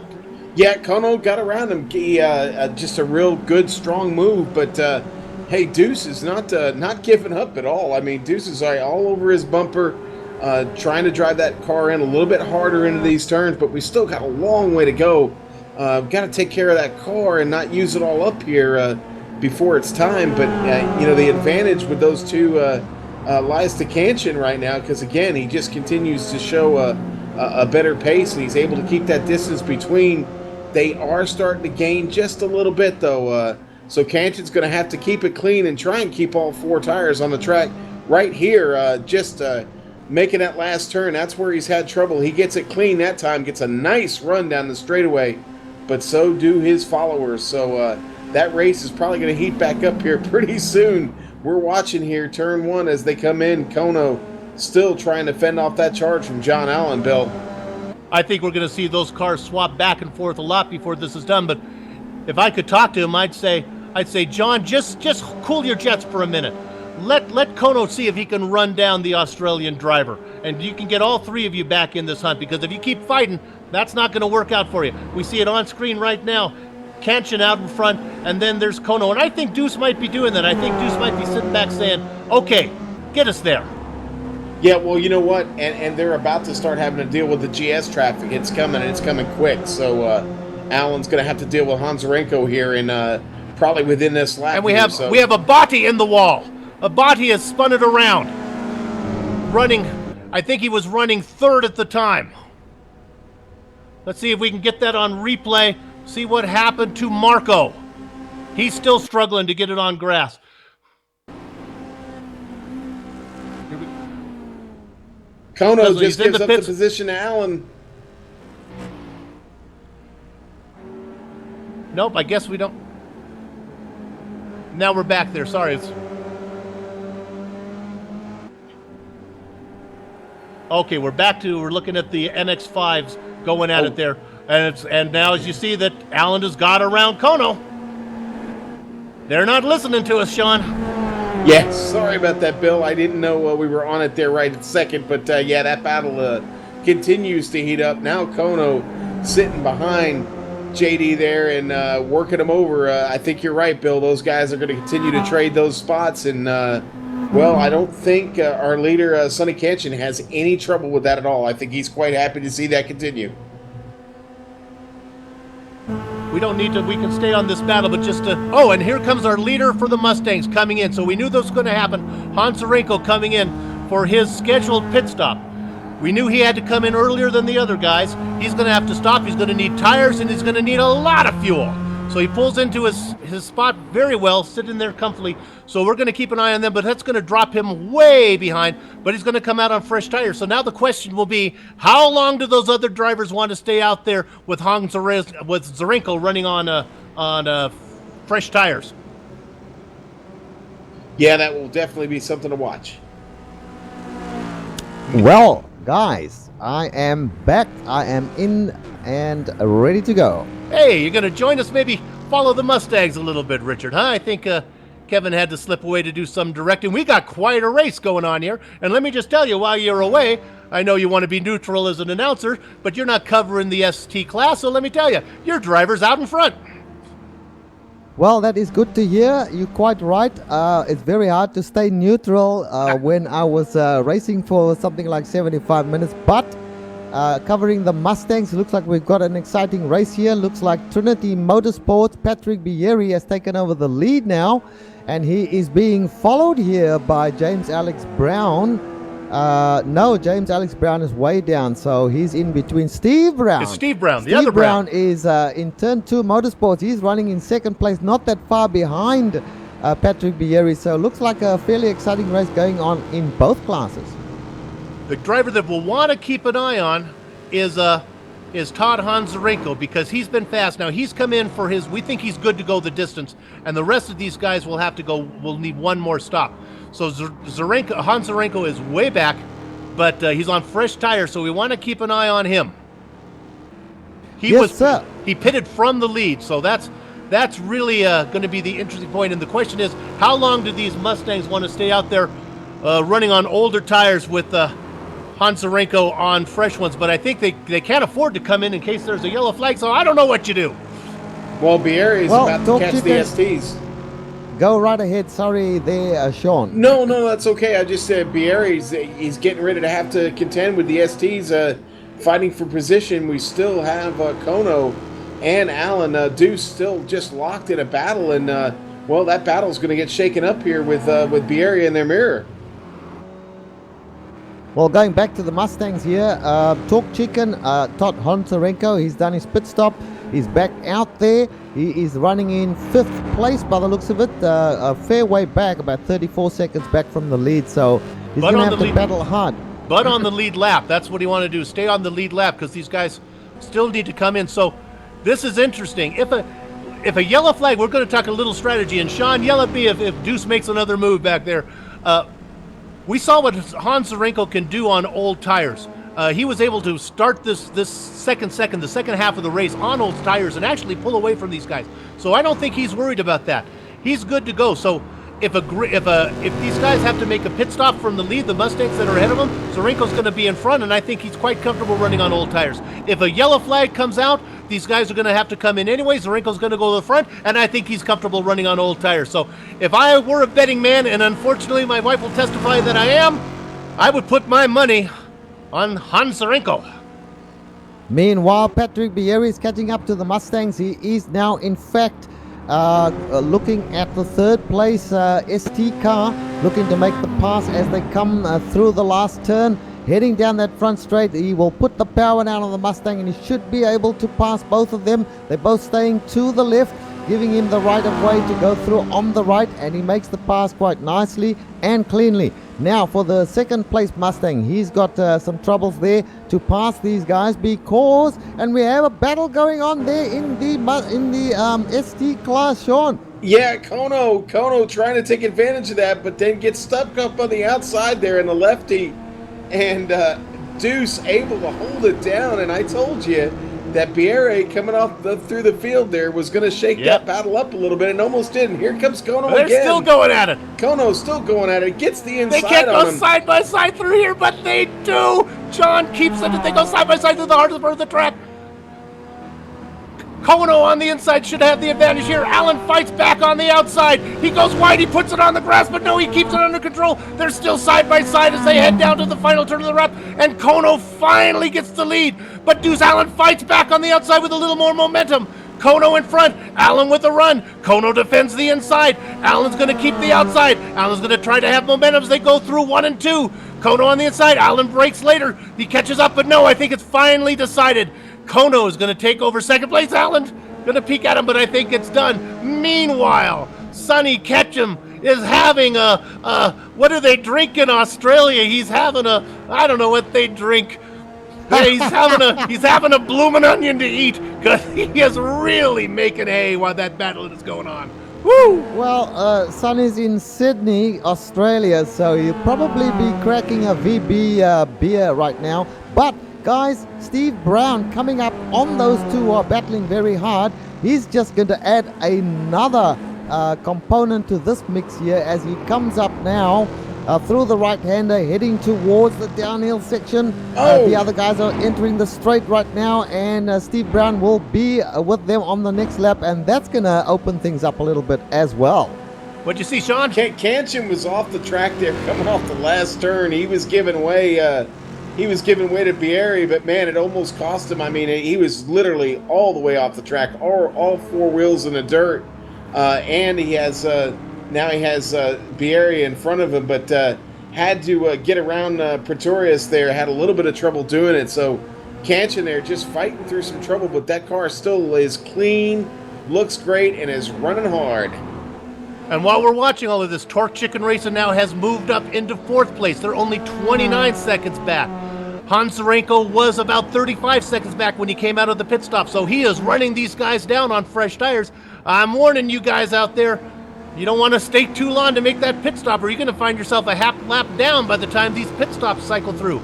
Yeah, Kono got around him. He, just a real good, strong move, but hey, Deuce is not giving up at all. I mean, Deuce is all over his bumper. Trying to drive that car in a little bit harder into these turns, but we still got a long way to go. Got to take care of that car and not use it all up here before it's time. But, the advantage with those two lies to Kanchan right now, because, again, he just continues to show a better pace, and he's able to keep that distance between. They are starting to gain just a little bit, though. So Kanchan's going to have to keep it clean and try and keep all four tires on the track right here, making that last turn. That's where he's had trouble. He gets it clean that time, gets a nice run down the straightaway, but so do his followers. So that race is probably going to heat back up here pretty soon. We're watching here turn one as they come in. Kono still trying to fend off that charge from John Allen, Bill. I think we're going to see those cars swap back and forth a lot before this is done, but if I could talk to him, I'd say, John, just cool your jets for a minute. Let Kono see if he can run down the Australian driver, and you can get all three of you back in this hunt, because if you keep fighting, that's not going to work out for you. We see it on screen right now. Kanchan out in front, and then there's Kono, and I think Deuce might be doing that. I think Deuce might be sitting back saying, okay, get us there. Yeah, well, you know what? And they're about to start having to deal with the GS traffic. It's coming, and it's coming quick. So Allen's going to have to deal with Hans Orenko here, and probably within this lap. And we have Abati in the wall. Abati has spun it around. I think he was running third at the time. Let's see if we can get that on replay. See what happened to Marco. He's still struggling to get it on grass. Kono just gives up the position to Allen. Nope, I guess we don't. Now we're back there. Sorry. Okay, we're looking at the NX5s going at it there. And now as you see that Allen has got around Kono. They're not listening to us, Sean. Yeah, sorry about that, Bill. I didn't know we were on it there right at second. But, yeah, that battle continues to heat up. Now Kono sitting behind JD there and working him over. I think you're right, Bill. Those guys are going to continue to trade those spots. And, well, I don't think our leader, Sonny Kanchan, has any trouble with that at all. I think he's quite happy to see that continue. We don't need to. We can stay on this battle, but just to. Oh, and here comes our leader for the Mustangs coming in. So we knew this was going to happen. Hans Zarenko coming in for his scheduled pit stop. We knew he had to come in earlier than the other guys. He's going to have to stop. He's going to need tires, and he's going to need a lot of fuel. So he pulls into his spot very well, sitting there comfortably. So we're going to keep an eye on them, but that's going to drop him way behind. But he's going to come out on fresh tires. So now the question will be, how long do those other drivers want to stay out there with Zarenko running on fresh tires? Yeah, that will definitely be something to watch. Well, guys, I am back. I am in and ready to go. Hey, you're going to join us? Maybe follow the Mustangs a little bit, Richard, huh? I think Kevin had to slip away to do some directing. We got quite a race going on here. And let me just tell you, while you're away, I know you want to be neutral as an announcer, but you're not covering the ST class, so let me tell you, your driver's out in front. Well, that is good to hear. You're quite right. It's very hard to stay neutral when I was racing for something like 75 minutes, but covering the Mustangs, looks like we've got an exciting race here. Looks like Trinity Motorsports, Patrick Bieri has taken over the lead now, and he is being followed here by James Alex Brown. No, James Alex Brown is way down, so he's in between Steve Brown. It's Steve Brown, the other Brown. Is in Turn 2 Motorsports. He's running in second place, not that far behind Patrick Bieri, so looks like a fairly exciting race going on in both classes. The driver that we'll want to keep an eye on is Todd Hans Zarenko, because he's been fast. Now he's come in for his. We think he's good to go the distance, and the rest of these guys will have to go. Will need one more stop. So Hans Zarenko is way back, but he's on fresh tires, so we want to keep an eye on him. Sir. He pitted from the lead, so that's really going to be the interesting point. And the question is, how long do these Mustangs want to stay out there running on older tires with Hans Zarenko on fresh ones? But I think they can't afford to come in case there's a yellow flag, so I don't know what you do. Well, Bieri is about to catch the STs. Go right ahead. Sorry there, Sean. No, that's okay. I just said Bieri's he's getting ready to have to contend with the STs fighting for position. We still have Kono and Allen Deuce still just locked in a battle, and well, that battle's going to get shaken up here with Bieri in their mirror. Well, going back to the Mustangs here, Talk Chicken, Todd Hans Zarenko, he's done his pit stop. He's back out there. He is running in 5th place by the looks of it, a fair way back, about 34 seconds back from the lead. So he's going to have to battle hard. But on the lead lap, that's what you want to do. Stay on the lead lap because these guys still need to come in. So this is interesting. If a yellow flag, we're going to talk a little strategy. And Sean, yell at me if Deuce makes another move back there. We saw what Hans Zarenko can do on old tires. He was able to start the second half of the race on old tires and actually pull away from these guys. So I don't think he's worried about that. He's good to go. So if these guys have to make a pit stop from the lead, the Mustangs that are ahead of him, Zarenko's going to be in front, and I think he's quite comfortable running on old tires. If a yellow flag comes out, these guys are going to have to come in anyway. Zarenko's going to go to the front, and I think he's comfortable running on old tires. So if I were a betting man, and unfortunately my wife will testify that I am, I would put my money on Hans Zarenko. Meanwhile, Patrick Bieri is catching up to the Mustangs. He is now, in fact, looking at the 3rd place ST car, looking to make the pass as they come through the last turn. Heading down that front straight, he will put the power down on the Mustang, and he should be able to pass both of them. They're both staying to the left, giving him the right of way to go through on the right, and he makes the pass quite nicely and cleanly. Now for the 2nd place Mustang, he's got some troubles there to pass these guys because, and we have a battle going on there in the ST class, Sean. Yeah, Kono trying to take advantage of that, but then gets stuck up on the outside there in the lefty, and Deuce able to hold it down. And I told you that Bieri coming off through the field there was going to shake that battle up a little bit, and almost did. And here comes Kono again. They're still going at it. Kono's still going at it. Gets the inside on him. They can't go side by side through here, but they do. John keeps it. They go side by side through the hardest part of the track. Kono on the inside should have the advantage here. Allen fights back on the outside. He goes wide. He puts it on the grass, but no, he keeps it under control. They're still side by side as they head down to the final turn of the lap, and Kono finally gets the lead. But Deuce Allen fights back on the outside with a little more momentum. Kono in front. Allen with a run. Kono defends the inside. Allen's going to keep the outside. Allen's going to try to have momentum as they go through 1 and 2. Kono on the inside. Allen breaks later. He catches up, but no, I think it's finally decided. Kono is going to take over second place. Allen's going to peek at him, but I think it's done. Meanwhile, Sonny Ketchum is having what do they drink in Australia? He's having I don't know what they drink. Yeah, he's having a bloomin' onion to eat because he is really making hay while that battle is going on. Woo! Well, Sonny's in Sydney, Australia, so he'll probably be cracking a VB beer right now. But guys, Steve Brown coming up on those two who are battling very hard. He's just going to add another component to this mix here as he comes up now through the right-hander, heading towards the downhill section. The other guys are entering the straight right now, and Steve Brown will be with them on the next lap, and that's going to open things up a little bit as well. What'd you see, Sean? Kanchan was off the track there, coming off the last turn. He was giving way. He was giving way to Bieri, but man, it almost cost him. I mean, he was literally all the way off the track, all four wheels in the dirt, and he has. Now he has Bieri in front of him, but had to get around Pretorius there. Had a little bit of trouble doing it. So Kanchan there just fighting through some trouble, but that car still is clean, looks great, and is running hard. And while we're watching all of this, Torque Chicken Racing now has moved up into 4th place. They're only 29 seconds back. Hans Zarenko was about 35 seconds back when he came out of the pit stop, so he is running these guys down on fresh tires. I'm warning you guys out there, you don't want to stay too long to make that pit stop, or you're going to find yourself a half lap down by the time these pit stops cycle through.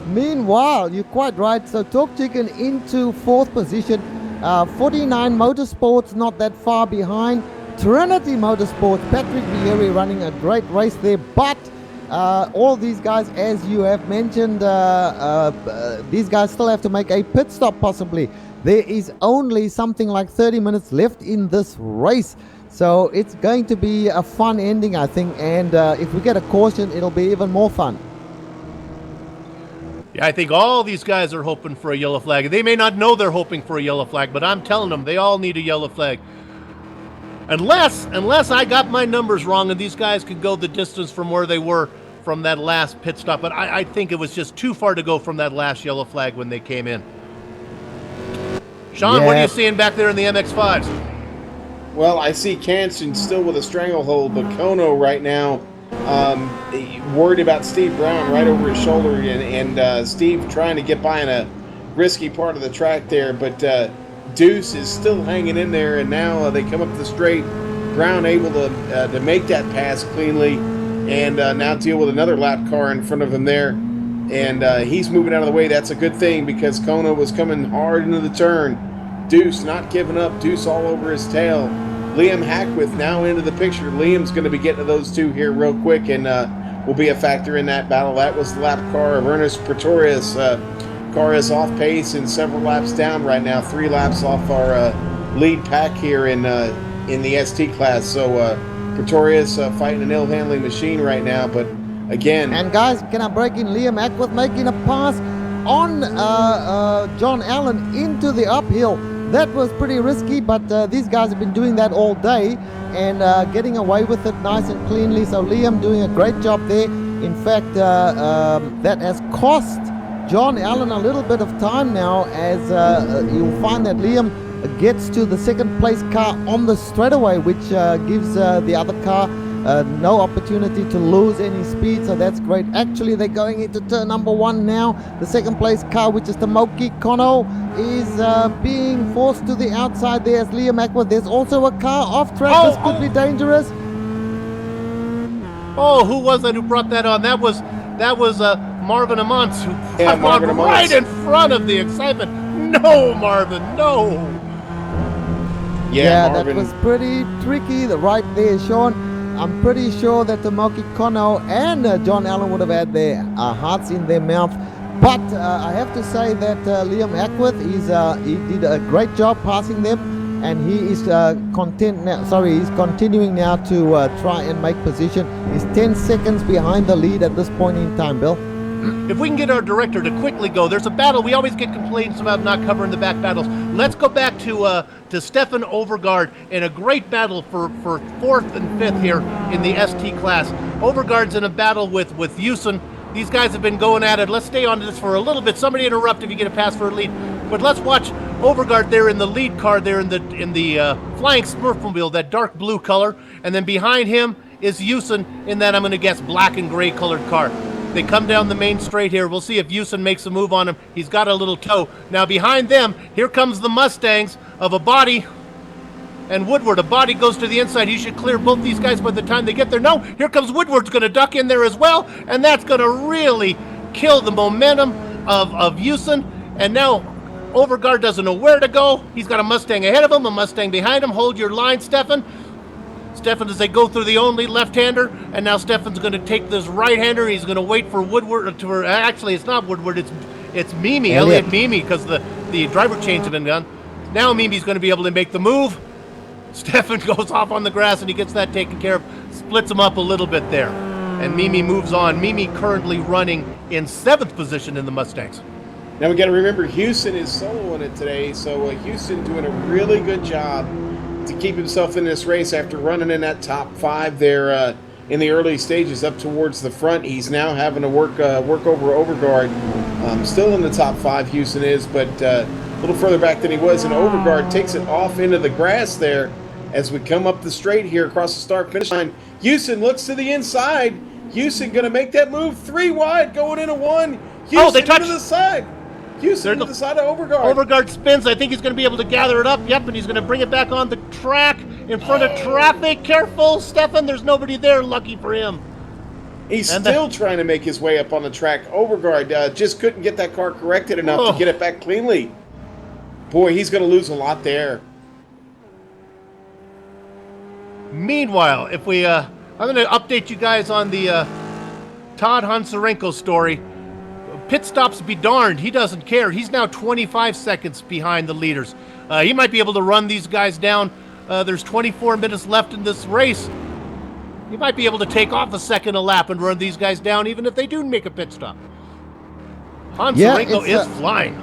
Meanwhile, you're quite right. So Torque Chicken into 4th position. 49 Motorsports not that far behind. Trinity Motorsports, Patrick Vieri running a great race there. But all these guys, as you have mentioned, these guys still have to make a pit stop possibly. There is only something like 30 minutes left in this race. So it's going to be a fun ending, I think. And if we get a caution, it'll be even more fun. Yeah, I think all these guys are hoping for a yellow flag. They may not know they're hoping for a yellow flag, but I'm telling them they all need a yellow flag. Unless I got my numbers wrong and these guys could go the distance from where they were from that last pit stop. But I think it was just too far to go from that last yellow flag when they came in. Sean, what are you seeing back there in the MX-5s? Well, I see Kanchan still with a stranglehold, but Kono right now worried about Steve Brown right over his shoulder, and Steve trying to get by in a risky part of the track there, but Deuce is still hanging in there, and now they come up the straight. Brown able to make that pass cleanly, and now deal with another lap car in front of him there. And he's moving out of the way. That's a good thing because Kono was coming hard into the turn. Deuce not giving up. Deuce all over his tail. Liam Hackworth now into the picture. Liam's going to be getting to those two here real quick and will be a factor in that battle. That was the lap car of Ernest Pretorius. Car is off pace and several laps down right now. 3 laps off our lead pack here in the ST class. So Pretorius fighting an ill-handling machine right now, but again. And guys, can I break in? Liam Hackworth making a pass on John Allen into the uphill. That was pretty risky, but these guys have been doing that all day and getting away with it nice and cleanly. So Liam doing a great job there. In fact, that has cost John Allen a little bit of time now, as you'll find that Liam gets to the second place car on the straightaway, which gives the other car no opportunity to lose any speed, so that's great. Actually, they're going into turn number 1 now. The second place car, which is Tomoki Kono, is being forced to the outside there as Liam Hackworth. There's also a car off track. This could be dangerous. Oh, who was that who brought that on? That was Marvin Amantz, who came on right in front of the excitement. No, Marvin, no. Yeah, Marvin. that was pretty tricky right there, Sean. I'm pretty sure that Tomoki Kono and John Allen would have had their hearts in their mouth. But I have to say that Liam Hackworth, he did a great job passing them, and he is he's continuing now to try and make position. He's 10 seconds behind the lead at this point in time, Bill. If we can get our director to quickly go, there's a battle. We always get complaints about not covering the back battles. Let's go back to Stefan Overgaard in a great battle for 4th and 5th here in the ST class. Overgaard's in a battle with Houston. These guys have been going at it. Let's stay on this for a little bit. Somebody interrupt if you get a pass for a lead. But let's watch Overgaard there in the lead car there in the Flying Smurfmobile, that dark blue color. And then behind him is Houston in that, I'm going to guess, black and gray colored car. They come down the main straight here. We'll see if Houston makes a move on him. He's got a little toe. Now behind them, here comes the Mustangs of a body and Woodward. A body goes to the inside. He should clear both these guys by the time they get there. No, here comes Woodward's going to duck in there as well, and that's going to really kill the momentum of Houston. And now Overgaard doesn't know where to go. He's got a Mustang ahead of him, a Mustang behind him. Hold your line, Stefan. Stefan, as they go through the only left-hander, and now Stefan's going to take this right-hander. He's going to wait for Woodward to. Actually, it's not Woodward. It's Mimi, Elliot Mimi, because the driver change has been done. Now Mimi's going to be able to make the move. Stefan goes off on the grass, and he gets that taken care of. Splits him up a little bit there, and Mimi moves on. Mimi currently running in 7th position in the Mustangs. Now we got to remember Houston is soloing it today, so Houston doing a really good job to keep himself in this race after running in that top 5 there in the early stages up towards the front. He's now having to work over Overgaard. Still in the top 5, Houston is, but a little further back than he was, and Overgaard takes it off into the grass there as we come up the straight here across the start-finish line. Houston looks to the inside. Houston going to make that move 3 wide, going into 1. Houston they touch to the side. Houston to the side of Overgaard. Overgaard spins. I think he's going to be able to gather it up. Yep, and he's going to bring it back on the track in front of traffic. Careful, Stefan. There's nobody there. Lucky for him. He's still trying to make his way up on the track. Overgaard just couldn't get that car corrected enough to get it back cleanly. Boy, he's going to lose a lot there. Meanwhile, if we, I'm going to update you guys on the Todd Honsarenko story. Pit stops be darned. He doesn't care. He's now 25 seconds behind the leaders. He might be able to run these guys down. There's 24 minutes left in this race. He might be able to take off a second a lap and run these guys down, even if they do make a pit stop. Honsarenko is flying.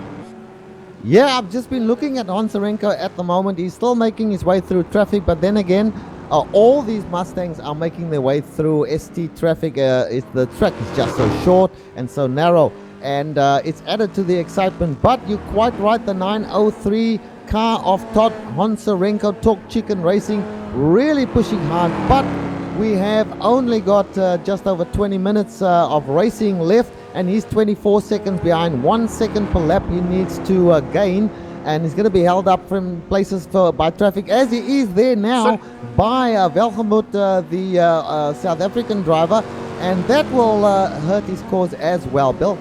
Yeah, I've just been looking at Honsarenko at the moment. He's still making his way through traffic, but then again, all these Mustangs are making their way through ST traffic. The track is just so short and so narrow, and it's added to the excitement. But you're quite right, the 903 car of Todd Honsarenko, Talk Chicken Racing, really pushing hard. But we have only got just over 20 minutes of racing left, and he's 24 seconds behind. 1 second per lap he needs to gain, and he's going to be held up from places by traffic, as he is there now by Velgemoot, the South African driver, and that will hurt his cause as well, Bill.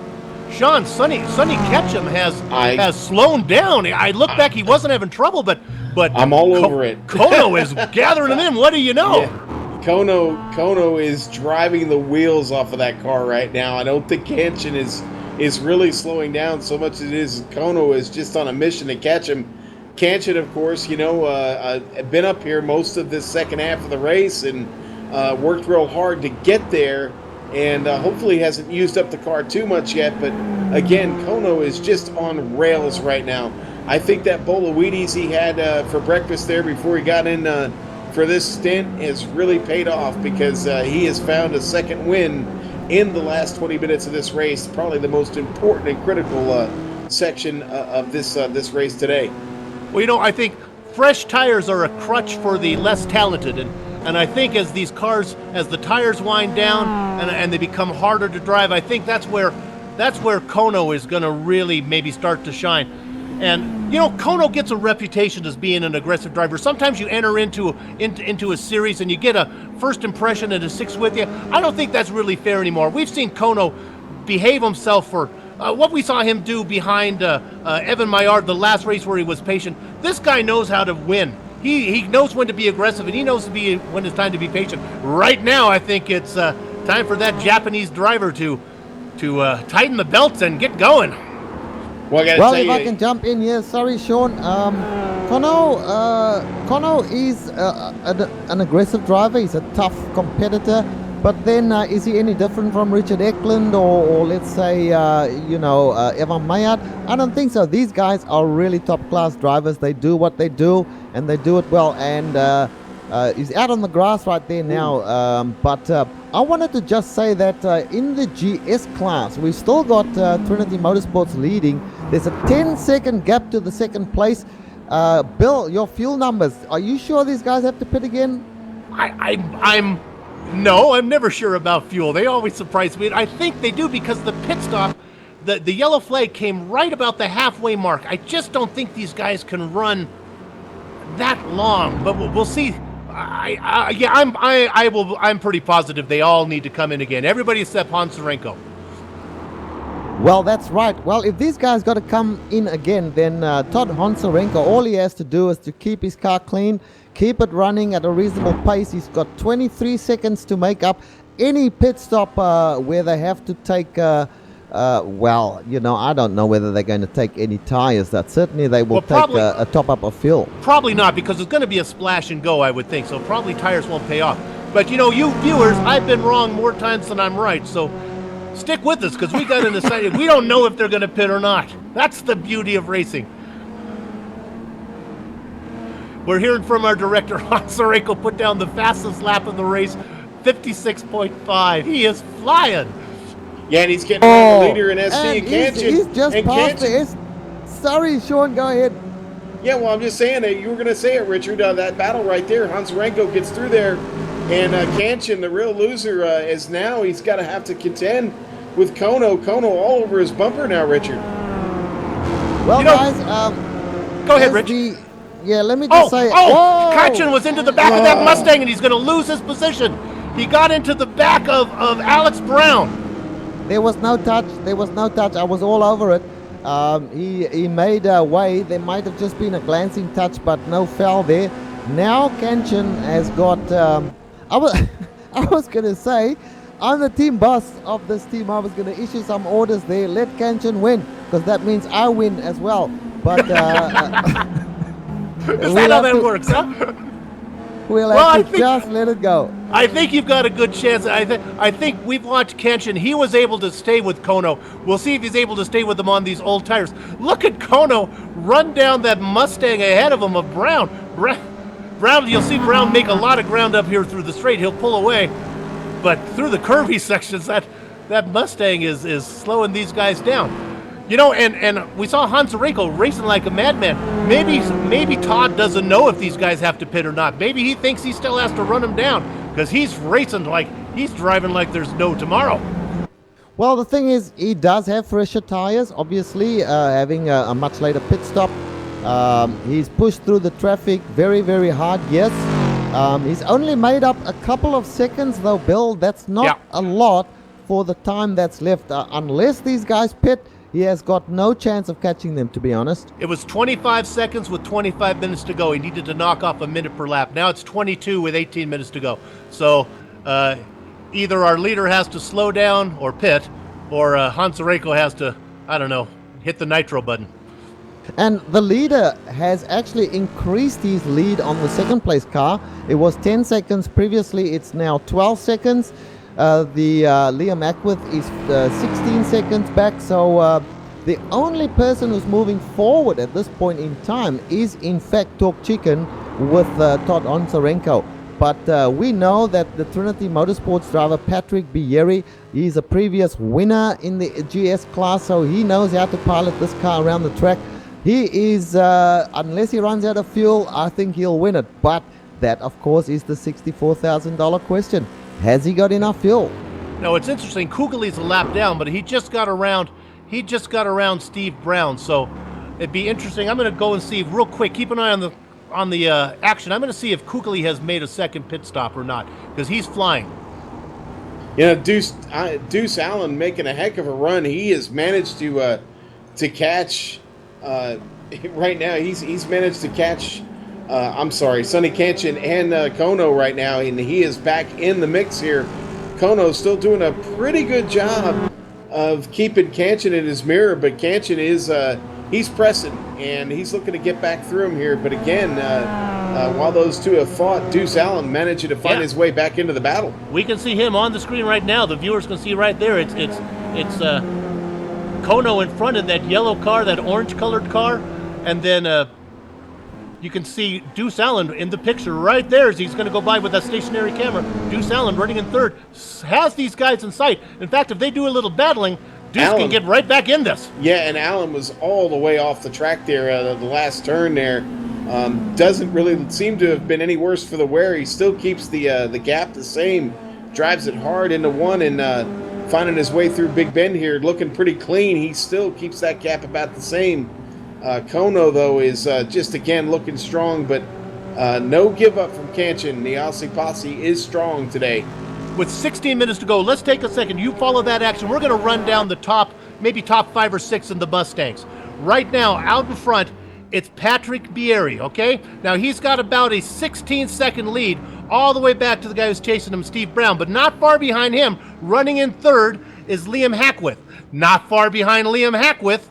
Sean, Sonny Ketchum has slowed down. I look back, he wasn't having trouble, but I'm all over it. Kono is gathering him in. What do you know? Yeah. Kono is driving the wheels off of that car right now. I don't think Kanchan is really slowing down so much as it is Kono is just on a mission to catch him. Kanchan, of course, been up here most of this second half of the race and worked real hard to get there, and hopefully hasn't used up the car too much yet. But again, Kono is just on rails right now. I think that bowl of Wheaties he had for breakfast there before he got in for this stint has really paid off, because he has found a second win in the last 20 minutes of this race, probably the most important and critical section of this race today. Well, I think fresh tires are a crutch for the less talented, and I think as the tires wind down and they become harder to drive, I think that's where Kono is going to really maybe start to shine. And Kono gets a reputation as being an aggressive driver. Sometimes you enter into a series and you get a first impression and a six with you. I don't think that's really fair anymore. We've seen Kono behave himself for what we saw him do behind Evan Maillard the last race where he was patient. This guy knows how to win. He knows when to be aggressive, and he knows when it's time to be patient. Right now, I think it's time for that Japanese driver to tighten the belts and get going. Well, if I can jump in here, sorry, Sean. Kono is an aggressive driver. He's a tough competitor, But then, is he any different from Richard Eklund or let's say, Evan Maillard? I don't think so. These guys are really top-class drivers. They do what they do, and they do it well. And he's out on the grass right there now. But I wanted to just say that in the GS class, we've still got Trinity Motorsports leading. There's a 10-second gap to the second place. Bill, your fuel numbers. Are you sure these guys have to pit again? No, I'm never sure about fuel. They always surprise me. I think they do because the pit stop, the yellow flag came right about the halfway mark. I just don't think these guys can run that long, but we'll see. I'm pretty positive they all need to come in again. Everybody except Hans Sorenko. Well, that's right. Well, if these guys got to come in again, then Todd Honsarenko, all he has to do is to keep his car clean, keep it running at a reasonable pace. He's got 23 seconds to make up any pit stop where they have to take, I don't know whether they're going to take any tires. That certainly they will take a top-up of fuel. Probably not, because it's going to be a splash and go, I would think. So probably tires won't pay off. But, you viewers, I've been wrong more times than I'm right. So stick with us, because we got to decide. We don't know if they're going to pit or not. That's the beauty of racing. We're hearing from our director, Hans Sorenko, put down the fastest lap of the race, 56.5. He is flying. Yeah, and he's getting the leader in SC and Kanchan. He's just past the Sorry, Sean, go ahead. Yeah, well, I'm just saying that you were going to say it, Richard. That battle right there, Hans Sorenko gets through there, and Kanchan, the real loser, is now he's got to have to contend with Kono. Kono all over his bumper now, Richard. Well, guys, go ahead, Richard. Let me just say. Kanchan was into the back of that Mustang, and he's going to lose his position. He got into the back of Alex Brown. There was no touch. I was all over it. He made a way. There might have just been a glancing touch, but no foul there. Now Kanchan has got. I was going to say, I'm the team boss of this team. I was going to issue some orders there. Let Kanchan win, because that means I win as well. But is that how that works, huh? We'll have to just let it go. I think you've got a good chance. I think we've watched Kanchan. He was able to stay with Kono. We'll see if he's able to stay with him on these old tires. Look at Kono run down that Mustang ahead of him of Brown. Brown, you'll see Brown make a lot of ground up here through the straight. He'll pull away. But through the curvy sections, that Mustang is slowing these guys down. And we saw Hans Sorenko racing like a madman. Maybe Todd doesn't know if these guys have to pit or not. Maybe he thinks he still has to run them down, because he's racing like he's driving like there's no tomorrow. Well, the thing is, he does have fresher tires, obviously, having a much later pit stop. He's pushed through the traffic very, very hard, yes. He's only made up a couple of seconds, though, Bill. That's not a lot for the time that's left. Unless these guys pit, he has got no chance of catching them, to be honest. It was 25 seconds with 25 minutes to go. He needed to knock off a minute per lap. Now it's 22 with 18 minutes to go. So either our leader has to slow down or pit, or Hans Sorenko has to, hit the nitro button. And the leader has actually increased his lead on the second place car. It was 10 seconds previously. It's now 12 seconds. The Liam Ackworth is 16 seconds back. So the only person who's moving forward at this point in time is, in fact, Talk Chicken with Todd Onsarenko. But we know that the Trinity Motorsports driver, Patrick Bieri, he's a previous winner in the GS class, so he knows how to pilot this car around the track. He is, unless he runs out of fuel, I think he'll win it. But that, of course, is the $64,000 question. Has he got enough fuel? No, it's interesting. Kugel's a lap down, but he just got around Steve Brown. So it'd be interesting. I'm going to go and see real quick. Keep an eye on the action. I'm going to see if Kugel has made a second pit stop or not, because he's flying. Deuce Allen making a heck of a run. He has managed to catch. Right now, he's managed to catch. Sonny Kanchan and Kono right now, and he is back in the mix here. Kono's still doing a pretty good job of keeping Kanchan in his mirror, but Kanchan is he's pressing, and he's looking to get back through him here. But again, while those two have fought, Deuce Allen managed to find his way back into the battle. We can see him on the screen right now. The viewers can see right there. It's Kono in front of that yellow car, that orange-colored car, and then you can see Deuce Allen in the picture right there as he's going to go by with that stationary camera. Deuce Allen running in third has these guys in sight. In fact, if they do a little battling, Deuce can get right back in this. Yeah, and Allen was all the way off the track there, the last turn there. Doesn't really seem to have been any worse for the wear. He still keeps the gap the same, drives it hard into one, and finding his way through Big Bend here, looking pretty clean. He still keeps that gap about the same. Kono, though, is just, again, looking strong, but no give up from Kanchan. The Aussie Posse is strong today. With 16 minutes to go, let's take a second. You follow that action. We're going to run down the top, maybe top 5 or 6 in the Mustangs. Right now, out in front, it's Patrick Bieri, okay? Now, he's got about a 16-second lead all the way back to the guy who's chasing him, Steve Brown. But not far behind him, running in third, is Liam Hackwith. Not far behind Liam Hackwith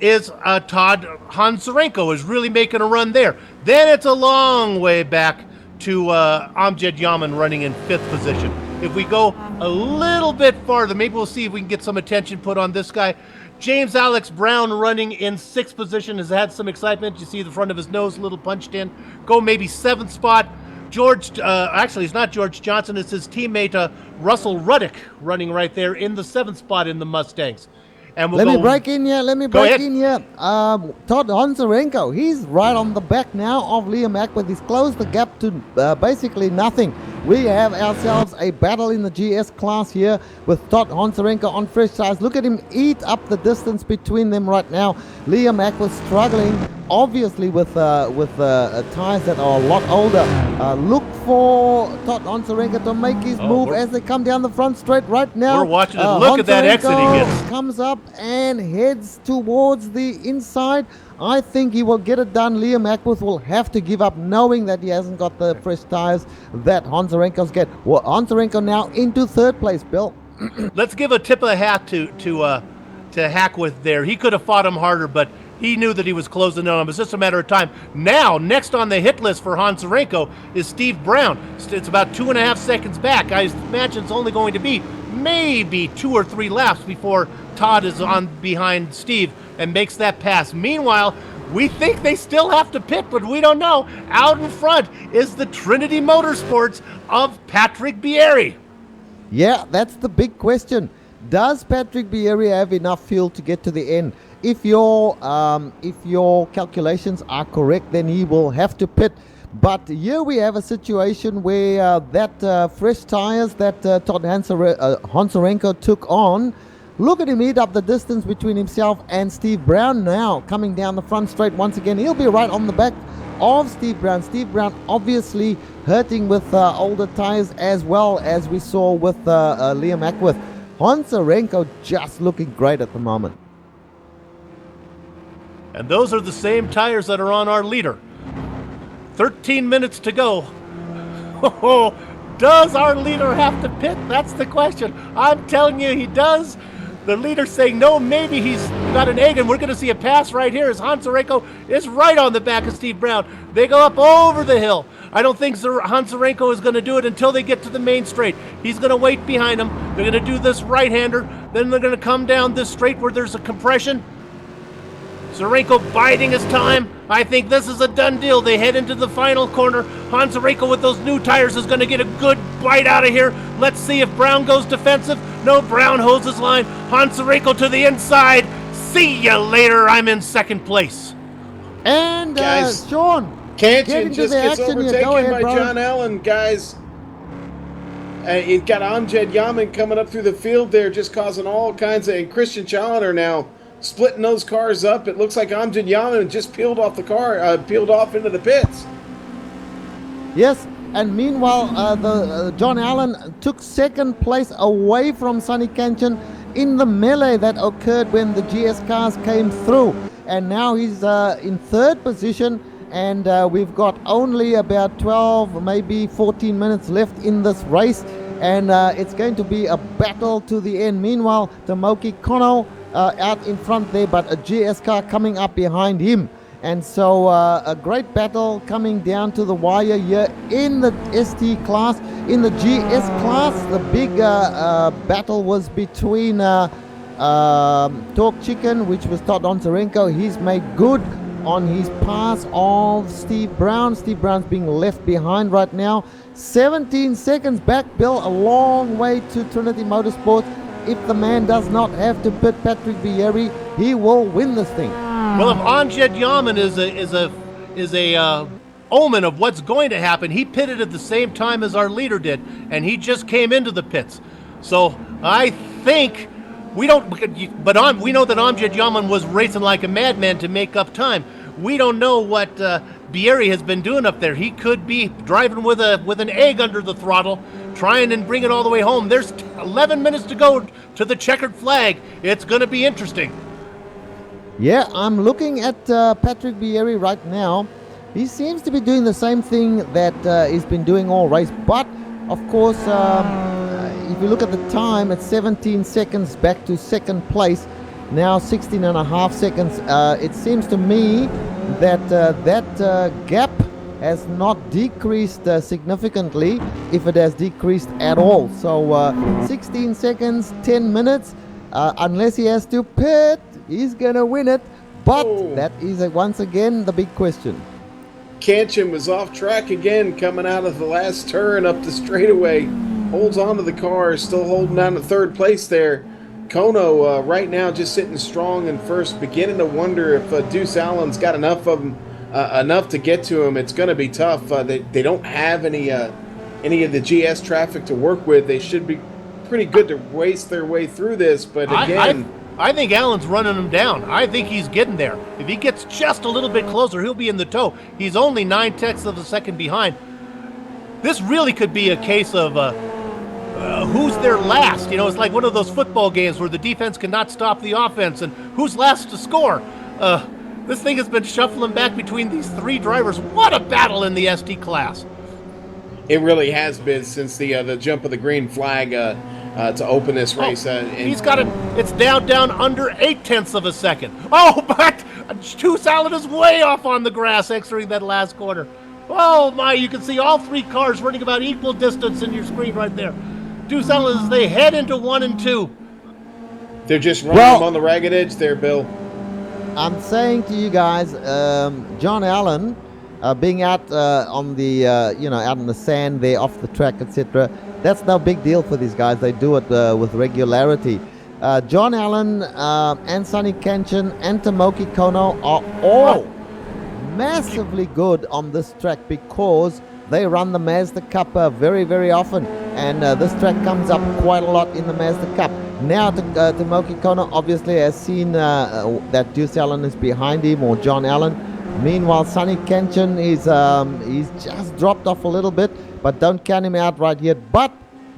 is Todd Honsarenko is really making a run there. Then it's a long way back to Amjad Yaman running in 5th position. If we go a little bit farther, maybe we'll see if we can get some attention put on this guy. James Alex Brown running in 6th position has had some excitement. You see the front of his nose a little punched in. Go maybe 7th spot. Actually, it's not George Johnson. It's his teammate Russell Ruddick running right there in the 7th spot in the Mustangs. And Let me break in here. Todd Honsarenko, he's right on the back now of Liam Hackwith. He's closed the gap to basically nothing. We have ourselves a battle in the GS class here with Todd Honsarenko on fresh tires. Look at him eat up the distance between them right now. Liam Hackwith struggling, obviously, with tires that are a lot older. Look for Todd Honsarenko to make his move as they come down the front straight right now. We're watching it. Look at that exit he gets. Comes up and heads towards the inside. I think he will get it done. Liam Hackwith will have to give up, knowing that he hasn't got the fresh tires that Honsarenko's get. Well, Honsarenko now into 3rd place, Bill. Let's give a tip of the hat to Hackwith there. He could have fought him harder, but he knew that he was closing in on him. It's just a matter of time. Now, next on the hit list for Honsarenko is Steve Brown. It's about 2.5 seconds back. I imagine it's only going to be maybe 2 or 3 laps before Todd is on behind Steve and makes that pass. Meanwhile, we think they still have to pit, but we don't know. Out in front is the Trinity Motorsports of Patrick Bieri. Yeah, that's the big question. Does Patrick Bieri have enough fuel to get to the end? If your calculations are correct, then he will have to pit. But here we have a situation where that fresh tires that Todd Honsarenko took on, look at him eat up the distance between himself and Steve Brown now, coming down the front straight once again. He'll be right on the back of Steve Brown. Steve Brown obviously hurting with older tires, as well as we saw with Liam Hackwith. Honsarenko just looking great at the moment. And those are the same tires that are on our leader. 13 minutes to go. Does our leader have to pit? That's the question. I'm telling you, he does. The leader's saying no, maybe he's got an egg, and we're going to see a pass right here as Honsarenko is right on the back of Steve Brown. They go up over the hill. I don't think Honsarenko is going to do it until they get to the main straight. He's going to wait behind them. They're going to do this right-hander. Then they're going to come down this straight where there's a compression. Zarenko biding his time. I think this is a done deal. They head into the final corner. Honsarenko with those new tires is going to get a good bite out of here. Let's see if Brown goes defensive. No, Brown holds his line. Honsarenko to the inside. See you later. I'm in 2nd place. And guys, Sean, Kanchan just gets overtaken ahead, by bro. John Allen, guys. You've got Amjad Yaman coming up through the field there, just causing all kinds of... And Christian Challoner now splitting those cars up. It looks like Amjad Yaman just peeled off the car, peeled off into the pits. Yes, and meanwhile, John Allen took 2nd place away from Sonny Kanchan in the melee that occurred when the GS cars came through. And now he's in 3rd position, and we've got only about 12, maybe 14 minutes left in this race, and it's going to be a battle to the end. Meanwhile, Tomoki Kono out in front there, but a GS car coming up behind him And so a great battle coming down to the wire here in the ST class. In the GS class, the big battle was between Talk Chicken, which was Todd Ontarenko. He's made good on his pass of Steve Brown. Steve Brown's being left behind right now. 17 seconds back, Bill, a long way to Trinity Motorsports. If the man does not have to pit Patrick Vieri, he will win this thing. Well, if Amjad Yaman is a omen of what's going to happen, he pitted at the same time as our leader did, and he just came into the pits. So I think we know that Amjad Yaman was racing like a madman to make up time. We don't know what Vieri has been doing up there. He could be driving with an egg under the throttle, trying and bring it all the way home. There's 11 minutes to go to the checkered flag. It's going to be interesting. Yeah, I'm looking at Patrick Vieri right now. He seems to be doing the same thing that he's been doing all race. But, of course, if you look at the time, it's 17 seconds back to second place. Now 16 and a half seconds. It seems to me that that gap has not decreased significantly, if it has decreased at all. So 16 seconds, 10 minutes. Unless he has to pit, he's going to win it. But that is, once again, the big question. Cancham was off track again coming out of the last turn up the straightaway. Holds on to the car, still holding down to third place there. Kono right now just sitting strong in first, beginning to wonder if Deuce Allen's got enough of him, enough to get to him. It's going to be tough. They don't have any of the GS traffic to work with. They should be pretty good to race their way through this, but again... I think Allen's running him down. I think he's getting there. If he gets just a little bit closer, he'll be in the tow. He's only 9/10 of a second behind. This really could be a case of who's there last. You know, it's like one of those football games where the defense cannot stop the offense, and who's last to score. This thing has been shuffling back between these three drivers. What a battle in the ST class. It really has been since the jump of the green flag to open this race. He's got it. It's down under 0.8 of a second. Oh, but Deuce Allen is way off on the grass entering that last corner. Oh my! You can see all three cars running about equal distance in your screen right there. Deuce Allen as they head into 1 and 2. They're just running him on the ragged edge there, Bill. I'm saying to you guys, John Allen, being out on the out in the sand there, off the track, etc. That's no big deal for these guys. They do it with regularity. John Allen and Sonny Kanchan and Tomoki Kono are all massively good on this track because they run the Mazda Cup very, very often, and this track comes up quite a lot in the Mazda Cup. Now Tomoki Kono obviously has seen that Deuce Allen is behind him, or John Allen. Meanwhile, Sonny Kanchan is he's just dropped off a little bit, but don't count him out right yet. But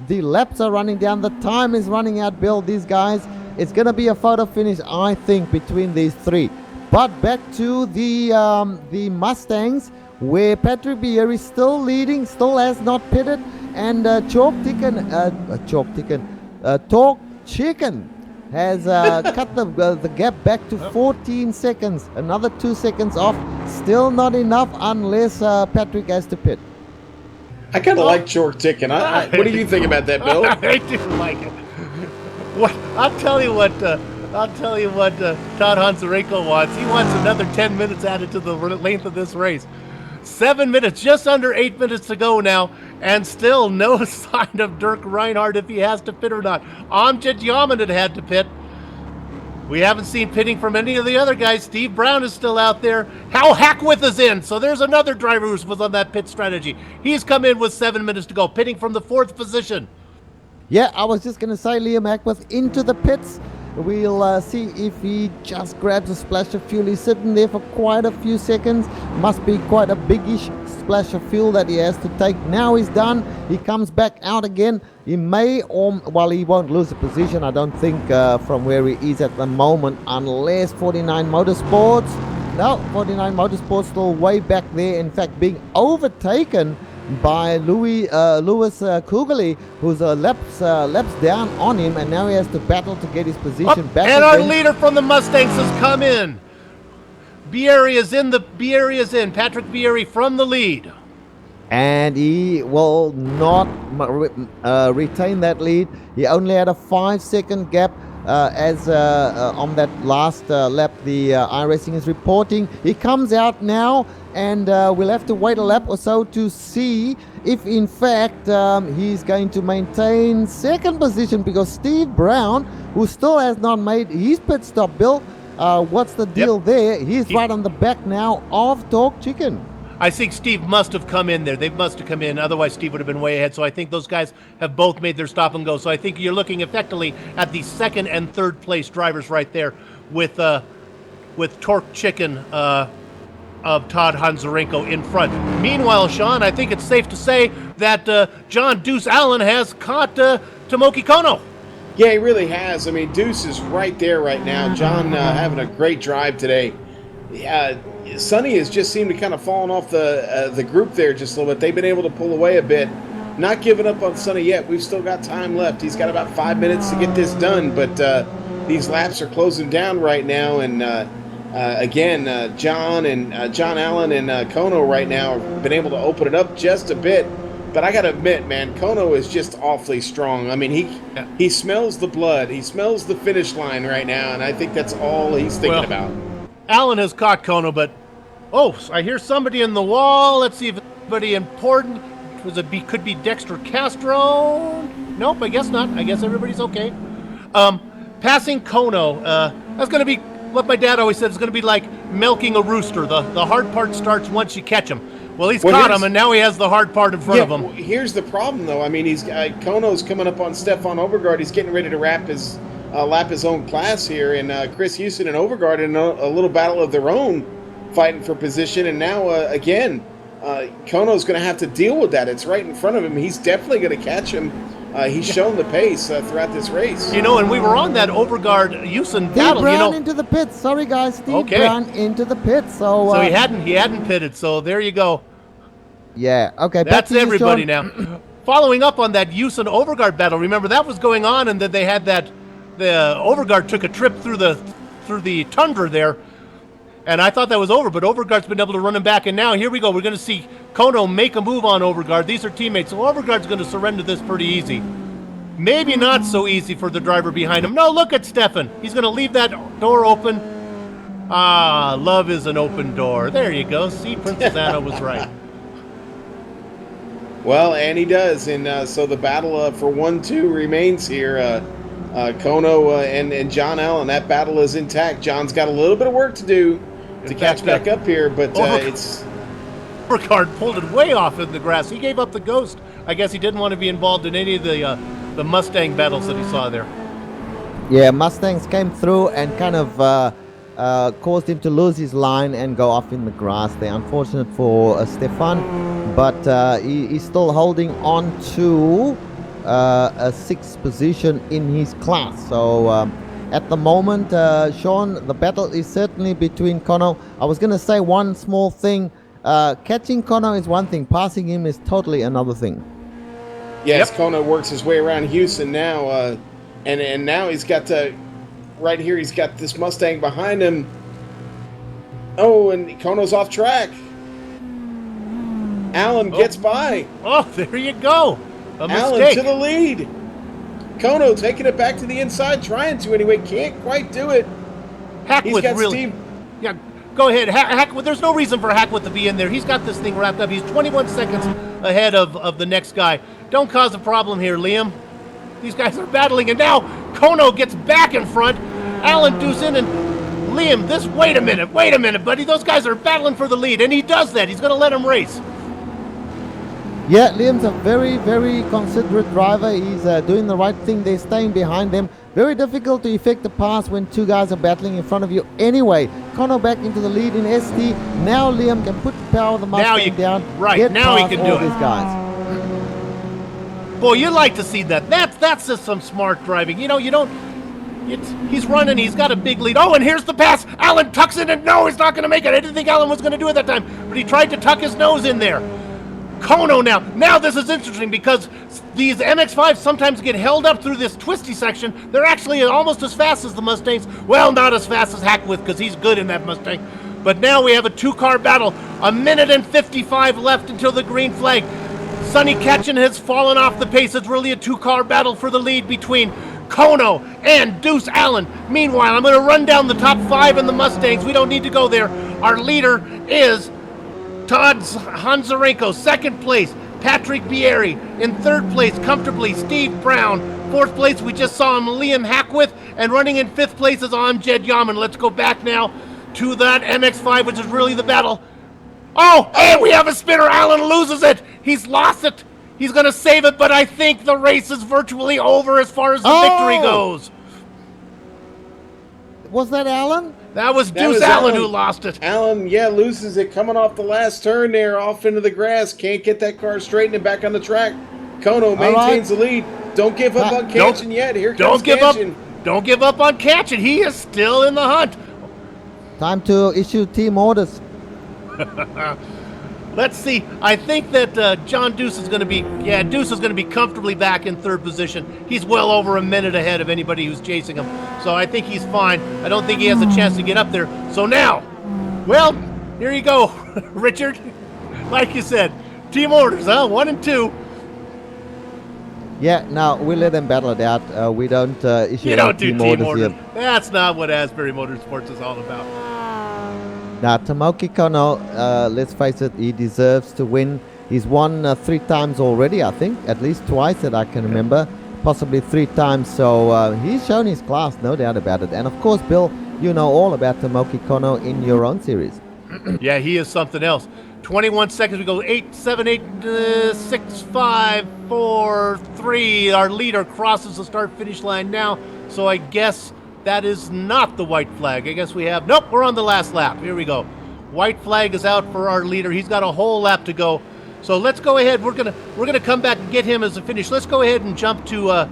the laps are running down, the time is running out, Bill. These guys, it's going to be a photo finish, I think, between these three. But back to the Mustangs, where Patrick Vieri is still leading, still has not pitted, and Talk Chicken has cut the gap back to 14 seconds. Another 2 seconds off. Still not enough unless Patrick has to pit. I kind of like Chalk Chicken. What do you think about that, Bill? I do like it. I'll tell you what Todd Honzarenko wants. He wants another 10 minutes added to the length of this race. 7 minutes, just under 8 minutes to go now, and still no sign of Dirk Reinhardt if he has to pit or not. Amjad Yaman had to pit. We haven't seen pitting from any of the other guys. Steve Brown is still out there. Hal Hackwith is in, so there's another driver who was on that pit strategy. He's come in with 7 minutes to go, pitting from the 4th position. Yeah, I was just going to say Liam Hackwith into the pits. We'll see if he just grabs a splash of fuel. He's sitting there for quite a few seconds. Must be quite a biggish splash of fuel that he has to take. Now he's done. He comes back out again. He may, he won't lose the position, I don't think, from where he is at the moment, unless 49 Motorsports. No, 49 Motorsports still way back there. In fact, being overtaken by Louis Kugeli, who's laps down on him, and now he has to battle to get his position back. And our leader from the Mustangs has come in. Bieri is in. Patrick Bieri from the lead. And he will not retain that lead. He only had a 5-second gap as on that last lap the iRacing is reporting. He comes out now, and we'll have to wait a lap or so to see if in fact he's going to maintain second position, because Steve Brown, who still has not made his pit stop, Bill, what's the deal there? He's right on the back now of Talk Chicken. I think Steve must have come in there. They must have come in. Otherwise, Steve would have been way ahead. So I think those guys have both made their stop and go. So I think you're looking effectively at the second and third place drivers right there with Torque Chicken of Todd Hanzarenko in front. Meanwhile, Sean, I think it's safe to say that John Deuce Allen has caught Tomoki Kono. Yeah, he really has. I mean, Deuce is right there right now. John having a great drive today. Sonny has just seemed to kind of fallen off the group there just a little bit. They've been able to pull away a bit. Not giving up on Sonny yet. We've still got time left. He's got about 5 minutes to get this done, but these laps are closing down right now. And again, John Allen and Kono right now have been able to open it up just a bit. But I got to admit, man, Kono is just awfully strong. I mean, he smells the blood. He smells the finish line right now, and I think that's all he's thinking about. Allen has caught Kono, but I hear somebody in the wall. Let's see if it's anybody important. Could be Dexter Castro. Nope, I guess not. I guess everybody's okay. Passing Kono, that's going to be what my dad always said. It's going to be like milking a rooster. The hard part starts once you catch him. Well, he's caught him, and now he has the hard part in front of him. Here's the problem, though. I mean, Kono's coming up on Stefan Overgaard. He's getting ready to lap his own class here, and Chris Houston and Overgaard in a little battle of their own, fighting for position. And now, again, Kono's going to have to deal with that. It's right in front of him. He's definitely going to catch him. He's shown the pace throughout this race. And we were on that Overgaard-Houston battle. Steve Brown into the pits. Sorry, guys. Steve Brown into the pits. So he hadn't pitted. So there you go. Yeah. Okay. That's everybody now. Following up on that Houston Overgaard battle. Remember that was going on, and then they had that. The Overgaard took a trip through the tundra there, and I thought that was over. But Overgaard's been able to run him back, and now here we go. We're going to see Kono make a move on Overgaard. These are teammates, so Overgaard's going to surrender this pretty easy. Maybe not so easy for the driver behind him. No, look at Stefan. He's going to leave that door open. Love is an open door. There you go. See, Princess Anna was right. Well, and he does, and so the battle for 1-2 remains here. Kono and John Allen, that battle is intact. John's got a little bit of work to do to catch back up here, but it's... Overgaard pulled it way off in the grass. He gave up the ghost. I guess he didn't want to be involved in any of the Mustang battles that he saw there. Yeah, Mustangs came through and kind of caused him to lose his line and go off in the grass there. Unfortunate for Stefan, but he's still holding on to a 6th position in his class. So at the moment, Sean, the battle is certainly between Kono. I was going to say one small thing. Catching Kono is one thing. Passing him is totally another thing. Yes, Kono works his way around Houston now. And now he's got right here, he's got this Mustang behind him. Oh, and Kono's off track. Allen gets by. Oh, there you go. A Allen mistake. to the lead. Kono taking it back to the inside, trying to anyway, can't quite do it. Hackwood really. Steve. Yeah, go ahead. Hackwood. There's no reason for Hackwood to be in there. He's got this thing wrapped up. He's 21 seconds ahead of the next guy. Don't cause a problem here, Liam. These guys are battling, and now Kono gets back in front. Allen Deuce in, and Liam, wait a minute, buddy. Those guys are battling for the lead, and he does that. He's going to let him race. Yeah, Liam's a very, very considerate driver. He's doing the right thing. They're staying behind them. Very difficult to effect a pass when two guys are battling in front of you. Anyway, Kono back into the lead in ST. Now Liam can put the power of the Mustang down. Right, now he can do it. These guys. Boy, you like to see that. That's just some smart driving. You don't... He's running. He's got a big lead. Oh, and here's the pass. Allen tucks in, and no, he's not going to make it. I didn't think Allen was going to do it that time, but he tried to tuck his nose in there. Kono now. Now this is interesting because these MX-5s sometimes get held up through this twisty section. They're actually almost as fast as the Mustangs. Well, not as fast as Hackworth because he's good in that Mustang. But now we have a two-car battle. 1:55 left until the green flag. Sonny Ketchen has fallen off the pace. It's really a two-car battle for the lead between Kono and Deuce Allen. Meanwhile, I'm going to run down the top 5 in the Mustangs. We don't need to go there. Our leader is Todd Honzarenko, second place. Patrick Bieri in third place, comfortably. Steve Brown, fourth place. We just saw him, Liam Hackworth, and running in fifth place is Amjad Yaman. Let's go back now to that MX-5, which is really the battle. Oh, and we have a spinner. Allen loses it. He's lost it. He's going to save it, but I think the race is virtually over as far as the victory goes. Was that Alan? That was Deuce Allen who lost it. Allen, loses it coming off the last turn there, off into the grass. Can't get that car straightened and back on the track. Kono maintains the lead. Don't give up on Ketchen yet. Here comes Ketchen. Don't give up on Ketchen. He is still in the hunt. Time to issue team orders. Let's see. I think that John Deuce is going to be, Deuce is going to be comfortably back in third position. He's well over a minute ahead of anybody who's chasing him. So I think he's fine. I don't think he has a chance to get up there. So now, well, here you go, Richard. Like you said, team orders, 1 and 2. Yeah, now we let them battle it out. We don't issue You don't do team orders. here. That's not what Asbury Motorsports is all about. Now, Tomoki Kono, let's face it, he deserves to win. He's won 3 times already, I think. At least twice that I can remember. Possibly 3 times. So he's shown his class, no doubt about it. And of course, Bill, you know all about Tomoki Kono in your own series. Yeah, he is something else. 21 seconds. We go 8, 7, 8, 6, 5, 4, 3. Our leader crosses the start-finish line now. So I guess that is not the white flag. I guess we have... Nope, we're on the last lap. Here we go. White flag is out for our leader. He's got a whole lap to go. So let's go ahead. We're gonna come back and get him as a finish. Let's go ahead and jump to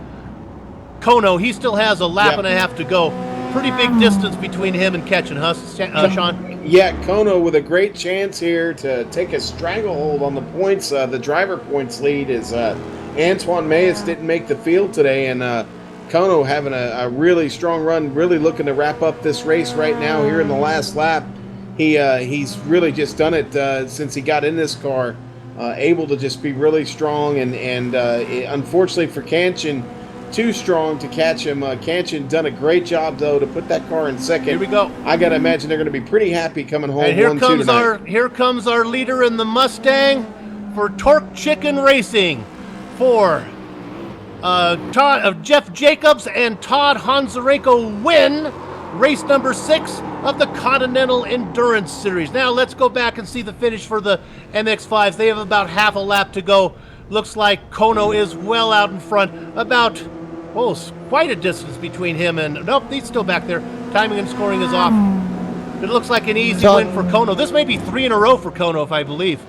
Kono. He still has a lap and a half to go. Pretty big distance between him and Ketchen, Sean? Yeah, Kono with a great chance here to take a stranglehold on the points. The driver points lead is Antoine Mayes didn't make the field today, and Kono having a really strong run, really looking to wrap up this race right now here in the last lap. He's really just done it since he got in this car, able to just be really strong, and unfortunately for Ketchen, too strong to catch him. Ketchen done a great job though to put that car in second. Here we go. I gotta imagine they're gonna be pretty happy coming home. And here comes our leader in the Mustang for Torque Chicken Racing for Jeff Jacobs and Todd Honzarenko win race number 6 of the Continental Endurance Series. Now let's go back and see the finish for the MX-5s. They have about half a lap to go. Looks like Kono is well out in front. About, quite a distance between him and... Nope, he's still back there. Timing and scoring is off. It looks like an easy win for Kono. This may be 3 in a row for Kono, if I believe.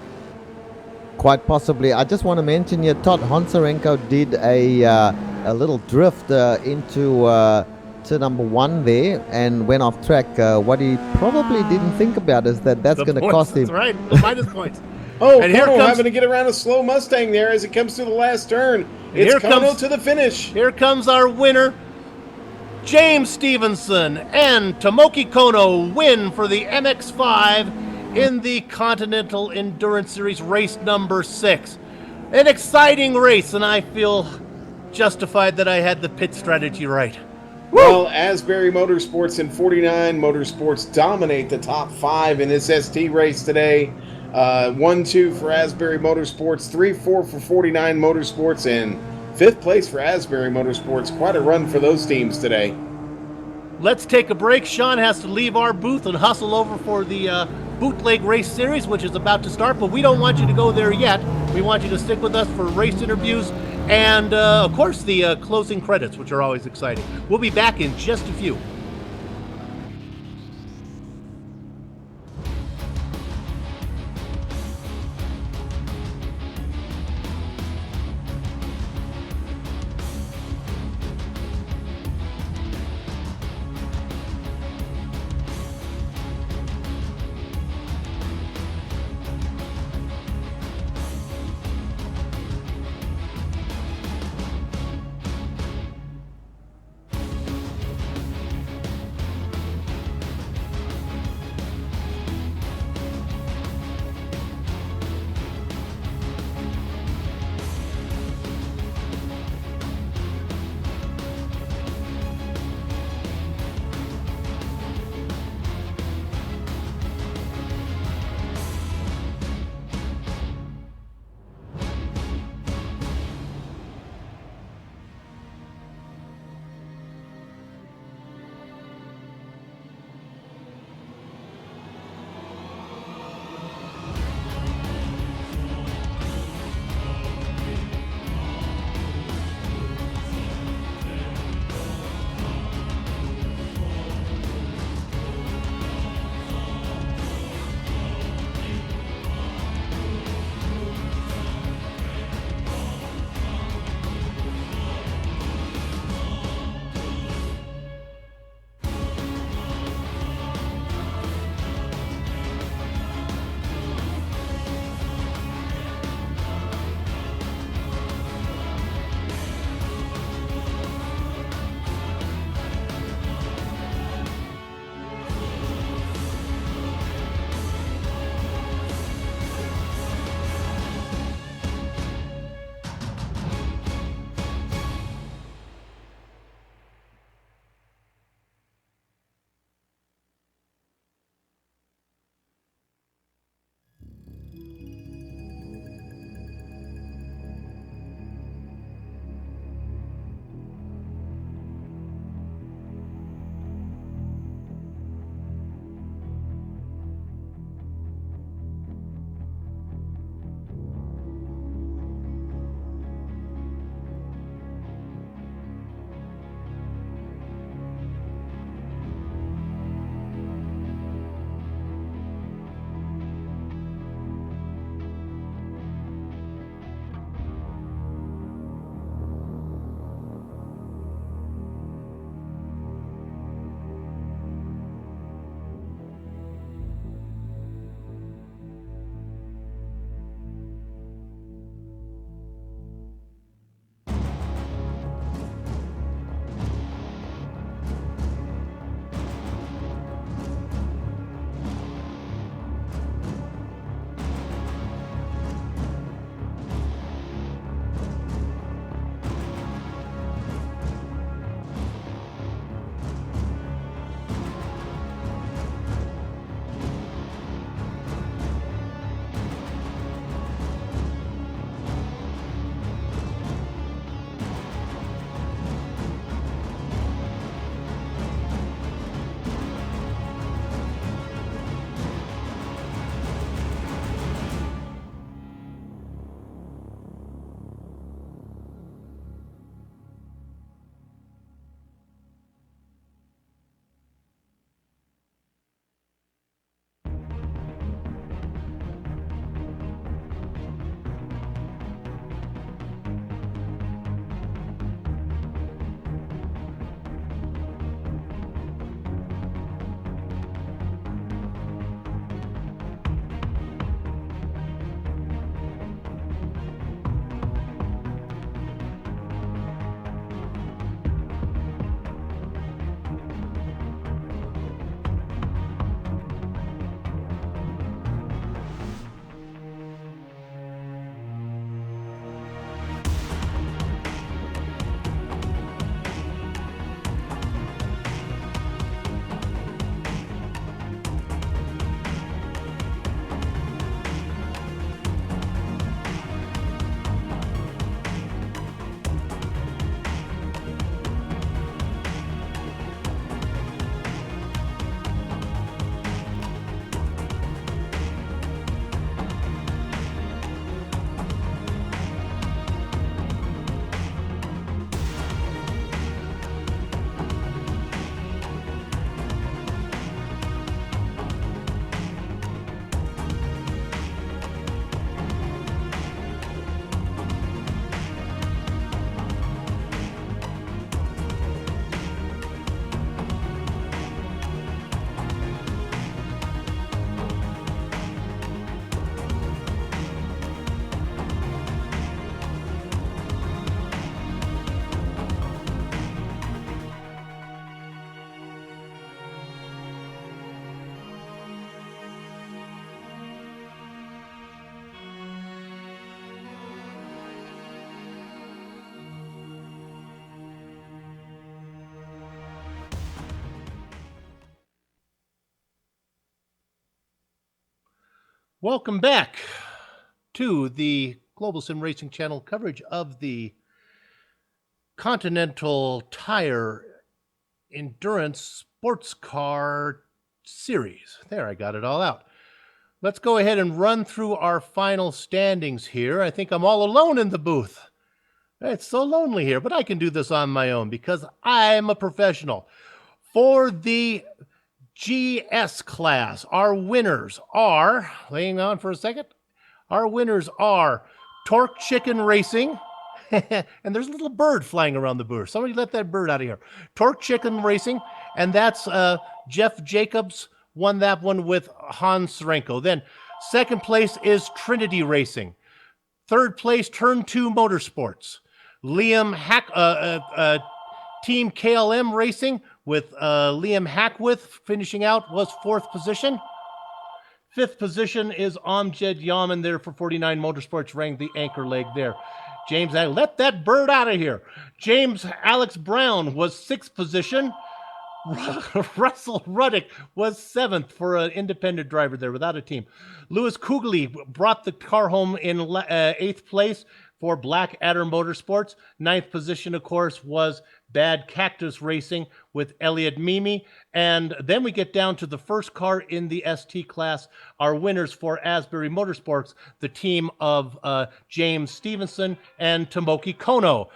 Quite possibly. I just want to mention here, Todd Honzarenko did a little drift into to number 1 there and went off track. What he probably didn't think about is that's going to cost him. That's right, the minus points. And here Kono having to get around a slow Mustang there as it comes to the last turn. It's Kono to the finish. Here comes our winner. James Stevenson and Tomoki Kono win for the MX-5 in the Continental Endurance Series race number 6. An exciting race, and I feel justified that I had the pit strategy right. Well, Asbury Motorsports and 49 Motorsports dominate the top 5 in this ST race today. 1-2 for Asbury Motorsports, 3-4 for 49 Motorsports, and 5th place for Asbury Motorsports. Quite a run for those teams today. Let's take a break. Sean has to leave our booth and hustle over for the Bootleg Race Series, which is about to start, but we don't want you to go there yet. We want you to stick with us for race interviews and, of course, the closing credits, which are always exciting. We'll be back in just a few. Welcome back to the Global Sim Racing Channel coverage of the Continental Tire Endurance Sports Car Series. There, I got it all out. Let's go ahead and run through our final standings here. I think I'm all alone in the booth. It's so lonely here, but I can do this on my own because I'm a professional. For the GS class, our winners are, hang on for a second, our winners are Torque Chicken Racing, and there's a little bird flying around the booth. Somebody let that bird out of here. Torque Chicken Racing, and that's Jeff Jacobs won that one with Hans Serenko. Then second place is Trinity Racing. Third place, Turn 2 Motorsports. Liam Hack, Team KLM Racing with Liam Hackworth finishing out was fourth position. Fifth position is Amjad Yaman there for 49 Motorsports, ranked the anchor leg there. James, let that bird out of here. James Alex Brown was sixth position. Russell Ruddick was seventh for an independent driver there without a team. Lewis Kugli brought the car home in eighth place for Black Adder Motorsports. Ninth position, of course, was Bad Cactus Racing with Elliot Mimi. And then we get down to the first car in the ST class. Our winners for Asbury Motorsports, the team of James Stevenson and Tomoki Kono.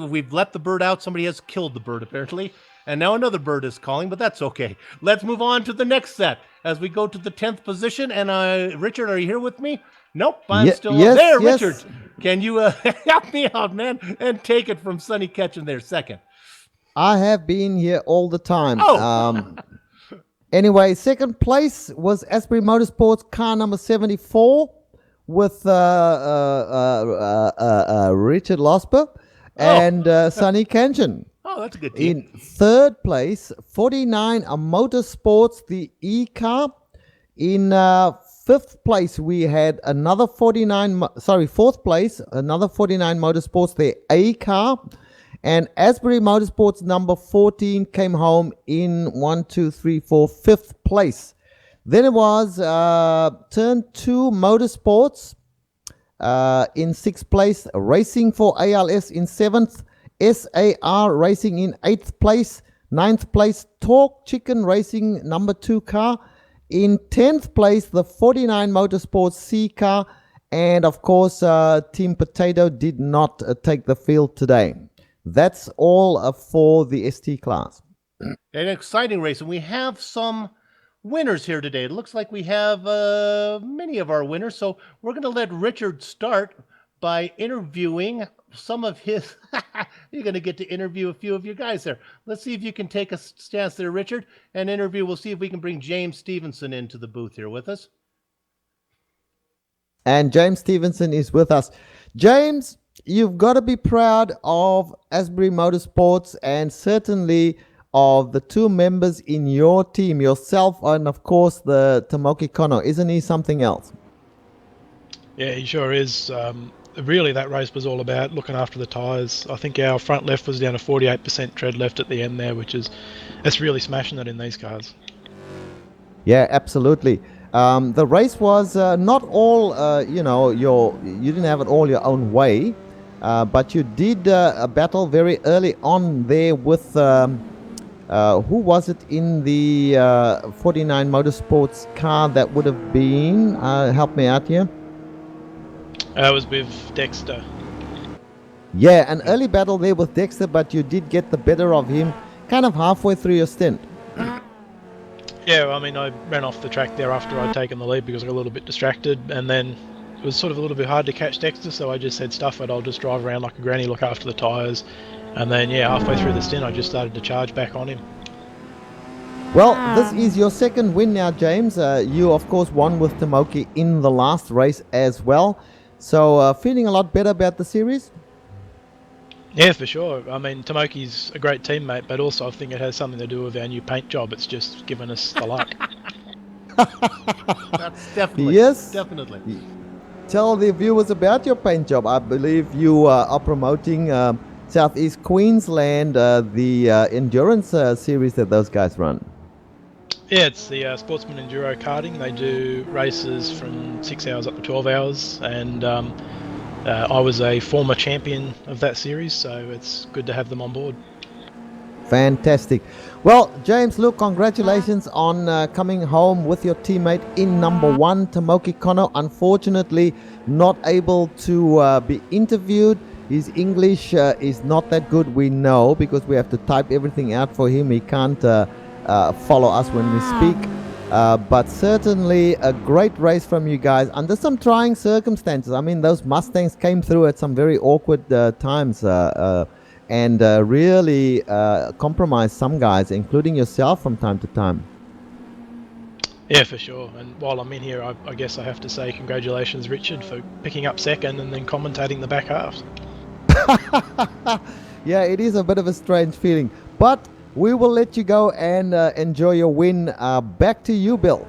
We've let the bird out. Somebody has killed the bird, apparently. And now another bird is calling, but that's okay. Let's move on to the next set as we go to the 10th position. And Richard, are you here with me? Nope, I'm still there. Yes. Richard, can you help me out, man, and take it from Sonny Ketchen there second? I have been here all the time. Oh. Anyway, second place was Asbury Motorsports car number 74 with Richard Losper and Sonny Ketchen. Oh, that's a good team. In third place, 49 Motorsports, the E car. In fifth place, we had another 49, fourth place, another 49 Motorsports, the A car. And Asbury Motorsports number 14 came home in 5th place. Then it was Turn 2 Motorsports in sixth place, Racing for ALS in seventh, SAR Racing in 8th place, 9th place, Torque Chicken Racing number 2 car. In 10th place, the 49 Motorsports C car. And of course, Team Potato did not take the field today. That's all for the ST class. An exciting race. And we have some winners here today. It looks like we have many of our winners. So we're going to let Richard start by interviewing some of his. You're going to get to interview a few of your guys there. Let's see if you can take a stance there, Richard, and interview. We'll see if we can bring James Stevenson into the booth here with us. And James Stevenson is with us. James, you've got to be proud of Asbury Motorsports and certainly of the two members in your team, yourself and, of course, the Tomoki Kono. Isn't he something else? Yeah, he sure is. Really, that race was all about looking after the tyres. I think our front left was down to 48% tread left at the end there, that's really smashing it in these cars. Yeah, absolutely. The race was not all, you didn't have it all your own way, but you did a battle very early on there with, who was it in the 49 Motorsports car that would have been? Help me out here. It was with Dexter. Yeah, an early battle there with Dexter, but you did get the better of him kind of halfway through your stint. Yeah, I mean, I ran off the track there after I'd taken the lead because I got a little bit distracted, and then it was sort of a little bit hard to catch Dexter, so I just said, stuff it, I'll just drive around like a granny, look after the tyres. And then, yeah, halfway through the stint, I just started to charge back on him. Well, this is your second win now, James. You, of course, won with Tomoki in the last race as well. So, feeling a lot better about the series? Yeah, for sure. I mean, Tomoki's a great teammate, but also I think it has something to do with our new paint job. It's just given us the luck. That's definitely. Yes. Definitely. Tell the viewers about your paint job. I believe you are promoting Southeast Queensland, the endurance series that those guys run. Yeah, it's the Sportsman Enduro Karting. They do races from 6 hours up to 12 hours, and I was a former champion of that series, so it's good to have them on board. Fantastic. Well, James, look, congratulations on coming home with your teammate in number one, Tomoki Kono. Unfortunately, not able to be interviewed. His English is not that good, we know, because we have to type everything out for him. He can't follow us when we speak. But certainly a great race from you guys under some trying circumstances. I mean, those Mustangs came through at some very awkward times. And really compromise some guys, including yourself from time to time. Yeah, for sure. And while I'm in here, I guess I have to say congratulations, Richard, for picking up second and then commentating the back half. Yeah, it is a bit of a strange feeling. But we will let you go and enjoy your win. Back to you, Bill.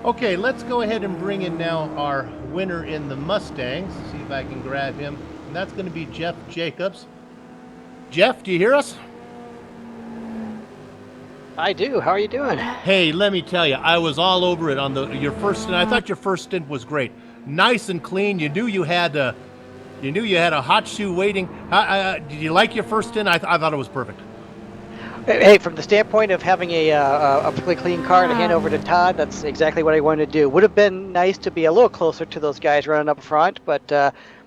Okay, let's go ahead and bring in now our winner in the Mustangs. See if I can grab him. And that's going to be Jeff Jacobs. Jeff, do you hear us? I do. How are you doing? Hey, let me tell you, I was all over it on your first stint. I thought your first stint was great, nice and clean. You knew you had a hot shoe waiting. Did you like your first stint? I thought it was perfect. Hey, from the standpoint of having a pretty clean car to hand over to Todd, that's exactly what I wanted to do. Would have been nice to be a little closer to those guys running up front, but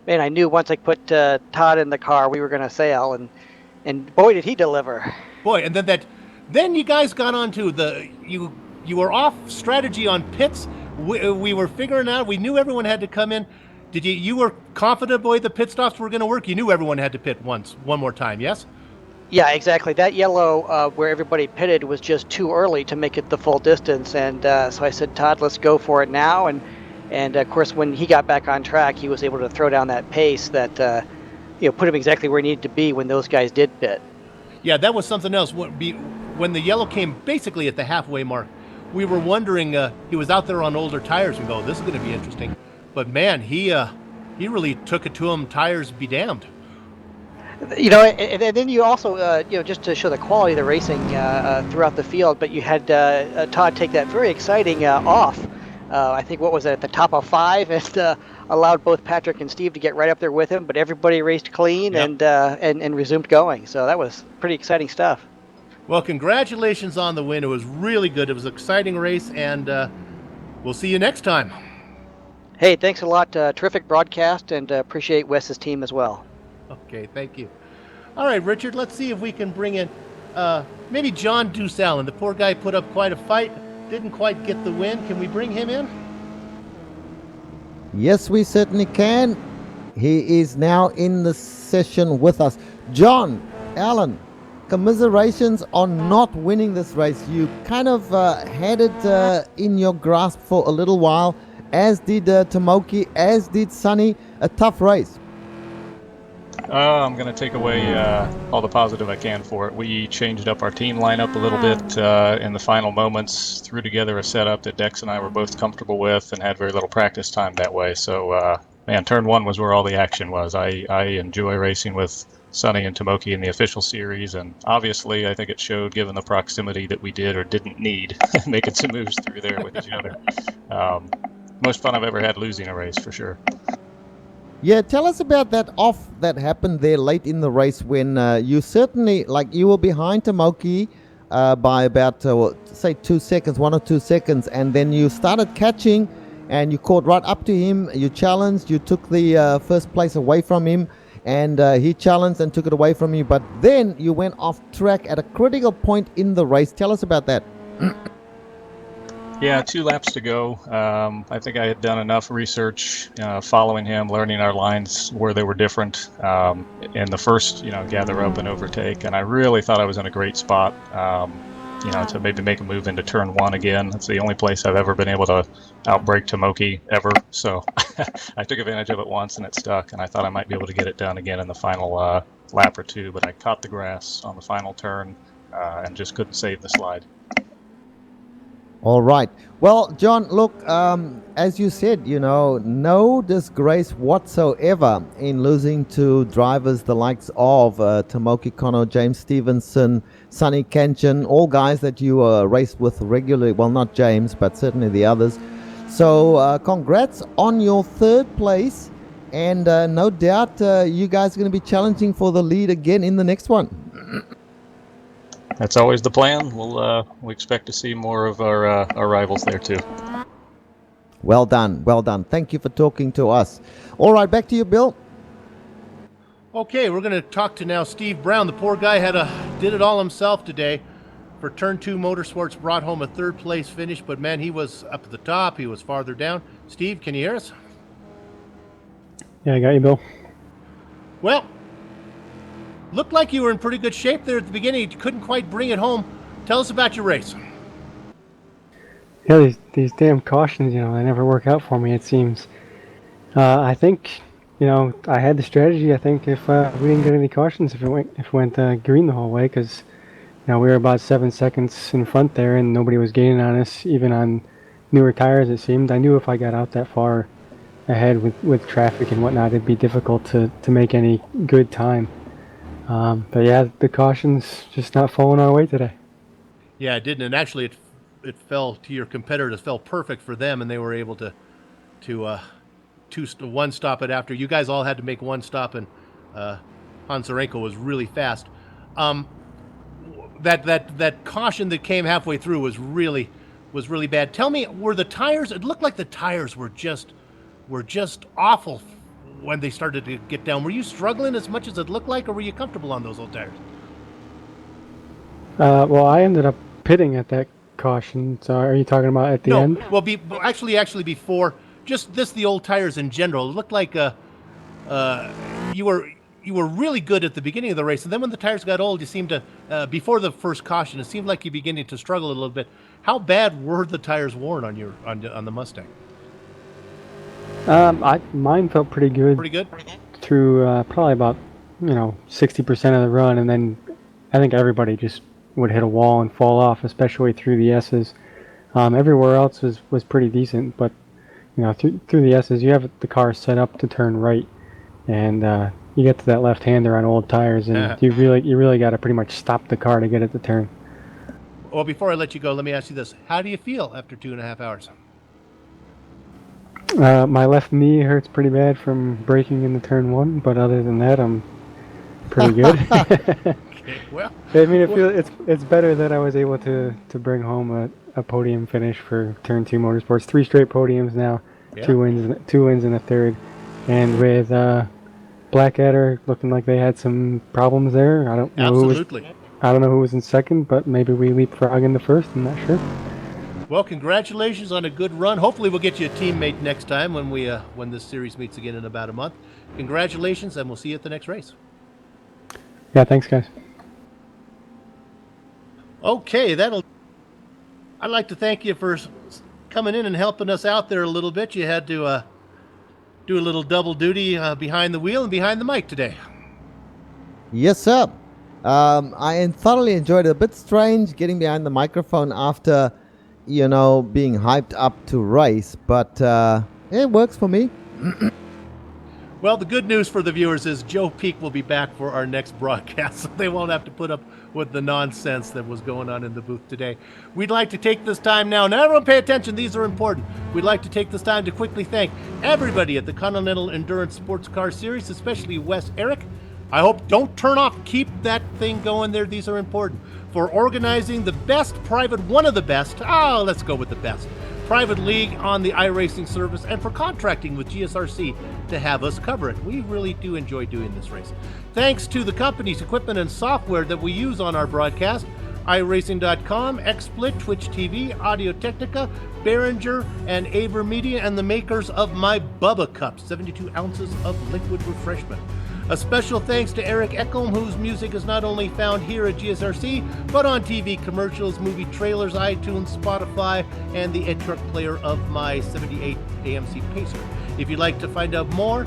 man, I knew once I put Todd in the car, we were going to sail, and boy, did he deliver. Boy, and then you guys got onto you were off strategy on pits. We were figuring out. We knew everyone had to come in. You were confident, boy, the pit stops were going to work. You knew everyone had to pit one more time. Yes. Yeah, exactly. That yellow where everybody pitted was just too early to make it the full distance, and so I said, Todd, let's go for it now. And of course, when he got back on track, he was able to throw down that pace that put him exactly where he needed to be when those guys did pit. Yeah, that was something else. When the yellow came basically at the halfway mark, we were wondering, he was out there on older tires. We go, this is going to be interesting. But man, he really took it to him. Tires be damned. And then you also, just to show the quality of the racing throughout the field, but you had Todd take that very exciting off. I think, what was it, at the top of 5, and allowed both Patrick and Steve to get right up there with him, but everybody raced clean. Yep. and resumed going. So that was pretty exciting stuff. Well, congratulations on the win. It was really good. It was an exciting race, and we'll see you next time. Hey, thanks a lot. Terrific broadcast, and appreciate Wes's team as well. Okay, thank you. All right, Richard, let's see if we can bring in maybe John Deuce-Allen. The poor guy put up quite a fight, didn't quite get the win. Can we bring him in? Yes, we certainly can. He is now in the session with us. John Allen, commiserations on not winning this race. You kind of had it in your grasp for a little while, as did Tomoki, as did Sonny. A tough race. I'm going to take away all the positive I can for it. We changed up our team lineup a little bit in the final moments, threw together a setup that Dex and I were both comfortable with, and had very little practice time that way. So, turn 1 was where all the action was. I enjoy racing with Sonny and Tomoki in the official series, and obviously I think it showed, given the proximity that we did or didn't need, making some moves through there with each other. Most fun I've ever had losing a race, for sure. Yeah, tell us about that off that happened there late in the race when you certainly, you were behind Tomoki by about, say, 2 seconds, 1 or 2 seconds, and then you started catching and you caught right up to him. You challenged, you took the first place away from him, and he challenged and took it away from you, but then you went off track at a critical point in the race. Tell us about that. Yeah, 2 laps to go. I think I had done enough research following him, learning our lines where they were different in the first, gather up and overtake. And I really thought I was in a great spot, to maybe make a move into turn 1 again. That's the only place I've ever been able to outbrake Tomoki ever. So I took advantage of it once and it stuck. And I thought I might be able to get it done again in the final lap or 2. But I caught the grass on the final turn and just couldn't save the slide. All right. Well, John, look, as you said, no disgrace whatsoever in losing to drivers the likes of Tomoki Kono, James Stevenson, Sonny Kanchan, all guys that you race with regularly. Well, not James, but certainly the others. So congrats on your third place. And no doubt you guys are going to be challenging for the lead again in the next one. That's always the plan. We expect to see more of our rivals there too. Well done. Well done. Thank you for talking to us. All right, back to you, Bill. Okay, we're going to talk to now Steve Brown. The poor guy did it all himself today. For Turn 2 Motorsports, brought home a third place finish, but man, he was up at the top. He was farther down. Steve, can you hear us? Yeah, I got you, Bill. Well, looked like you were in pretty good shape there at the beginning. You couldn't quite bring it home. Tell us about your race. Yeah, these damn cautions, they never work out for me, it seems. I think, I had the strategy. I think if we didn't get any cautions, if it went green the whole way, because we were about 7 seconds in front there, and nobody was gaining on us, even on newer tires. It seemed. I knew if I got out that far ahead with traffic and whatnot, it'd be difficult to make any good time. But yeah, the cautions just not falling our way today. Yeah, it didn't, and actually it fell to your competitors. Fell perfect for them, and they were able to one stop it after. You guys all had to make one stop, and Hansarenko was really fast. That caution that came halfway through was really bad. Tell me, were the tires? It looked like the tires were just awful when they started to get down. Were you struggling as much as it looked like, or were you comfortable on those old tires? Well, I ended up pitting at that caution. So are you talking about at the end? No, well, actually before. Just the old tires in general. It looked like you were really good at the beginning of the race, and then when the tires got old, you seemed to before the first caution, it seemed like you're beginning to struggle a little bit. How bad were the tires worn on the Mustang? Mine felt pretty good. Pretty good? Through probably about 60% of the run, and then I think everybody just would hit a wall and fall off, especially through the S's. Everywhere else was pretty decent, but through the S's, you have the car set up to turn right, and you get to that left-hander on old tires, and you really got to pretty much stop the car to get it to turn. Well, before I let you go, let me ask you this: how do you feel after 2.5 hours? My left knee hurts pretty bad from braking in the turn 1, but other than that, I'm pretty good. Okay, well, I mean, it's better that I was able to bring home a podium finish for Turn 2 Motorsports. 3 straight podiums now, yeah. two wins and a third, and with Blackadder looking like they had some problems there. I don't know who was in second, but maybe we leapfrog into first. I'm not sure. Well, congratulations on a good run. Hopefully we'll get you a teammate next time when this series meets again in about a month. Congratulations, and we'll see you at the next race. Yeah, thanks, guys. Okay, I'd like to thank you for coming in and helping us out there a little bit. You had to do a little double duty behind the wheel and behind the mic today. Yes, sir. I thoroughly enjoyed it. A bit strange getting behind the microphone after, being hyped up to race, but it works for me. Well, the good news for the viewers is Joe Peak will be back for our next broadcast, so they won't have to put up with the nonsense that was going on in the booth today. We'd like to take this time now everyone pay attention, these are important. We'd like to take this time to quickly thank everybody at the Continental Endurance Sports Car Series, especially Wes Eric. I hope, don't turn off, keep that thing going there, these are important. For organizing the best private, one of the best, let's go with the best, private league on the iRacing service, and for contracting with GSRC to have us cover it. We really do enjoy doing this race. Thanks to the companies, equipment, and software that we use on our broadcast: iRacing.com, XSplit, Twitch TV, Audio Technica, Behringer, and Aver Media, and the makers of my Bubba Cup, 72 ounces of liquid refreshment. A special thanks to Eric Echolm, whose music is not only found here at GSRC, but on TV commercials, movie trailers, iTunes, Spotify, and the Ed Truck player of my 78 AMC Pacer. If you'd like to find out more,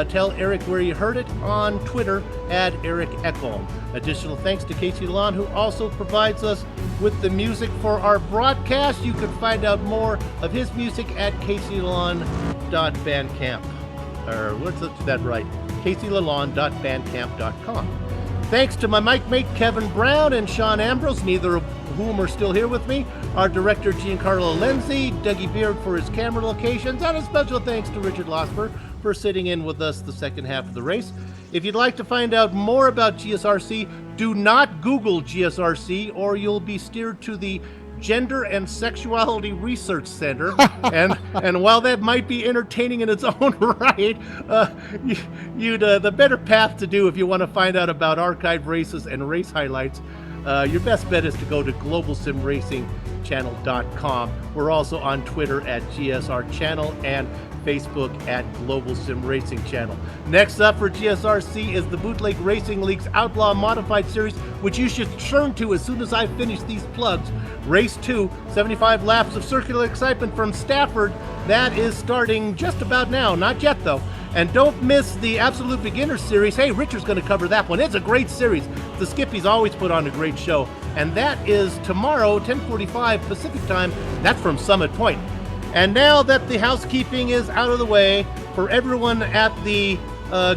tell Eric where you heard it on Twitter at Eric Echolm. Additional thanks to Casey Lalonde, who also provides us with the music for our broadcast. You can find out more of his music at caseylalonde.bandcamp. Or what's that right? caseylalonde.bandcamp.com. Thanks to my mic mate Kevin Brown and Sean Ambrose, neither of whom are still here with me, our director Giancarlo Lenzi, Dougie Beard for his camera locations, and a special thanks to Richard Losper for sitting in with us the second half of the race. If you'd like to find out more about GSRC, do not Google GSRC or you'll be steered to the Gender and Sexuality Research Center, and while that might be entertaining in its own right, the better path to do if you want to find out about archived races and race highlights, your best bet is to go to globalsimracingchannel.com. We're also on Twitter at GSR Channel and Facebook at Global Sim Racing Channel. Next up for GSRC is the Bootleg Racing League's Outlaw Modified Series, which you should turn to as soon as I finish these plugs. Race 2, 75 laps of circular excitement from Stafford. That is starting just about now. Not yet, though. And don't miss the Absolute Beginner Series. Hey, Richard's going to cover that one. It's a great series. The Skippies always put on a great show. And that is tomorrow, 10:45 Pacific Time. That's from Summit Point. And now that the housekeeping is out of the way, for everyone at the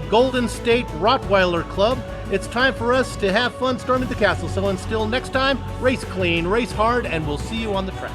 Golden State Rottweiler Club, it's time for us to have fun storming the castle. So until next time, race clean, race hard, and we'll see you on the track.